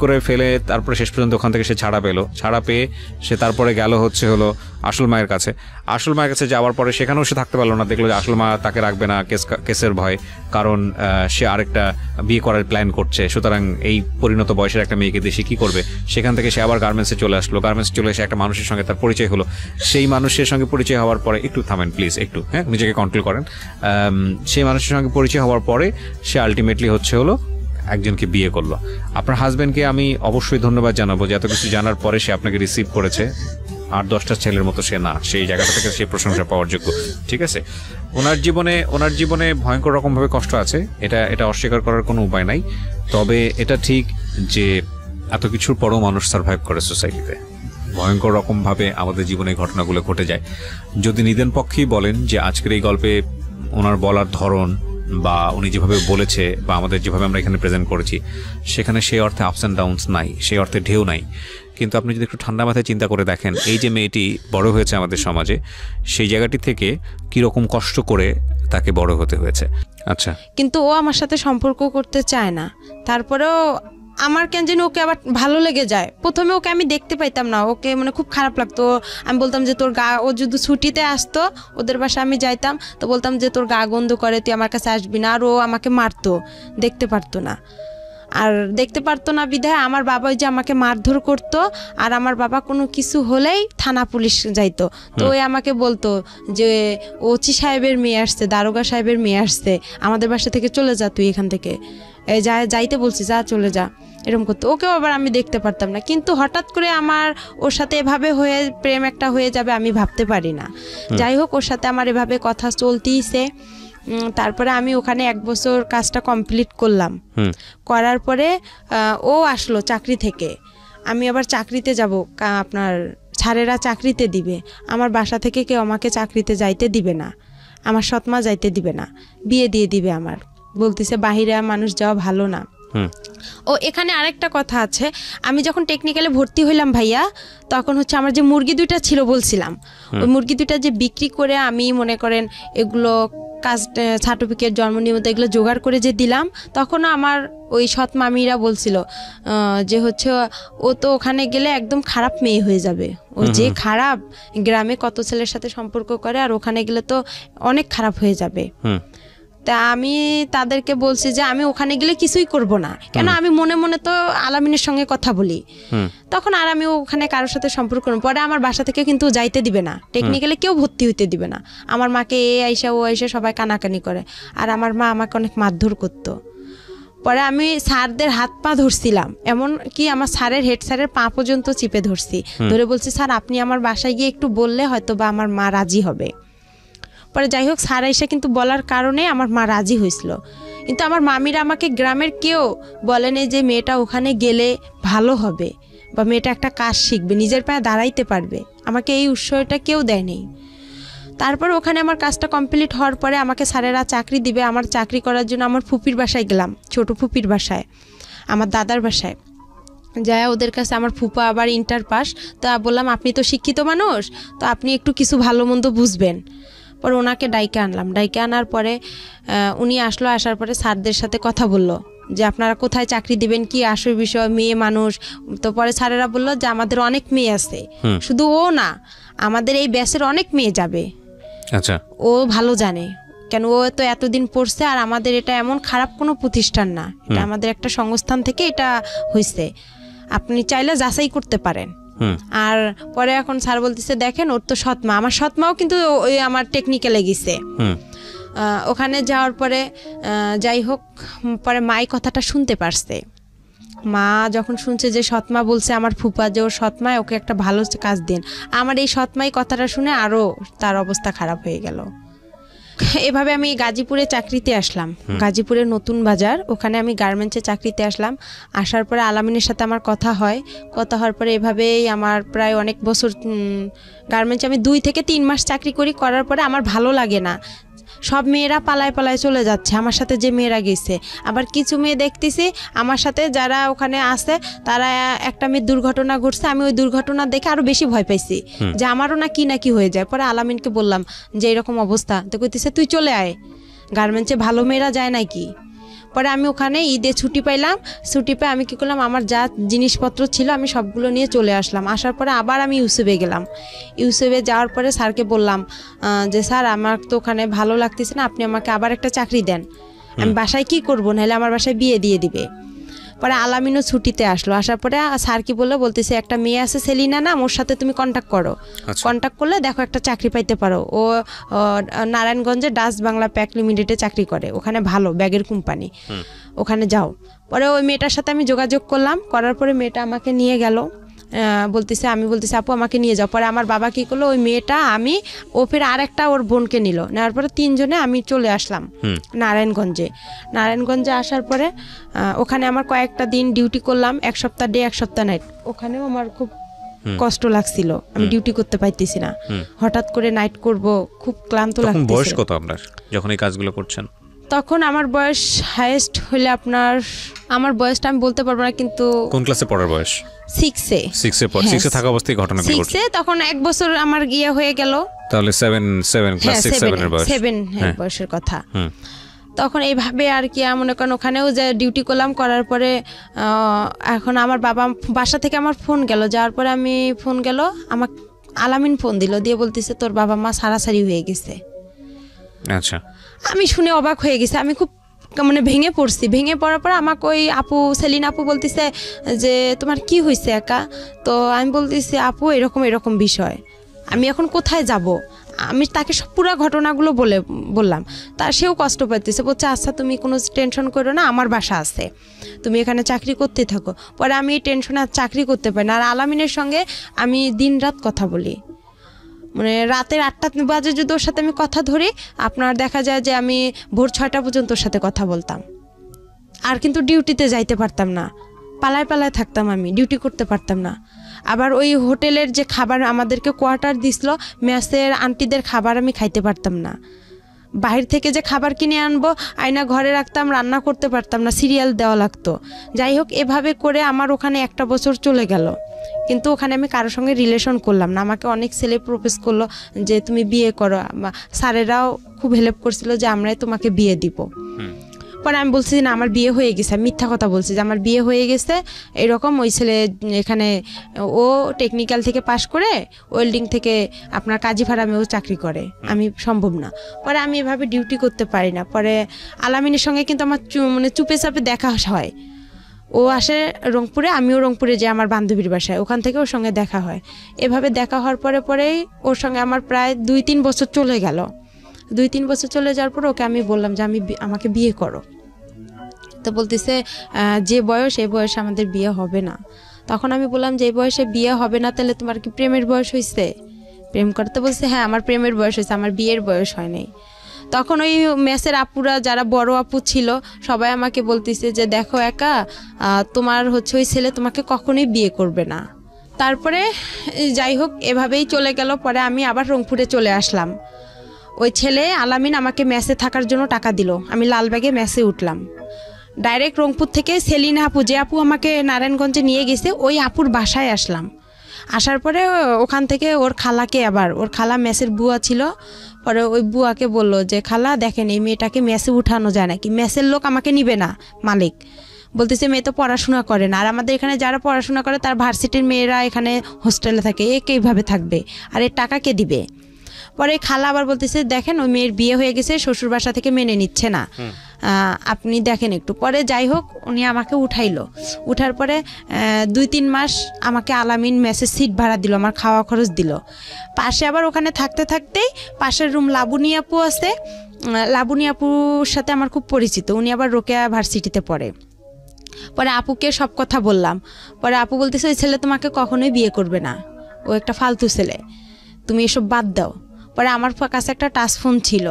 করে ফেলে তারপরে শেষ পর্যন্ত ওখান থেকে সে ছাড়া পেয়ে সে তারপরে গেল হলো আসল মায়ের কাছে। আসল মায়ের কাছে যাওয়ার পরে সেখানেও সে থাকতে পারলো না, দেখলো যে আসল মা তাকে রাখবে না কেসের ভয়, কারণ সে আরেকটা বিয়ে করার প্ল্যান করছে। সুতরাং এই পরিণত বয়সের একটা মেয়েকে দেশে কি করবে? সেখান থেকে সে আবার গার্মেন্টসে চলে আসলো। গার্মেন্টসে চলে এসে একটা মানুষের সঙ্গে তার পরিচয় হলো। সেই মানুষের সঙ্গে পরিচয় হওয়ার পরে, একটু থামেন প্লিজ, একটু নিজেকে কন্ট্রোল করেন। সেই মানুষের সঙ্গে পরিচয় হওয়ার পরে সে আলটিমেটলি হলো একজনকে বিয়ে করলো। আপনার হাজব্যান্ডকে আমি অবশ্যই ধন্যবাদ জানাবো যে এত কিছু জানার পরে সে আপনাকে রিসিভ করেছে। 8-10টা ছেলের মতো সে না, সেই জায়গাটা থেকে সে প্রশংসা পাওয়ার যোগ্য। ঠিক আছে, ওনার জীবনে ভয়ঙ্কর রকমভাবে কষ্ট আছে, এটা অস্বীকার করার কোনো উপায় নাই। তবে এটা ঠিক যে এত কিছুর পরও মানুষ সার্ভাইভ করে সোসাইটিতে। ভয়ঙ্কর রকমভাবে আমাদের জীবনে ঘটনাগুলো ঘটে যায়। যদি নিদেন পক্ষেই বলেন যে আজকের এই গল্পে ওনার বলার ধরন, বা উনি যেভাবে বলেছে, বা আমাদের যেভাবে আমরা এখানে প্রেজেন্ট করেছি, সেখানে সেই অর্থে আপস অ্যান্ড ডাউনস নাই, সেই অর্থে ঢেউ নাই। কিন্তু আপনি যদি একটু ঠান্ডা মাথায় চিন্তা করে দেখেন, এই যে মেয়েটি বড় হয়েছে আমাদের সমাজে, সেই জায়গাটি থেকে কীরকম কষ্ট করে তাকে বড় হতে হয়েছে। আচ্ছা, কিন্তু ও আমার সাথে সম্পর্ক করতে চায় না। তারপরেও আমার কেন জানি ওকে আবার ভালো লেগে যায়। প্রথমে ওকে আমি দেখতে পাইতাম না, ওকে মানে খুব খারাপ লাগতো। আমি বলতাম যে তোর গা, ও যদি ছুটিতে আসতো ওদের বাসায় আমি যাইতাম, তো বলতাম যে তোর গা গন্ধ করে, তুই আমার কাছে আসবি না। আর ও আমাকে মারতো, দেখতে পারতো না বিধায় আমার বাবা ওই যে আমাকে মারধর করতো। আর আমার বাবা কোনো কিছু হলেই থানা পুলিশ যাইতো। তো ওই আমাকে বলতো যে ওসি সাহেবের মেয়ে আসছে, দারোগা সাহেবের মেয়ে আসছে, আমাদের বাসা থেকে চলে যা, তুই এখান থেকে যাইতে বলছিস, যা চলে যা, এরকম করতো। ওকেও আবার আমি দেখতে পারতাম না। কিন্তু হঠাৎ করে আমার ওর সাথে এভাবে প্রেম একটা হয়ে যাবে আমি ভাবতে পারি না। যাই হোক, ওর সাথে আমার এভাবে কথা চলতেইছে। তারপরে আমি ওখানে 1 বছর কাজটা কমপ্লিট করলাম। করার পরে ও আসলো চাকরি থেকে। আমি আবার চাকরিতে যাব, আপনার স্যারেরা চাকরিতে দিবে। আমার বাসা থেকে কেউ আমাকে চাকরিতে যাইতে দিবে না, আমার সৎমা যাইতে দিবে না, বিয়ে দিয়ে দিবে। আমার বলতেছে বাহিরে মানুষ যাওয়া ভালো না। ও এখানে আরেকটা কথা আছে, আমি যখন টেকনিক্যালে ভর্তি হইলাম ভাইয়া, তখন আমার যে মুরগি 2টা ছিল বলছিলাম, ওই মুরগি 2টা যে বিক্রি করে আমি মনে করেন এগুলো কাস্ট সার্টিফিকেট, জন্ম নিবন্ধন এগুলো জোগাড় করে যে দিলাম, তখন আমার ওই সৎ মামিরা বলছিল যে ও তো ওখানে গেলে একদম খারাপ মেয়ে হয়ে যাবে। ও যে খারাপ, গ্রামে কত ছেলের সাথে সম্পর্ক করে, আর ওখানে গেলে তো অনেক খারাপ হয়ে যাবে। তা আমি তাদেরকে বলছি যে আমি ওখানে গেলে কিছুই করব না, কেন আমি মনে মনে তো আলামিনের সঙ্গে কথা বলি। তখন আর আমি ওখানে কারোর সাথে সম্পর্ক করব। পরে আমার বাসা থেকে কিন্তু যাইতে দিবে না, টেকনিক্যালি কেউ ভর্তি হইতে দিবে না। আমার মাকে ও আইসা সবাই কানাকানি করে, আর আমার মা আমাকে অনেক মারধর করতো। পরে আমি স্যারদের হাত পা ধরছিলাম, এমন কি আমার হেড স্যারের পা পর্যন্ত চিপে ধরছি, ধরে বলছি স্যার আপনি আমার বাসায় গিয়ে একটু বললে হয়তো বা আমার মা রাজি হবে। পরে যাই হোক, স্যার এসে কিন্তু বলার কারণে আমার মা রাজি হয়েছিল। কিন্তু আমার মামিরা আমাকে গ্রামের কেউ বলেনি যে মেয়েটা ওখানে গেলে ভালো হবে, বা মেয়েটা একটা কাজ শিখবে, নিজের পায়ে দাঁড়াইতে পারবে। আমাকে এই উৎসাহটা কেউ দেয়নি। তারপর ওখানে আমার কাজটা কমপ্লিট হওয়ার পরে আমাকে স্যারেরা চাকরি দিবে। আমার চাকরি করার জন্য আমার ফুপির বাসায় গেলাম, ছোট ফুপির বাসায়, আমার দাদার বাসায়। যায় ওদের কাছে আমার ফুপা আবার ইন্টার পাস। তা বললাম আপনি তো শিক্ষিত মানুষ, তো আপনি একটু কিছু ভালো মন্দ বুঝবেন। পরে ওনাকে ডাইকে আনলাম। ডাইকে আনার পরে উনি আসলো, আসার পরে স্যারদের সাথে কথা বললো। যে আপনারা কোথায় চাকরি দিবেন, কি আসল বিষয়, মেয়ে মানুষ। তো পরে স্যারেরা বললো যে আমাদের অনেক মেয়ে আছে, শুধু ও না, আমাদের এই ব্যাচের অনেক মেয়ে যাবে। আচ্ছা, ও ভালো জানে, কেন ও তো এতদিন পড়ছে, আর আমাদের এটা এমন খারাপ কোনো প্রতিষ্ঠান না, এটা আমাদের একটা সংস্থান থেকে এটা হয়েছে, আপনি চাইলে যাচাই করতে পারেন। আর পরে এখন স্যার বলতেছে দেখেন ওর তো সৎমা, আমার সৎমাও কিন্তু ওই আমার টেকনিক্যালে গেছে। ওখানে যাওয়ার পরে যাই হোক, পরে মাই কথাটা শুনতে পারছে। মা যখন শুনছে যে সৎমা বলছে আমার ফুপা যে ওর সৎমায় ওকে একটা ভালো কাজ দিন, আমার এই সৎমাই কথাটা শুনে আরও তার অবস্থা খারাপ হয়ে গেল। এভাবে আমি গাজীপুরে চাকরিতে আসলাম, গাজীপুরের নতুন বাজার, ওখানে আমি গার্মেন্টসে চাকরিতে আসলাম। আসার পরে আলামিনের সাথে আমার কথা হয়, কথা হওয়ার পরে এভাবেই আমার প্রায় অনেক বছর গার্মেন্টসে আমি 2 থেকে 3 মাস চাকরি করার পরে আমার ভালো লাগে না, সব মেয়েরা পালায় পালায় চলে যাচ্ছে, আমার সাথে যে মেয়েরা গেছে। আবার কিছু মেয়ে দেখতেছি আমার সাথে যারা ওখানে আছে, তারা একটা মেয়ের দুর্ঘটনা ঘটছে, আমি ওই দুর্ঘটনা দেখে আরো বেশি ভয় পাইছি যে আমারও না কি হয়ে যায়। পরে আলামিনকে বললাম যে এরকম অবস্থা, তো কইতেছে তুই চলে আয়, গার্মেন্টসে ভালো মেয়েরা যায় নাকি। পরে আমি ওখানে ঈদে ছুটি পাইলাম, ছুটি পেয়ে আমি কি করলাম, আমার যা জিনিসপত্র ছিল আমি সবগুলো নিয়ে চলে আসলাম। আসার পরে আবার আমি ইউসুফে গেলাম, ইউসুফে যাওয়ার পরে স্যারকে বললাম যে স্যার আমার তো ওখানে ভালো লাগতেছে না, আপনি আমাকে আবার একটা চাকরি দেন, আমি বাসায় কি করবো, নাহলে আমার বাসায় বিয়ে দিয়ে দিবে। পরে আলামিনও ছুটিতে আসলো, আসার পরে স্যার কি বলতেছে একটা মেয়ে আছে সেলিনা নাম, ওর সাথে তুমি কন্ট্যাক্ট করো, কন্ট্যাক্ট করলে দেখো একটা চাকরি পাইতে পারো। ও নারায়ণগঞ্জে ডাচ বাংলা প্যাক লিমিটেডে চাকরি করে, ওখানে ভালো ব্যাগের কোম্পানি, ওখানে যাও। পরে ওই মেয়েটার সাথে আমি যোগাযোগ করলাম, করার পরে মেয়েটা আমাকে নিয়ে গেল, আমি বলতেছি আপু আমাকে নিয়ে যাও। পরে আমার বাবা কি করলো, ওই মেয়েটা আমি ও ফের আরেকটা ওর বোনকে নিল, নেওয়ার পরে 3 জনে আমি চলে আসলাম নারায়ণগঞ্জে আসার পরে ওখানে আমার কয়েকটা দিন ডিউটি করলাম, 1 সপ্তাহ ডে 1 সপ্তাহ নাইট। ওখানেও আমার খুব কষ্ট লাগছিল, আমি ডিউটি করতে পাইতেছি না, হঠাৎ করে নাইট করব, খুব ক্লান্ত লাগছে। বয়স কত আপনার যখন এই কাজগুলো করছেন? তখন আমার বয়স হাইয়েস্ট হলে আমার বয়সটা আমি বলতে পারবো না, কিন্তু কোন ক্লাসে পড়ার বয়স? 6 থাকা অবস্থায় ঘটনাগুলো ঘটছে। 6 তখন 1 বছর আমার গিয়ে হয়ে গেল, তাহলে 7 ক্লাস 6 7 এর বয়স, 7 বয়সের কথা। তখন এইভাবে আর কি মনে করেন ওখানেও যে ডিউটি করলাম, করার পরে এখন আমার বাসা থেকে আমার ফোন গেল, যাওয়ার পরে আমি ফোন গেল, আমার আলামিন ফোন দিল, দিয়ে বলতেছে তোর বাবা মা সারাসারি হয়ে গেছে। আচ্ছা, আমি শুনে অবাক হয়ে গেছি, আমি খুব ভেঙে পড়ছি। ভেঙে পড়ার পর আমাকে ওই সেলিনা আপু বলতেছে যে তোমার কি হয়েছে একা। তো আমি বলতেছি আপু এরকম বিষয়, আমি এখন কোথায় যাব। আমি তাকে সব পুরো ঘটনাগুলো বললাম, সেও কষ্ট পাইতেছে, বলছে আচ্ছা তুমি কোনো টেনশন করো না, আমার বাসা আছে, তুমি এখানে চাকরি করতে থাকো। পরে আমি এই টেনশনে আর চাকরি করতে পারি না। আর আলামিনের সঙ্গে আমি দিনরাত কথা বলি, রাতের 8টা বাজে যদি ওর সাথে আমি কথা ধরি, আপনার দেখা যায় যে আমি ভোর 6টা পর্যন্ত ওর সাথে কথা বলতাম। আর কিন্তু ডিউটিতে যাইতে পারতাম না, পালায় থাকতাম, আমি ডিউটি করতে পারতাম না। আবার ওই হোটেলের যে খাবার আমাদেরকে কোয়ার্টার দিছিল, মেসের আন্টিদের খাবার আমি খাইতে পারতাম না। বাহির থেকে যে খাবার কিনে আনবো, আয়না ঘরে রাখতাম, রান্না করতে পারতাম না, সিরিয়াল দেওয়া লাগতো। যাই হোক, এভাবে করে আমার ওখানে 1টা বছর চলে গেল, কিন্তু ওখানে আমি কারোর সঙ্গে রিলেশন করলাম না। আমাকে অনেক ছেলে প্রপোজ করলো যে তুমি বিয়ে করো, স্যারেরাও খুব হেল্প করছিল যে আমরাই তোমাকে বিয়ে দিব। পরে আমি বলছি না আমার বিয়ে হয়ে গেছে, মিথ্যা কথা বলছি যে আমার বিয়ে হয়ে গেছে এরকম। ওই ছেলে এখানে ও টেকনিক্যাল থেকে পাশ করে ওয়েল্ডিং থেকে আপনার কাজী ফার্মেও চাকরি করে, আমি সম্ভব না। পরে আমি এভাবে ডিউটি করতে পারি না। পরে আলামিনের সঙ্গে কিন্তু আমার চুপে চাপে দেখা হয়, ও আসে রংপুরে, আমিও রংপুরে যাই আমার বান্ধবীর বাসায়, ওখান থেকে ওর সঙ্গে দেখা হয়। এভাবে দেখা হওয়ার পরেই ওর সঙ্গে আমার প্রায় 2-3 বছর চলে গেল। 2-3 বছর চলে যাওয়ার পর ওকে আমি বললাম যে আমাকে বিয়ে করো। তো বলতেছে যে বয়স এই বয়সে আমাদের বিয়ে হবে না। তখন আমি বললাম যে এই বয়সে বিয়ে হবে না, তাহলে তোমার কি প্রেমের বয়স হয়েছে? প্রেম করতে বলছে হ্যাঁ আমার প্রেমের বয়স হয়েছে, আমার বিয়ের বয়স হয় নাই। তখন ওই মেসের আপুরা যারা বড় আপু ছিল সবাই আমাকে বলতেছে যে দেখো একা, তোমার ওই ছেলে তোমাকে কখনোই বিয়ে করবে না। তারপরে যাই হোক এভাবেই চলে গেল। পরে আমি আবার রংপুরে চলে আসলাম। ওই ছেলে আলামিন আমাকে মেসে থাকার জন্য টাকা দিল, আমি লালবাগে মেসে উঠলাম। ডাইরেক্ট রংপুর থেকে সেলিনা আপু, যে আপু আমাকে নারায়ণগঞ্জে নিয়ে গেছে, ওই আপুর বাসায় আসলাম। আসার পরে ওখান থেকে ওর খালাকে আবার ওর খালা মেসের বুয়া ছিল, পরে ওই বুয়াকে বলল যে খালা দেখেন এই মেয়েটাকে মেসে উঠানো যায় নাকি, মেসের লোক আমাকে নিবে না, মালিক বলতেছে মেয়ে তো পড়াশোনা করে না, আর আমাদের এখানে যারা পড়াশোনা করে তার ভার্সিটির মেয়েরা এখানে হোস্টেলে থাকে, এ এইভাবে থাকবে আর এর টাকা কে দিবে। পরে খালা আবার বলতেছে দেখেন ওই মেয়ের বিয়ে হয়ে গেছে, শ্বশুর বাসা থেকে মেনে নিচ্ছে না, আপনি দেখেন একটু। পরে যাই হোক উনি আমাকে উঠাইলো, উঠার পরে 2-3 মাস আমাকে আলামিন মেসের সিট ভাড়া দিল, আমার খাওয়া খরচ দিল। পাশে আবার ওখানে থাকতে থাকতেই পাশের রুম লাবণী আপু আছে, লাবণী আপুর সাথে আমার খুব পরিচিত, উনি আবার রোকেয়া ভার্সিটিতে পড়ে। পরে আপুকে সব কথা বললাম, পরে আপু বলতেছে ওই ছেলে তোমাকে কখনোই বিয়ে করবে না, ও একটা ফালতু ছেলে, তুমি এসব বাদ দাও। পরে আমার কাছে একটা টাচ ফোন ছিল,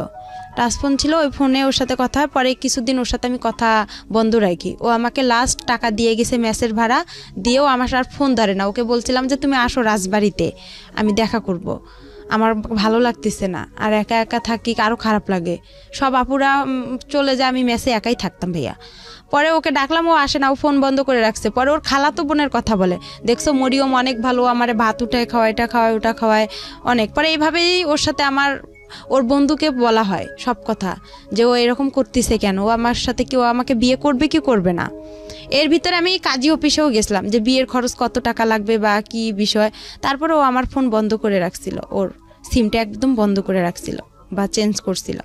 ওই ফোনে ওর সাথে কথা হয়। পরে কিছুদিন ওর সাথে আমি কথা বন্ধ রাখি, ও আমাকে লাস্ট টাকা দিয়ে গেছে মেসের ভাড়া দিয়েও আমার আর ফোন ধরে না। ওকে বলছিলাম যে তুমি আসো রাজবাড়িতে, আমি দেখা করব, আমার ভালো লাগতেছে না, আর একা একা থাকি আরও খারাপ লাগে, সব আপুরা চলে যায়, আমি মেসে একাই থাকতাম ভাইয়া। পরে ওকে ডাকলাম, ও আসে না, ও ফোন বন্ধ করে রাখছে। পরে ওর খালাতো বোনের কথা বলে, দেখছো মরিয়ম অনেক ভালো, আমার ভাত উঠায় খাওয়ায়, এটা খাওয়ায় ওটা খাওয়ায় অনেক। পরে এইভাবেই ওর সাথে আমার ওর বন্ধুকে বলা হয় সব কথা, যে ও এরকম করতেছে কেন, ও আমার সাথে কি ও আমাকে বিয়ে করবে কি করবে না। এর ভিতরে আমি কাজী অফিসেও গেছিলাম যে বিয়ের খরচ কত টাকা লাগবে বা কি বিষয়, তারপরে ও আমার ফোন বন্ধ করে রাখছিল, ওর সিমটা একদম বন্ধ করে রাখছিল বা চেঞ্জ করছিল।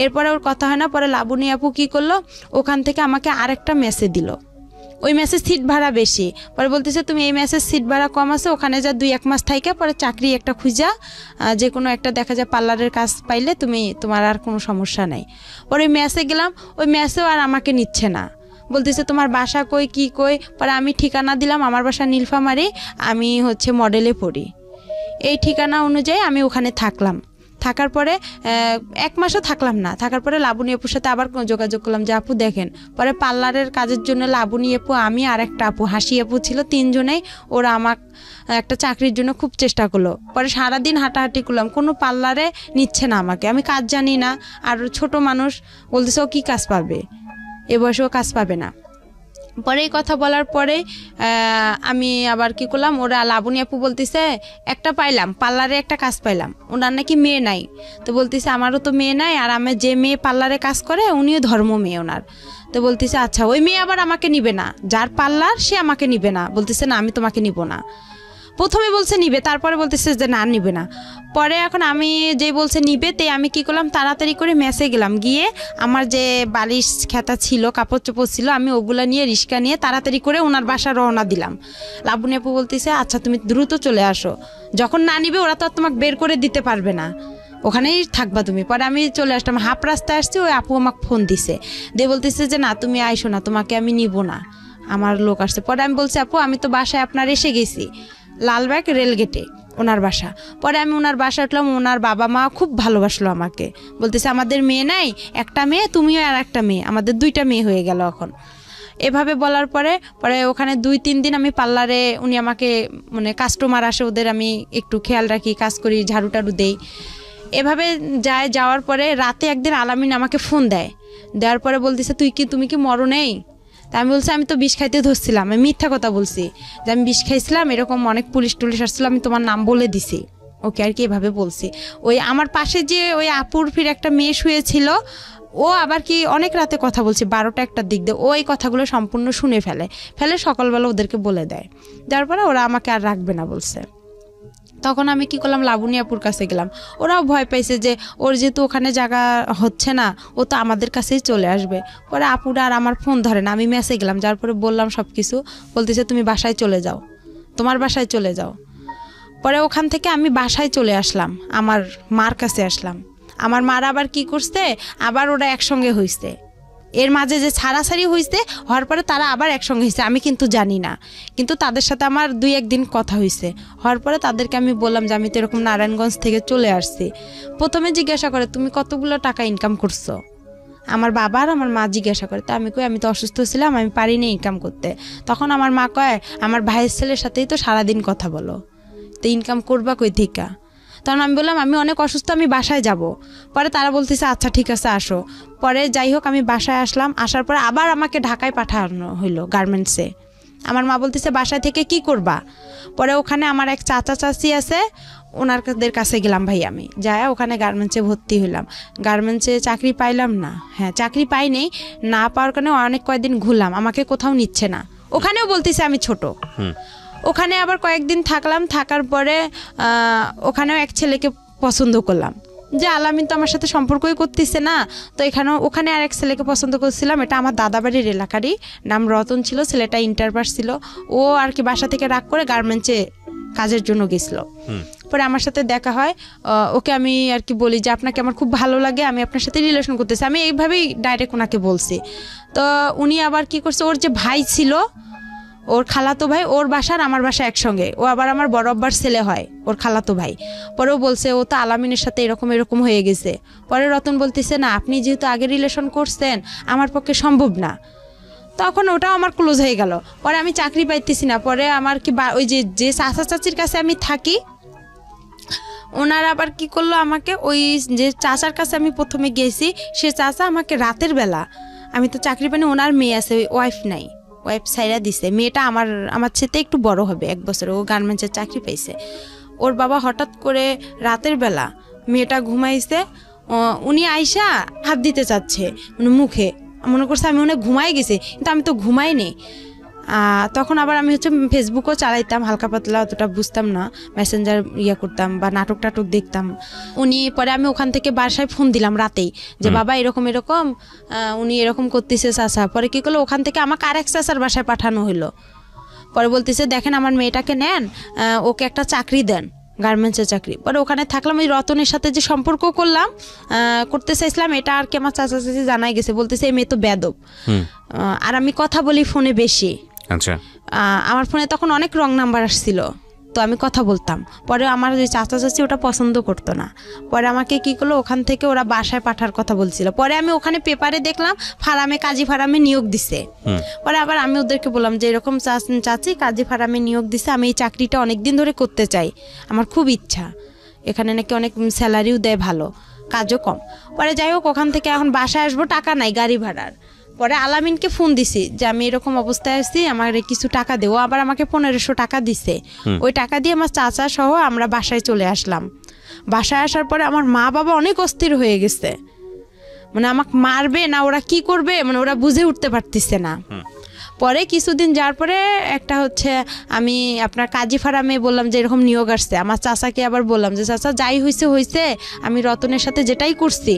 এরপরে ওর কথা হয় না, পরে লাবণী আপু কী করলো, ওখান থেকে আমাকে আরেকটা মেসে দিল, ওই মেসের সিট ভাড়া বেশি। পরে বলতেছে তুমি এই মেসের সিট ভাড়া কম আছে, ওখানে যা 2-1 মাস থাইকা পরে চাকরি একটা খুঁজা যে কোনো একটা দেখা যায় পার্লারের কাজ পাইলে তোমার আর কোনো সমস্যা নাই। পরে ওই মেসে গেলাম, ওই মেসেও আর আমাকে নিচ্ছে না, বলতেছে তোমার বাসা কই কি কই। পরে আমি ঠিকানা দিলাম, আমার বাসা নীলফামারী, আমি মডেলে পড়ি, এই ঠিকানা অনুযায়ী আমি ওখানে থাকলাম। থাকার পরে 1 মাসও থাকলাম না, থাকার পরে লাবণী আপুর সাথে আবার যোগাযোগ করলাম যে আপু দেখেন। পরে পার্লারের কাজের জন্য লাবণী আপু, আমি আর একটা আপু হাসি আপু ছিল, 3 জনেই ওরা আমাকে একটা চাকরির জন্য খুব চেষ্টা করলো। পরে সারাদিন হাঁটাহাঁটি করলাম, কোনো পার্লারে নিচ্ছে না আমাকে, আমি কাজ জানি না, আর ছোট মানুষ, বলতেছে ও কী কাজ পাবে, এ বয়সেও কাজ পাবে না। পরে এই কথা বলার পরে আমি আবার কি করলাম, ওরা লাবণী আপু বলতেছে একটা পাইলাম পার্লারে, একটা কাজ পাইলাম, ওনার নাকি মেয়ে নাই, তো বলতেছে আমারও তো মেয়ে নাই, আর আমার যে মেয়ে পার্লারে কাজ করে উনিও ধর্ম মেয়ে ওনার, তো বলতেছে আচ্ছা ওই মেয়ে আবার আমাকে নিবে না, যার পার্লার সে আমাকে নিবে না, বলতেছে না আমি তোমাকে নিব না। প্রথমে বলছে নিবে, তারপরে বলতেছে যে না নিবে না। পরে এখন আমি যে বলছে নিবে, তে আমি কি করলাম, তাড়াতাড়ি করে মেসে গেলাম, গিয়ে আমার যে বালিশ খেতা ছিল, কাপড় চোপড় ছিল, আমি ওগুলো নিয়ে রিক্সা নিয়ে তাড়াতাড়ি করে ওনার বাসা রওনা দিলাম। লাবণী আপু বলতেছে আচ্ছা তুমি দ্রুত চলে আসো, যখন না নিবে ওরা তো আর তোমাকে বের করে দিতে পারবে না, ওখানেই থাকবা তুমি। পরে আমি চলে আসলাম, হাফ রাস্তায় আসছি, ওই আপু আমাকে ফোন দিছে, দিয়ে বলতেছে যে না তুমি আইসো না, তোমাকে আমি নিব না, আমার লোক আসছে। পরে আমি বলছি আপু আমি তো বাসায় আপনার এসে গেছি, লালবাগ রেলগেটে ওনার বাসা। পরে আমি ওনার বাসা উঠলাম, ওনার বাবা মা খুব ভালোবাসলো আমাকে, বলতেছে আমাদের মেয়ে নাই, একটা মেয়ে তুমিও আর একটা মেয়ে, আমাদের 2টা মেয়ে হয়ে গেল এখন। এভাবে বলার পরে ওখানে 2-3 দিন আমি পার্লারে, উনি আমাকে কাস্টমার আসে ওদের আমি একটু খেয়াল রাখি, কাজ করি, ঝাড়ু টাড়ু দেই, এভাবে যাওয়ার পরে রাতে একদিন আলামিন আমাকে ফোন দেওয়ার পরে বলতেছে তুমি কি মরো নেই? তা আমি বলছি আমি তো বিষ খাইতে ধরছিলাম, আমি মিথ্যা কথা বলছি যে আমি বিষ খাইছিলাম, এরকম অনেক পুলিশ টুলিশ আসছিল, আমি তোমার নাম বলে দিছি, ওকে আর কি এভাবে বলছি। ওই আমার পাশে যে ওই আপুর ফির একটা মেয়ে শুয়েছিল, ও আবার কি অনেক রাতে কথা বলছে, 12টা-1টার দিক দিয়ে, ও এই কথাগুলো সম্পূর্ণ শুনে ফেলে সকালবেলা ওদেরকে বলে দেওয়ার পরে ওরা আমাকে আর রাখবে না বলছে। তখন আমি কি করলাম, লাবণী আপুর কাছে গেলাম, ওরাও ভয় পাইছে যে ওর যেহেতু ওখানে জায়গা হচ্ছে না, ও তো আমাদের কাছেই চলে আসবে। পরে আপুরা আর আমার ফোন ধরে না, আমি মেসে গেলাম, যার পরে বললাম সব কিছু, বলতেছে তুমি বাসায় চলে যাও, তোমার বাসায় চলে যাও। পরে ওখান থেকে আমি বাসায় চলে আসলাম, আমার মার কাছে আসলাম। আমার মার আবার কি করছে, আবার ওরা একসঙ্গে হইছে, এর মাঝে যে ছাড়াছাড়ি হয়েছে, হওয়ার পরে তারা আবার একসঙ্গে হয়েছে, আমি কিন্তু জানি না, কিন্তু তাদের সাথে আমার 2-1 দিন কথা হয়েছে। হওয়ার পরে তাদেরকে আমি বললাম যে আমি তো এরকম নারায়ণগঞ্জ থেকে চলে আসছি। প্রথমে জিজ্ঞাসা করে তুমি কতগুলো টাকা ইনকাম করছো, আমার বাবা আর আমার মা জিজ্ঞাসা করে, তো আমি কই আমি তো অসুস্থ ছিলাম, আমি পারিনি ইনকাম করতে। তখন আমার মা কয় আমার ভাইয়ের ছেলের সাথেই তো সারাদিন কথা বলো, তো ইনকাম করবা কই থেকে? তখন আমি বললাম আমি অনেক অসুস্থ, আমি বাসায় যাব। পরে তারা বলতেছে আচ্ছা ঠিক আছে আসো। পরে যাই হোক আমি বাসায় আসলাম, আসার পরে আবার আমাকে ঢাকায় পাঠানো হইলো গার্মেন্টসে, আমার মা বলতেছে বাসা থেকে কি করবা। পরে ওখানে আমার এক চাচা চাচি আছে, ওনাদের কাছে গেলাম ভাই, আমি যাই ওখানে গার্মেন্টসে ভর্তি হইলাম। গার্মেন্টসে চাকরি পাইলাম না, হ্যাঁ চাকরি পাইনি, না পাওয়ার কারণে অনেক কয়েকদিন ঘুরলাম, আমাকে কোথাও নিচ্ছে না। ওখানেও বলতেছে আমি ছোট। ওখানে আবার কয়েকদিন থাকলাম, থাকার পরে ওখানেও এক ছেলেকে পছন্দ করলাম, যে আলামিন তো আমার সাথে সম্পর্কই করতেছে না। তো ওখানে আর এক ছেলেকে পছন্দ করছিলাম, এটা আমার দাদাবাড়ির এলাকারই, নাম রতন ছিল, ছেলেটা ইন্টার পাস ছিল। ও আর কি বাসা থেকে রাগ করে গার্মেন্টসে কাজের জন্য গেছিলো। পরে আমার সাথে দেখা হয়, ওকে আমি আর কি বলি যে আপনাকে আমার খুব ভালো লাগে, আমি আপনার সাথে রিলেশন করতেছি, আমি এইভাবেই ডাইরেক্ট ওনাকে বলছি। তো উনি আবার কি করছে, ওর যে ভাই ছিল, ওর খালাতো ভাই, ওর বাসার আমার বাসা একসঙ্গে, ও আবার আমার বড় আব্বার ছেলে হয়, ওর খালাতো ভাই। পরেও বলছে ও তো আলামিনের সাথে এরকম এরকম হয়ে গেছে। পরে রতন বলতেছে না, আপনি যেহেতু আগে রিলেশন করছেন আমার পক্ষে সম্ভব না। তখন ওটাও আমার ক্লোজ হয়ে গেল। পরে আমি চাকরি পাইতেছি না। পরে আমার কি ওই যে চাচা চাচির কাছে আমি থাকি, ওনারা আবার কি করলো, আমাকে ওই যে চাচার কাছে আমি প্রথমে গেছি, সে চাচা আমাকে রাতের বেলা, আমি তো চাকরি পাইনি, ওনার মেয়ে আছে, ওয়াইফ নাই, ওয়াইফ সাইরা দিছে, মেয়েটা আমার সাথে একটু বড় হবে 1 বছর, ও গার্মেন্টসের চাকরি পাইছে। ওর বাবা হঠাৎ করে রাতের বেলা মেয়েটা ঘুমাইছে, উনি আইসা হাত দিতে চাচ্ছে মানে মুখে, মনে করছে আমি অনেক ঘুমাই গেছি, কিন্তু আমি তো ঘুমাইনি। তখন আবার আমি হচ্ছে ফেসবুকও চালাইতাম হালকা পাতলা, অতটা বুঝতাম না, মেসেঞ্জার করতাম বা নাটক টাটক দেখতাম। পরে আমি ওখান থেকে বাসায় ফোন দিলাম রাতেই, যে বাবা এরকম এরকম উনি এরকম করতেছে চাচা। পরে কি করলো, ওখান থেকে আমাকে আরেক চাচার বাসায় পাঠানো হলো। পরে বলতেছে দেখেন আমার মেয়েটাকে নেন, ওকে একটা চাকরি দেন, গার্মেন্টসের চাকরি। পরে ওখানে থাকলাম, ওই রতনের সাথে যে সম্পর্ক করতে চাইছিলাম, এটা আর কি আমার চাচা চাচি জানাই গেছে, বলতেছে এই মেয়ে তো বেদব। আর আমি কথা বলি ফোনে বেশি। আচ্ছা, আমার ফোনে তখন অনেক রং নাম্বার আসছিল, তো আমি কথা বলতাম। পরে আমার যে চাচা চাচি ওটা পছন্দ করতো না। পরে আমাকে কি করলো, ওখান থেকে ওরা বাসায় পাঠার কথা বলছিল। পরে আমি ওখানে পেপারে দেখলাম কাজী ফার্মে নিয়োগ দিছে। পরে আবার আমি ওদেরকে বললাম যে এরকম চাচি কাজী ফার্মে নিয়োগ দিছে, আমি এই চাকরিটা অনেকদিন ধরে করতে চাই, আমার খুব ইচ্ছা, এখানে নাকি অনেক স্যালারিও দেয় ভালো, কাজও কম। পরে যাই হোক, ওখান থেকে এখন বাসায় আসবো, টাকা নাই গাড়ি ভাড়ার। পরে আলামিনকে ফোন দিছি যে আমি এরকম অবস্থায় আছি, আমার কিছু টাকা দেবো। আবার আমাকে 1500 টাকা দিছে। ওই টাকা দিয়ে আমার চাচা সহ আমরা বাসায় চলে আসলাম। বাসায় আসার পরে আমার মা বাবা অনেক অস্থির হয়ে গেছে, মানে আমাকে মারবে না ওরা কি করবে, মানে ওরা বুঝে উঠতে পারতেছে না। পরে কিছুদিন যাওয়ার পরে একটা হচ্ছে আমি আপনার কাজী ফার্মে বললাম যে এরকম নিয়োগ আসছে। আমার চাচাকে আবার বললাম যে চাচা যাই হয়েছে, আমি রতনের সাথে যেটাই করছি,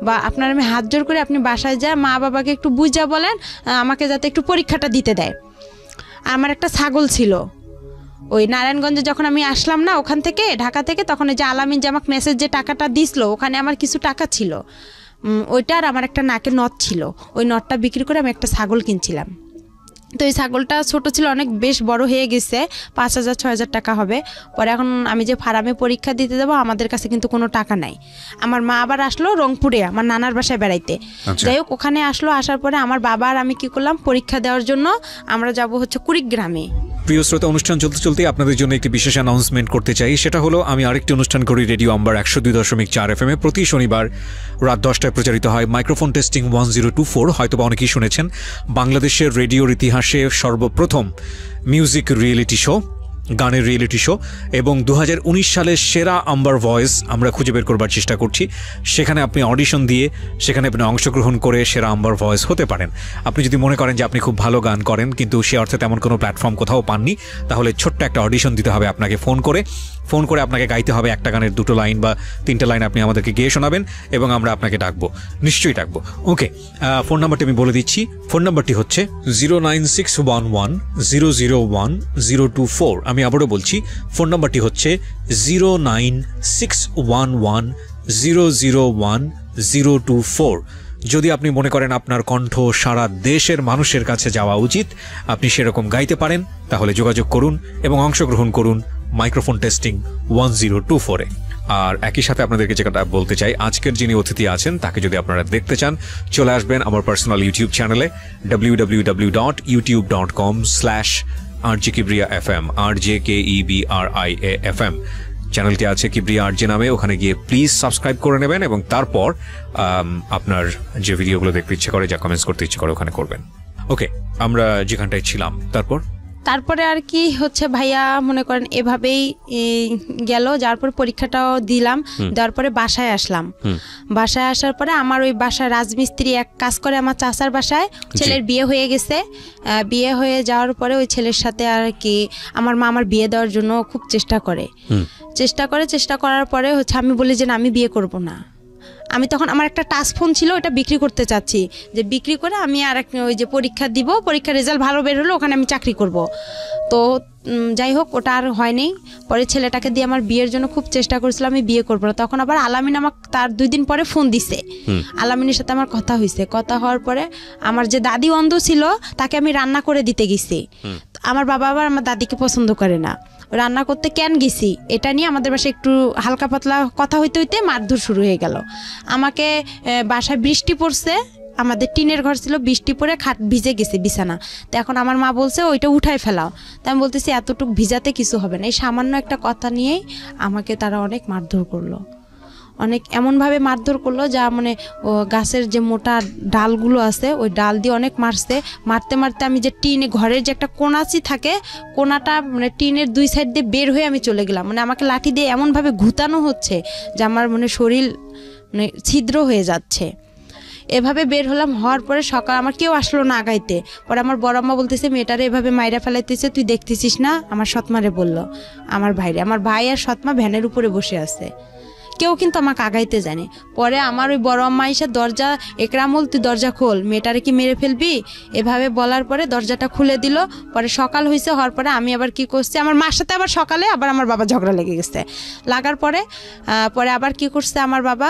বা আপনার আমি হাত জোর করে আপনি বাসায় যা মা বাবাকে একটু বুঝা বলেন আমাকে যাতে একটু পরীক্ষাটা দিতে দেয়। আমার একটা ছাগল ছিল, ওই নারায়ণগঞ্জে যখন আমি আসলাম না ওখান থেকে ঢাকা থেকে, তখন ওই যে আলামিন যে আমাকে মেসেজ যে টাকাটা দিছিল, ওখানে আমার কিছু টাকা ছিল, ওইটা আর আমার একটা নাকের নথ ছিল, ওই নথটা বিক্রি করে আমি একটা ছাগল কিনছিলাম। তো এই ছাগলটা ছোট ছিল, অনেক বেশ বড় হয়ে গেছে, 5000-6000 টাকা হবে। পরে এখন আমি যে ফার্মে পরীক্ষা দিতে যাবো, আমাদের কাছে কিন্তু কোনো টাকা নাই। আমার মা আবার আসলো রংপুরে আমার নানার বাসায় বেড়াইতে। যাই হোক, ওখানে আসার পরে আমার বাবা আর আমি কি করলাম, পরীক্ষা দেওয়ার জন্য আমরা যাব হচ্ছে কুড়িগ্রামে। প্রিয় শ্রোতা, অনুষ্ঠান চলতে চলতে আপনাদের জন্য একটি বিশেষ অ্যানাউন্সমেন্ট করতে চাই। সেটা হলো আমি আরেকটি অনুষ্ঠান করি রেডিও আম্বার 102.4 FM এ, প্রতি শনিবার রাত 10টায় প্রচারিত হয় মাইক্রোফোন টেস্টিং 1024। হয়তোবা অনেকেই শুনেছেন, বাংলাদেশের রেডিওর ইতিহাসে সর্বপ্রথম মিউজিক রিয়েলিটি শো, গানের রিয়েলিটি শো, এবং 2019 সালের সেরা আম্বার ভয়েস আমরা খুঁজে বের করবার চেষ্টা করছি। সেখানে আপনি অডিশন দিয়ে সেখানে আপনি অংশগ্রহণ করে সেরা আম্বার ভয়েস হতে পারেন। আপনি যদি মনে করেন যে আপনি খুব ভালো গান করেন কিন্তু সে অর্থে তেমন কোনো প্ল্যাটফর্ম কোথাও পাননি, তাহলে ছোট্ট একটা অডিশন দিতে হবে আপনাকে। ফোন করে আপনাকে গাইতে হবে একটা গানের 2টো লাইন বা 3টে লাইন আপনি আমাদেরকে গেয়ে শোনাবেন এবং আমরা আপনাকে ডাকবো, নিশ্চয়ই ডাকবো। ওকে, ফোন নাম্বারটি আমি বলে দিচ্ছি। ফোন নাম্বারটি হচ্ছে 09611001024। আমি আবারও বলছি, ফোন নাম্বারটি হচ্ছে 09611001024। যদি আপনি মনে করেন আপনার কণ্ঠ সারা দেশের মানুষের কাছে যাওয়া উচিত, আপনি সেরকম গাইতে পারেন, তাহলে যোগাযোগ করুন এবং অংশগ্রহণ করুন মাইক্রোফোন টেস্টিং 1024-এ। আর একই সাথে আপনাদেরকে যেটা বলতে চাই, আজকের যিনি অতিথি আছেন তাকে যদি আপনারা দেখতে চান, চলে আসবেন আমার পার্সোনাল ইউটিউব চ্যানেলে www.youtube.com/RJ Kibriya FM, RJKEBRIA FM চ্যানেলটি আছে কিবরিয়া আরজে নামে। ওখানে গিয়ে প্লিজ সাবস্ক্রাইব করে নেবেন এবং তারপর আপনার যে ভিডিওগুলো দেখতে ইচ্ছে করে, যা কমেন্টস করতে ইচ্ছে করে ওখানে করবেন। ওকে, আমরা যেখানটায় ছিলাম, তারপর তারপরে আর কি হচ্ছে ভাইয়া মনে করেন এভাবেই গেল, যার পরে পরীক্ষাটাও দিলাম, দেওয়ার পরে বাসায় আসলাম। বাসায় আসার পরে আমার ওই বাসায় রাজমিস্ত্রি এক কাজ করে আমার চাচার বাসায়, ছেলের বিয়ে হয়ে গেছে। বিয়ে হয়ে যাওয়ার পরে ওই ছেলের সাথে আর কি আমার মা আমার বিয়ে দেওয়ার জন্য খুব চেষ্টা করার পরে হচ্ছে আমি বলি যে না, আমি বিয়ে করব না। আমি তখন আমার একটা টাচ ফোন ছিল, ওটা বিক্রি করতে চাচ্ছি, যে বিক্রি করে আমি আর ওই যে পরীক্ষা দিব, পরীক্ষার রেজাল্ট ভালো বের হলো, ওখানে আমি চাকরি করব। তো যাই হোক, ওটা আর হয়নি। পরে ছেলেটাকে দিয়ে আমার বিয়ের জন্য খুব চেষ্টা করেছিলাম, আমি বিয়ে করবো না। তখন আবার আলামিন আমাকে তার 2 দিন পরে ফোন দিছে। আলামিনের সাথে আমার কথা হয়েছে। কথা হওয়ার পরে আমার যে দাদি অন্ধ ছিল, তাকে আমি রান্না করে দিতে গেছি। আমার বাবা আবার আমার দাদিকে পছন্দ করে না, রান্না করতে কেন গেছি এটা নিয়ে আমাদের বাসায় একটু হালকা পাতলা কথা হইতে হইতে মারধর শুরু হয়ে গেল। আমাকে বাসায় বৃষ্টি পড়ছে, আমাদের টিনের ঘর ছিল, বৃষ্টি পড়ে খাট ভিজে গেছে বিছানা। তো এখন আমার মা বলছে ওইটা উঠাই ফেলাও। তাই আমি বলতেছি এতটুকু ভিজাতে কিছু হবে না। এই সামান্য একটা কথা নিয়েই আমাকে তারা অনেক মারধর করলো, অনেক এমনভাবে মারধর করলো যা মানে গাছের যে মোটা ডালগুলো আছে ওই ডাল দিয়ে অনেক মারছে। মারতে মারতে আমি যে টিনে ঘরের যে একটা কোনাচি থাকে, কোনাটা মানে টিনের 2 সাইড দিয়ে বের হয়ে আমি চলে গেলাম। মানে আমাকে লাঠি দিয়ে এমনভাবে ঘুতানো হচ্ছে যে আমার মানে শরীর মানে ছিদ্র হয়ে যাচ্ছে। এভাবে বের হলাম। হওয়ার পরে সকাল আমার কেউ আসলো না আগাইতে। পরে আমার বড় আম্মা বলতেছে মেয়েটারে এভাবে মাইরা ফেলাইতেছে, তুই দেখতেছিস না? আমার সৎমারে বলল, আমার ভাই আর সৎমা ভ্যানের উপরে বসে আছে, কেউ কিন্তু আমাকে আগাইতে জানে। পরে আমার ওই বড় আম্মা এসে দরজা, একরামুল তুই দরজা খোল, মেয়েটারে কি মেরে ফেলবি, এভাবে বলার পরে দরজাটা খুলে দিল। পরে সকাল হয়েছে, হওয়ার পরে আমি আবার কি করছি, আমার মার সাথে আবার সকালে আবার আমার বাবা ঝগড়া লেগে গেছে। লাগার পরে আবার কি করছে আমার বাবা,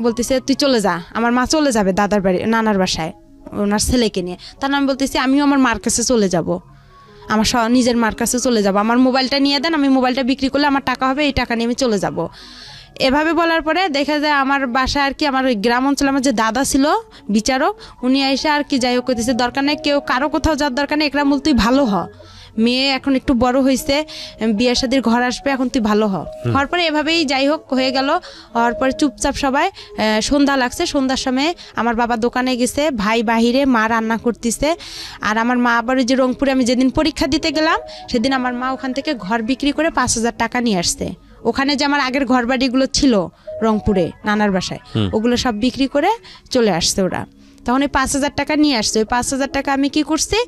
বলতেছে তুই চলে যা। আমার মা চলে যাবে দাদার বাড়ি, নানার বাসায় ওনার ছেলেকে নিয়ে। তাহলে আমি বলতেছি আমিও আমার মার কাছে চলে যাব, আমার নিজের মার কাছে চলে যাব, আমার মোবাইলটা নিয়ে দেন, আমি মোবাইলটা বিক্রি করলে আমার টাকা হবে, এই টাকা নিয়ে আমি চলে যাব। এভাবে বলার পরে দেখা যায় আমার বাসায় আর কি আমার ওই গ্রাম অঞ্চলে আমার যে দাদা ছিল বিচারক, উনি এসে আর কি যাই হোক করতেছে, দরকার নেই কেউ কারো কোথাও যাওয়ার দরকার নেই, একরামুল তুই ভালো হ, মেয়ে এখন একটু বড় হয়েছে, বিয়ের শাদীর ঘর আসবে, এখন তুই ভালো হ। হওয়ার পরে এভাবেই যাই হোক হয়ে গেল। হওয়ার পরে চুপচাপ সবাই সন্ধ্যা লাগছে, সন্ধ্যার সময় আমার বাবা দোকানে গেছে, ভাই বাহিরে, মা রান্না করতেছে। আর আমার মা আবার ওই যে রংপুরে আমি যেদিন পরীক্ষা দিতে গেলাম সেদিন আমার মা ওখান থেকে ঘর বিক্রি করে 5,000 টাকা নিয়ে আসছে। ওখানে যে আমার আগের ঘর বাড়িগুলো ছিল রংপুরে নানার বাসায়, ওগুলো সব বিক্রি করে চলে আসছে ওরা। তখন ওই 5,000 টাকা নিয়ে আসছে। ওই 5,000 টাকা আমি কি করছি,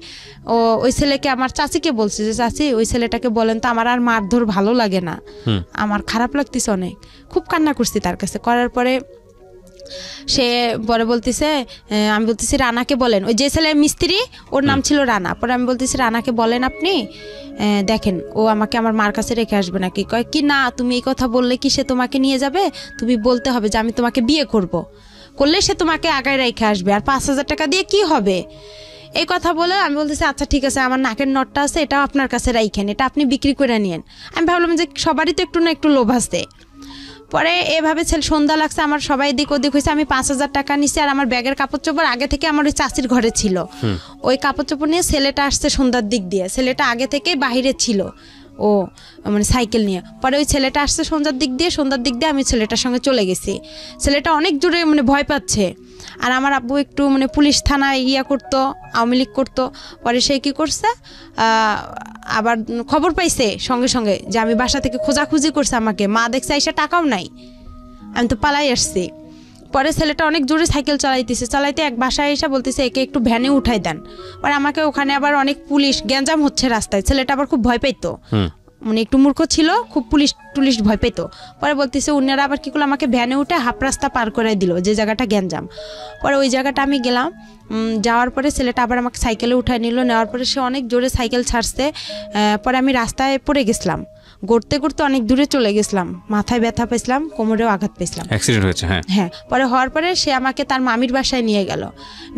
ওই ছেলেকে আমার চাচিকে বলছি যে চাচি ওই ছেলেটাকে বলেন তো, আমার আর মারধর ভালো লাগে না, আমার খারাপ লাগতেছে অনেক। খুব কান্না করছি তার কাছে। করার পরে সে পরে বলতেছে, আমি বলতেছি রানাকে বলেন, ওই যে ছেলে মিস্ত্রি ওর নাম ছিল রানা। পরে আমি বলতেছি রানাকে বলেন আপনি, দেখেন ও আমাকে আমার মার কাছে রেখে আসবে নাকি। কয় কি না, তুমি এই কথা বললে কি সে তোমাকে নিয়ে যাবে, তুমি বলতে হবে যে আমি তোমাকে বিয়ে করলে সে তোমাকে আগায় রেখে আসবে, আর 5,000 টাকা দিয়ে কি হবে। এই কথা বলে আমি বলতেছি আচ্ছা ঠিক আছে, আমার নাকের নটটা আছে, এটা আপনার কাছে রাইখেন, এটা আপনি বিক্রি করে নিয়েন। আমি ভাবলাম যে সবারই তো একটু না একটু লোভ আছে। পরে এভাবে সন্ধ্যা লাগছে, আমার সবাই দিক ওদিক হয়েছে, আমি 5,000 টাকা নিছি। আর আমার ব্যাগের কাপড় চোপড় আগে থেকে আমার ওই চাচির ঘরে ছিল, ওই কাপড় চোপড় নিয়ে ছেলেটা আসছে সন্ধ্যার দিক দিয়ে। ছেলেটা আগে থেকে বাহিরে ছিল, ও মানে সাইকেল নিয়ে। পরে ওই ছেলেটা আসছে সন্ধ্যার দিক দিয়ে আমি ছেলেটার সঙ্গে চলে গেছি। ছেলেটা অনেক জোরে মানে ভয় পাচ্ছে। আর আমার আব্বু একটু মানে পুলিশ থানায় করতো, আওয়ামী লীগ করতো। পরে সে কী করছে, আবার খবর পাইছে সঙ্গে সঙ্গে যে আমি বাসা থেকে খোঁজাখুঁজি করছে আমাকে। মা দেখছে এসে টাকাও নাই, আমি তো পালাই আসছি। পরে ছেলেটা অনেক জোরে সাইকেল চালাইতে এক বাসায় এসে বলতেছে একে একটু ভ্যানে উঠাই দেন। পরে আমাকে ওখানে আবার অনেক পুলিশ, গ্যাঞ্জাম হচ্ছে রাস্তায়। ছেলেটা আবার খুব ভয় পাইতো, মানে একটু মূর্খ ছিল, খুব পুলিশ ভয় পেতো। পরে বলতেছে উনারা আবার কি করলো, আমাকে ভ্যানে উঠে হাফ রাস্তা পার করে দিল, যে জায়গাটা গ্যাঞ্জাম। পরে ওই জায়গাটা আমি গেলাম, যাওয়ার পরে ছেলেটা আবার আমাকে সাইকেলে উঠায় নিল। নেওয়ার পরে সে অনেক জোরে সাইকেল ছাড়ছে। পরে আমি রাস্তায় পড়ে গেছিলাম, গড়তে অনেক দূরে চলে গেছিলাম, মাথায় ব্যথা পেয়েছিলাম, কোমরেও আঘাত পেয়েছিলাম, অ্যাক্সিডেন্ট হয়েছে। হ্যাঁ। পরে হওয়ার পরে সে আমাকে তার মামির বাসায় নিয়ে গেল।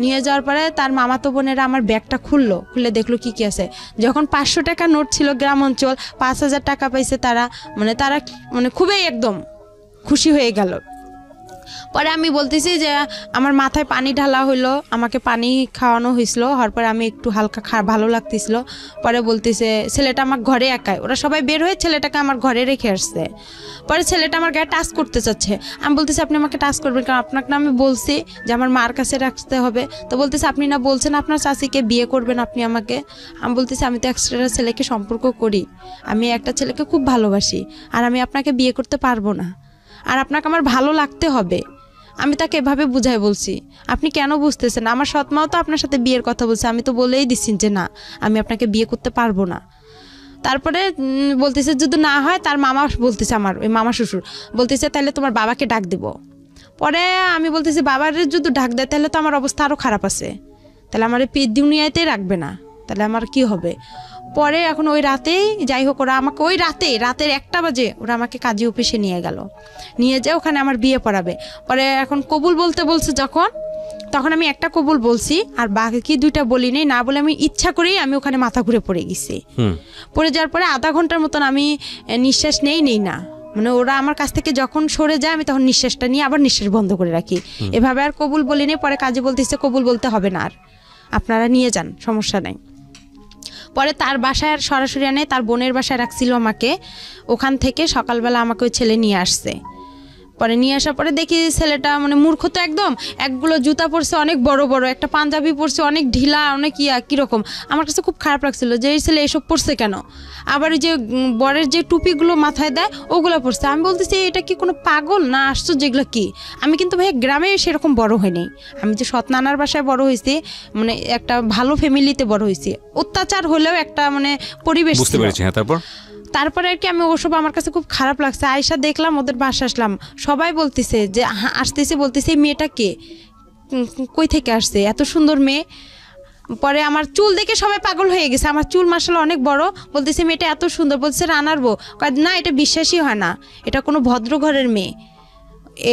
নিয়ে যাওয়ার পরে তার মামাতো বোনেরা আমার ব্যাগটা খুলে দেখলো কি আছে। যখন 500 টাকা নোট ছিল, গ্রাম অঞ্চল, 5,000 টাকা পাইছে তারা মানে খুবই একদম খুশি হয়ে গেল। পরে আমি বলতেছি যে আমার মাথায় পানি ঢালা হইলো, আমাকে পানি খাওয়ানো হয়েছিল, হওয়ার পরে আমি একটু হালকা ভালো লাগতেছিল। পরে বলতেছে ছেলেটা আমার ঘরে একাই, ওরা সবাই বের হয়ে ছেলেটাকে আমার ঘরে রেখে আসছে। পরে ছেলেটা আমার গায়ে টাচ করতে চাচ্ছে, আমি বলতেছি আপনি আমাকে টাচ করবেন কারণ আপনাকে না আমি বলছি যে আমার মার কাছে রাখতে হবে। তো বলতেছে আপনি না বলছেন আপনার চাচিকে বিয়ে করবেন আপনি আমাকে। আমি বলতেছি আমি তো একটা ছেলেকে সম্পর্ক করি, আমি একটা ছেলেকে খুব ভালোবাসি, আর আমি আপনাকে বিয়ে করতে পারবো না, আর আপনাকে আমার ভালো লাগতে হবে। আমি তাকে এভাবে বুঝাই বলছি, আপনি কেন বুঝতেছেন? আমার সৎমাও তো আপনার সাথে বিয়ের কথা বলছে, আমি তো বলেই দিচ্ছি যে না আমি আপনাকে বিয়ে করতে পারবো না। তারপরে বলতেছে যদি না হয়, তার মামা বলতেছে, আমার ওই মামা শ্বশুর বলতেছে তাহলে তোমার বাবাকে ডাক দেব। পরে আমি বলতেছি বাবার যদি ডাক দেয় তাহলে তো আমার অবস্থা আরও খারাপ আছে, তাহলে আমার দুনিয়াতেই রাখবে না, তাহলে আমার কি হবে? পরে এখন ওই রাতেই যাই হোক ওরা আমাকে ওই রাতের 1টা বাজে ওরা আমাকে কাজী অফিসে নিয়ে গেল, নিয়ে যেয়ে ওখানে আমার বিয়ে পড়াবে। পরে এখন কবুল বলতে বলছে তখন আমি একটা কবুল বলছি আর বাকি 2টা বলি নেই, না বলে আমি ইচ্ছা করেই আমি ওখানে মাথা ঘুরে পড়ে গেছি। পড়ে যাওয়ার পরে আধা ঘন্টার মতন আমি নিঃশ্বাস নেই না, মানে ওরা আমার কাছ থেকে যখন সরে যায় আমি তখন নিঃশ্বাসটা নিয়ে আবার নিঃশ্বাস বন্ধ করে রাখি, এভাবে আর কবুল বলি নেই। পরে কাজী বলতেছে কবুল বলতে হবে না, আর আপনারা নিয়ে যান, সমস্যা নাই। পরে তার বাসায় আর সরাসরি আনে, তার বোনের বাসায় রাখছিল আমাকে, ওখান থেকে সকালবেলা আমাকে ওই ছেলে নিয়ে আসছে। পরে নিয়ে আসার পরে দেখি ছেলেটা মানে মূর্খ তো একদম, একগুলো জুতা পরছে অনেক বড় বড়, একটা পাঞ্জাবি পরছে অনেক ঢিলা, অনেক কীরকম। আমার কাছে খুব খারাপ লাগছিল যে এই ছেলে এসব পরছে কেন, আবার ওই যে বরের যে টুপিগুলো মাথায় দেয় ওগুলো পরছে। আমি বলতেছি এটা কি কোনো পাগল না আসছো যেগুলো কি? আমি কিন্তু ভাই গ্রামে সেরকম বড় হয়নি, আমি যে সৎ নানার বাসায় বড় হয়েছি, মানে একটা ভালো ফ্যামিলিতে বড় হয়েছি, অত্যাচার হলেও একটা মানে পরিবেশ বুঝতে পেরেছি। হ্যাঁ, তারপরে আর কি আমি ওসব আমার কাছে খুব খারাপ লাগছে। আয়সা দেখলাম ওদের বাসা আসলাম, সবাই বলতেছে যে আসতেছে, বলতেছে এই মেয়েটা কে, কই থেকে আসছে, এত সুন্দর মেয়ে। পরে আমার চুল দেখে সবাই পাগল হয়ে গেছে, আমার চুল মাশাআল্লাহ অনেক বড়, বলতেছে মেয়েটা এত সুন্দর, বলছে রানার বউ। না এটা বিশ্বাসই হয় না, এটা কোনো ভদ্র ঘরের মেয়ে।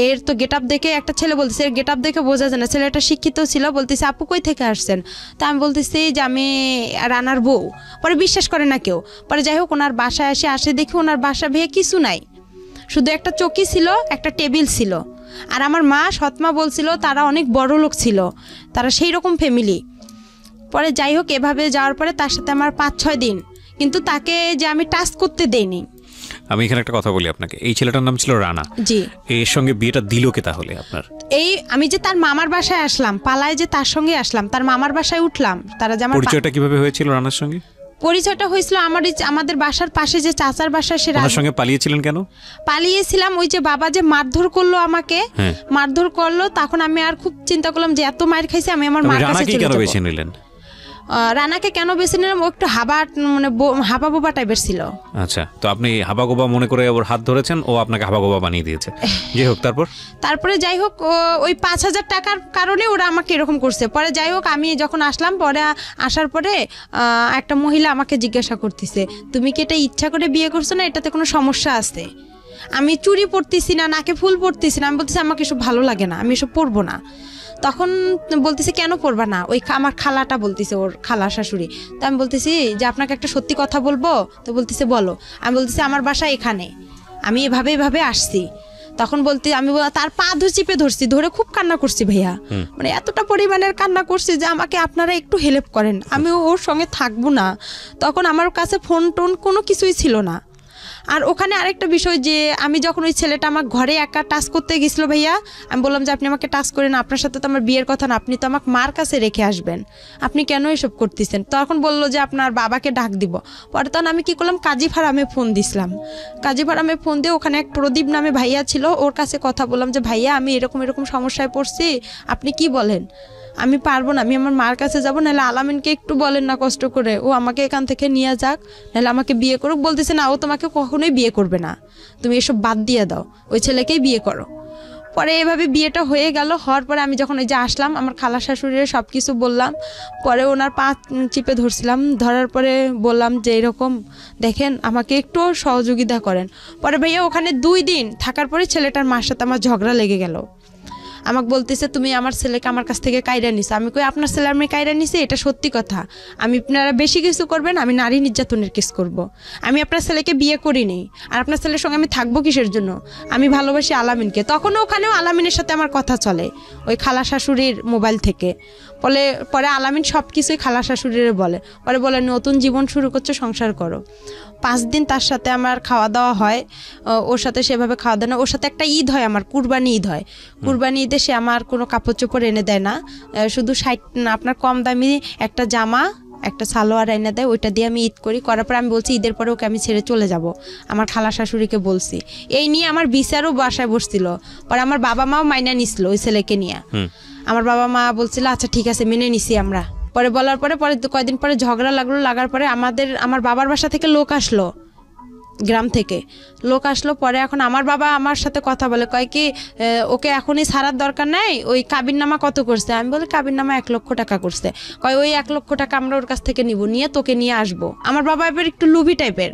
এর তো গেট আপ দেখে একটা ছেলে বলতেছে, এর গেট আপ দেখে বোঝা যায় না, ছেলেটা শিক্ষিত ছিল। বলতেছে আপু কই থেকে আসছেন? তা আমি বলতেছি যে আমি রানার বউ। পরে বিশ্বাস করে না কেউ। পরে যাই হোক ওনার বাসায় আসে দেখি ওনার বাসা ভেয়ে কিছু নাই, শুধু একটা চৌকি ছিল, একটা টেবিল ছিল। আর আমার মা সৎমা বলছিল তারা অনেক বড় লোক ছিল, তারা সেই রকম ফ্যামিলি। পরে যাই হোক এভাবে যাওয়ার পরে তার সাথে আমার 5-6 দিন, কিন্তু তাকে যে আমি টাচ করতে দেইনি। আমি এখানে একটা কথা বলি আপনাকে, এই ছেলেটার নাম ছিল রানা। জি। এর সঙ্গে বিয়েটা দিল কে তাহলে আপনার? এই আমি যে তার মামার বাসায় আসলাম, পালায় যে তার সঙ্গে আসলাম, তার মামার বাসায় উঠলাম। তারা যে আমার পরিচয়টা কিভাবে হয়েছিল রানার সঙ্গে? পরিচয়টা হয়েছিল আমাদের বাসার পাশে যে চাচার বাসা, সে সঙ্গে পালিয়েছিলেন কেন? পালিয়েছিলাম ওই যে বাবা যে মারধর করলো আমাকে, মারধর করলো, তখন আমি আর খুব চিন্তা করলাম যে এত মার খাইছি আমি আমার মার কাছে চলে যাব। বেছে নিলেন রানাকে কেন বেছে নিলাম, ও একটু হাবা বোবা টাইপের ছিল। আচ্ছা, তো আপনি হাবাগোবা মনে করে ওর হাত ধরেছেন, ও আপনাকে হাবাগোবা বানিয়ে দিয়েছে। যাই হোক তারপরে যাই হোক ওই 5,000 টাকার কারণে ওরা আমাকে এরকম করছে। পরে যাই হোক আমি যখন আসলাম, পরে আসার পরে একটা মহিলা আমাকে জিজ্ঞাসা করতেছে তুমি কি এটা ইচ্ছা করে বিয়ে করছো না এটাতে কোনো সমস্যা আছে? আমি চুড়ি পরতেছি না, নাকে ফুল পরতেছি না, আমি বলতেছি আমাকে এসব ভালো লাগে না, আমি এসব পরবো না। তখন বলতেছে কেন পড়বা না? ওই আমার খালাটা বলতেছে, ওর খালা শাশুড়ি। তো আমি বলতেছি যে আপনাকে একটা সত্যি কথা বলবো? তো বলতেছে বলো। আমি বলতেছি আমার বাসা এখানে, আমি এভাবে আসছি। তখন বলতে আমি তার পা চিপে ধরছি, ধরে খুব কান্না করছি ভাইয়া, মানে এতটা পরিমাণের কান্না করছি যে আমাকে আপনারা একটু হেল্প করেন, আমি ওর সঙ্গে থাকবো না। তখন আমার কাছে ফোন টোন কোনো কিছুই ছিল না। আর ওখানে আরেকটা বিষয় যে আমি যখন ওই ছেলেটা আমার ঘরে একা টাচ করতে গেছিল ভাইয়া, আমি বললাম যে আপনি আমাকে টাচ করেন, আপনার সাথে তো আমার বিয়ের কথা না, আপনি তো আমাকে মার কাছে রেখে আসবেন, আপনি কেন এসব করতেছেন? তখন বললো যে আপনার বাবাকে ডাক দিব। পরে তখন আমি কি করলাম, কাজী ফার্মে ফোন দিছিলাম। কাজী ফার্মে ফোন দিয়ে ওখানে এক প্রদীপ নামে ভাইয়া ছিল, ওর কাছে কথা বললাম যে ভাইয়া আমি এরকম সমস্যায় পড়ছি, আপনি কি বলেন? আমি পারবো না, আমি আমার মার কাছে যাবো, নাহলে আলামিনকে একটু বলেন না কষ্ট করে, ও আমাকে এখান থেকে নিয়ে যাক, নাহলে আমাকে বিয়ে করুক। বলতেছে না, ও তোমাকে কখনোই বিয়ে করবে না, তুমি এসব বাদ দিয়ে দাও, ওই ছেলেকেই বিয়ে করো। পরে এভাবে বিয়েটা হয়ে গেল। হওয়ার পরে আমি যখন ওই যে আসলাম, আমার খালা শাশুড়ির সব কিছু বললাম। পরে ওনার পা চিপে ধরছিলাম, ধরার পরে বললাম যে এরকম দেখেন আমাকে একটু সহযোগিতা করেন। পরে ভাইয়া ওখানে 2 দিন থাকার পরে ছেলেটার মার সাথে আমার ঝগড়া লেগে গেল। আমাকে বলতেছে তুমি আমার ছেলেকে আমার কাছ থেকে কাইরা নিছো। আমি কই আপনার ছেলে আমি কাইরা নিছি এটা সত্যি কথা, আমি আপনারা বেশি কিছু করবেন, আমি নারী নির্যাতনের কেস করব। আমি আপনার ছেলেকে বিয়ে করিনি, আর আপনার ছেলের সঙ্গে আমি থাকবো কিসের জন্য? আমি ভালোবাসি আলামিনকে। তখনও ওখানেও আলামিনের সাথে আমার কথা চলে ওই খালা শাশুড়ির মোবাইল থেকে। পরে আলামিন সব কিছুই খালা শাশুড়ির বলে নতুন জীবন শুরু করছো, সংসার করো। 5 দিন তার সাথে আমার খাওয়া দাওয়া হয়, ওর সাথে সেভাবে খাওয়া দাওয়া না। ওর সাথে একটা ঈদ হয়, আমার কুরবানি ঈদ হয়। কুরবানি ঈদে সে আমার কোনো কাপড় চোপড় এনে দেয় না, শুধু 60 না আপনার কম দামি একটা জামা একটা সালোয়ার এনে দেয়, ওইটা দিয়ে আমি ঈদ করি। করার পর আমি বলছি ঈদের পরে ওকে আমি ছেড়ে চলে যাব, আমার খালা শাশুড়িকে বলছি। এই নিয়ে আমার বিচারও বাসায় বসছিল। পরে আমার বাবা মাও মাইনা নিছিল ওই ছেলেকে নিয়ে। আমার বাবা মা বলছিল আচ্ছা ঠিক আছে মেনে নিছি আমরা। পরে বলার পরে কয়েকদিন পরে ঝগড়া লাগার পরে আমার বাবার বাসা থেকে লোক আসলো, গ্রাম থেকে লোক আসলো। পরে এখন আমার বাবা আমার সাথে কথা বলে, কয় কি ওকে এখনই ছাড়ার দরকার নাই, ওই কাবিননামা কত করছে? আমি বলি কাবিননামা 1 লক্ষ টাকা করছে। কয় ওই 1 লক্ষ টাকা আমরা ওর কাছ থেকে নিব, নিয়ে তোকে নিয়ে আসবো। আমার বাবা এবার একটু লুভি টাইপের,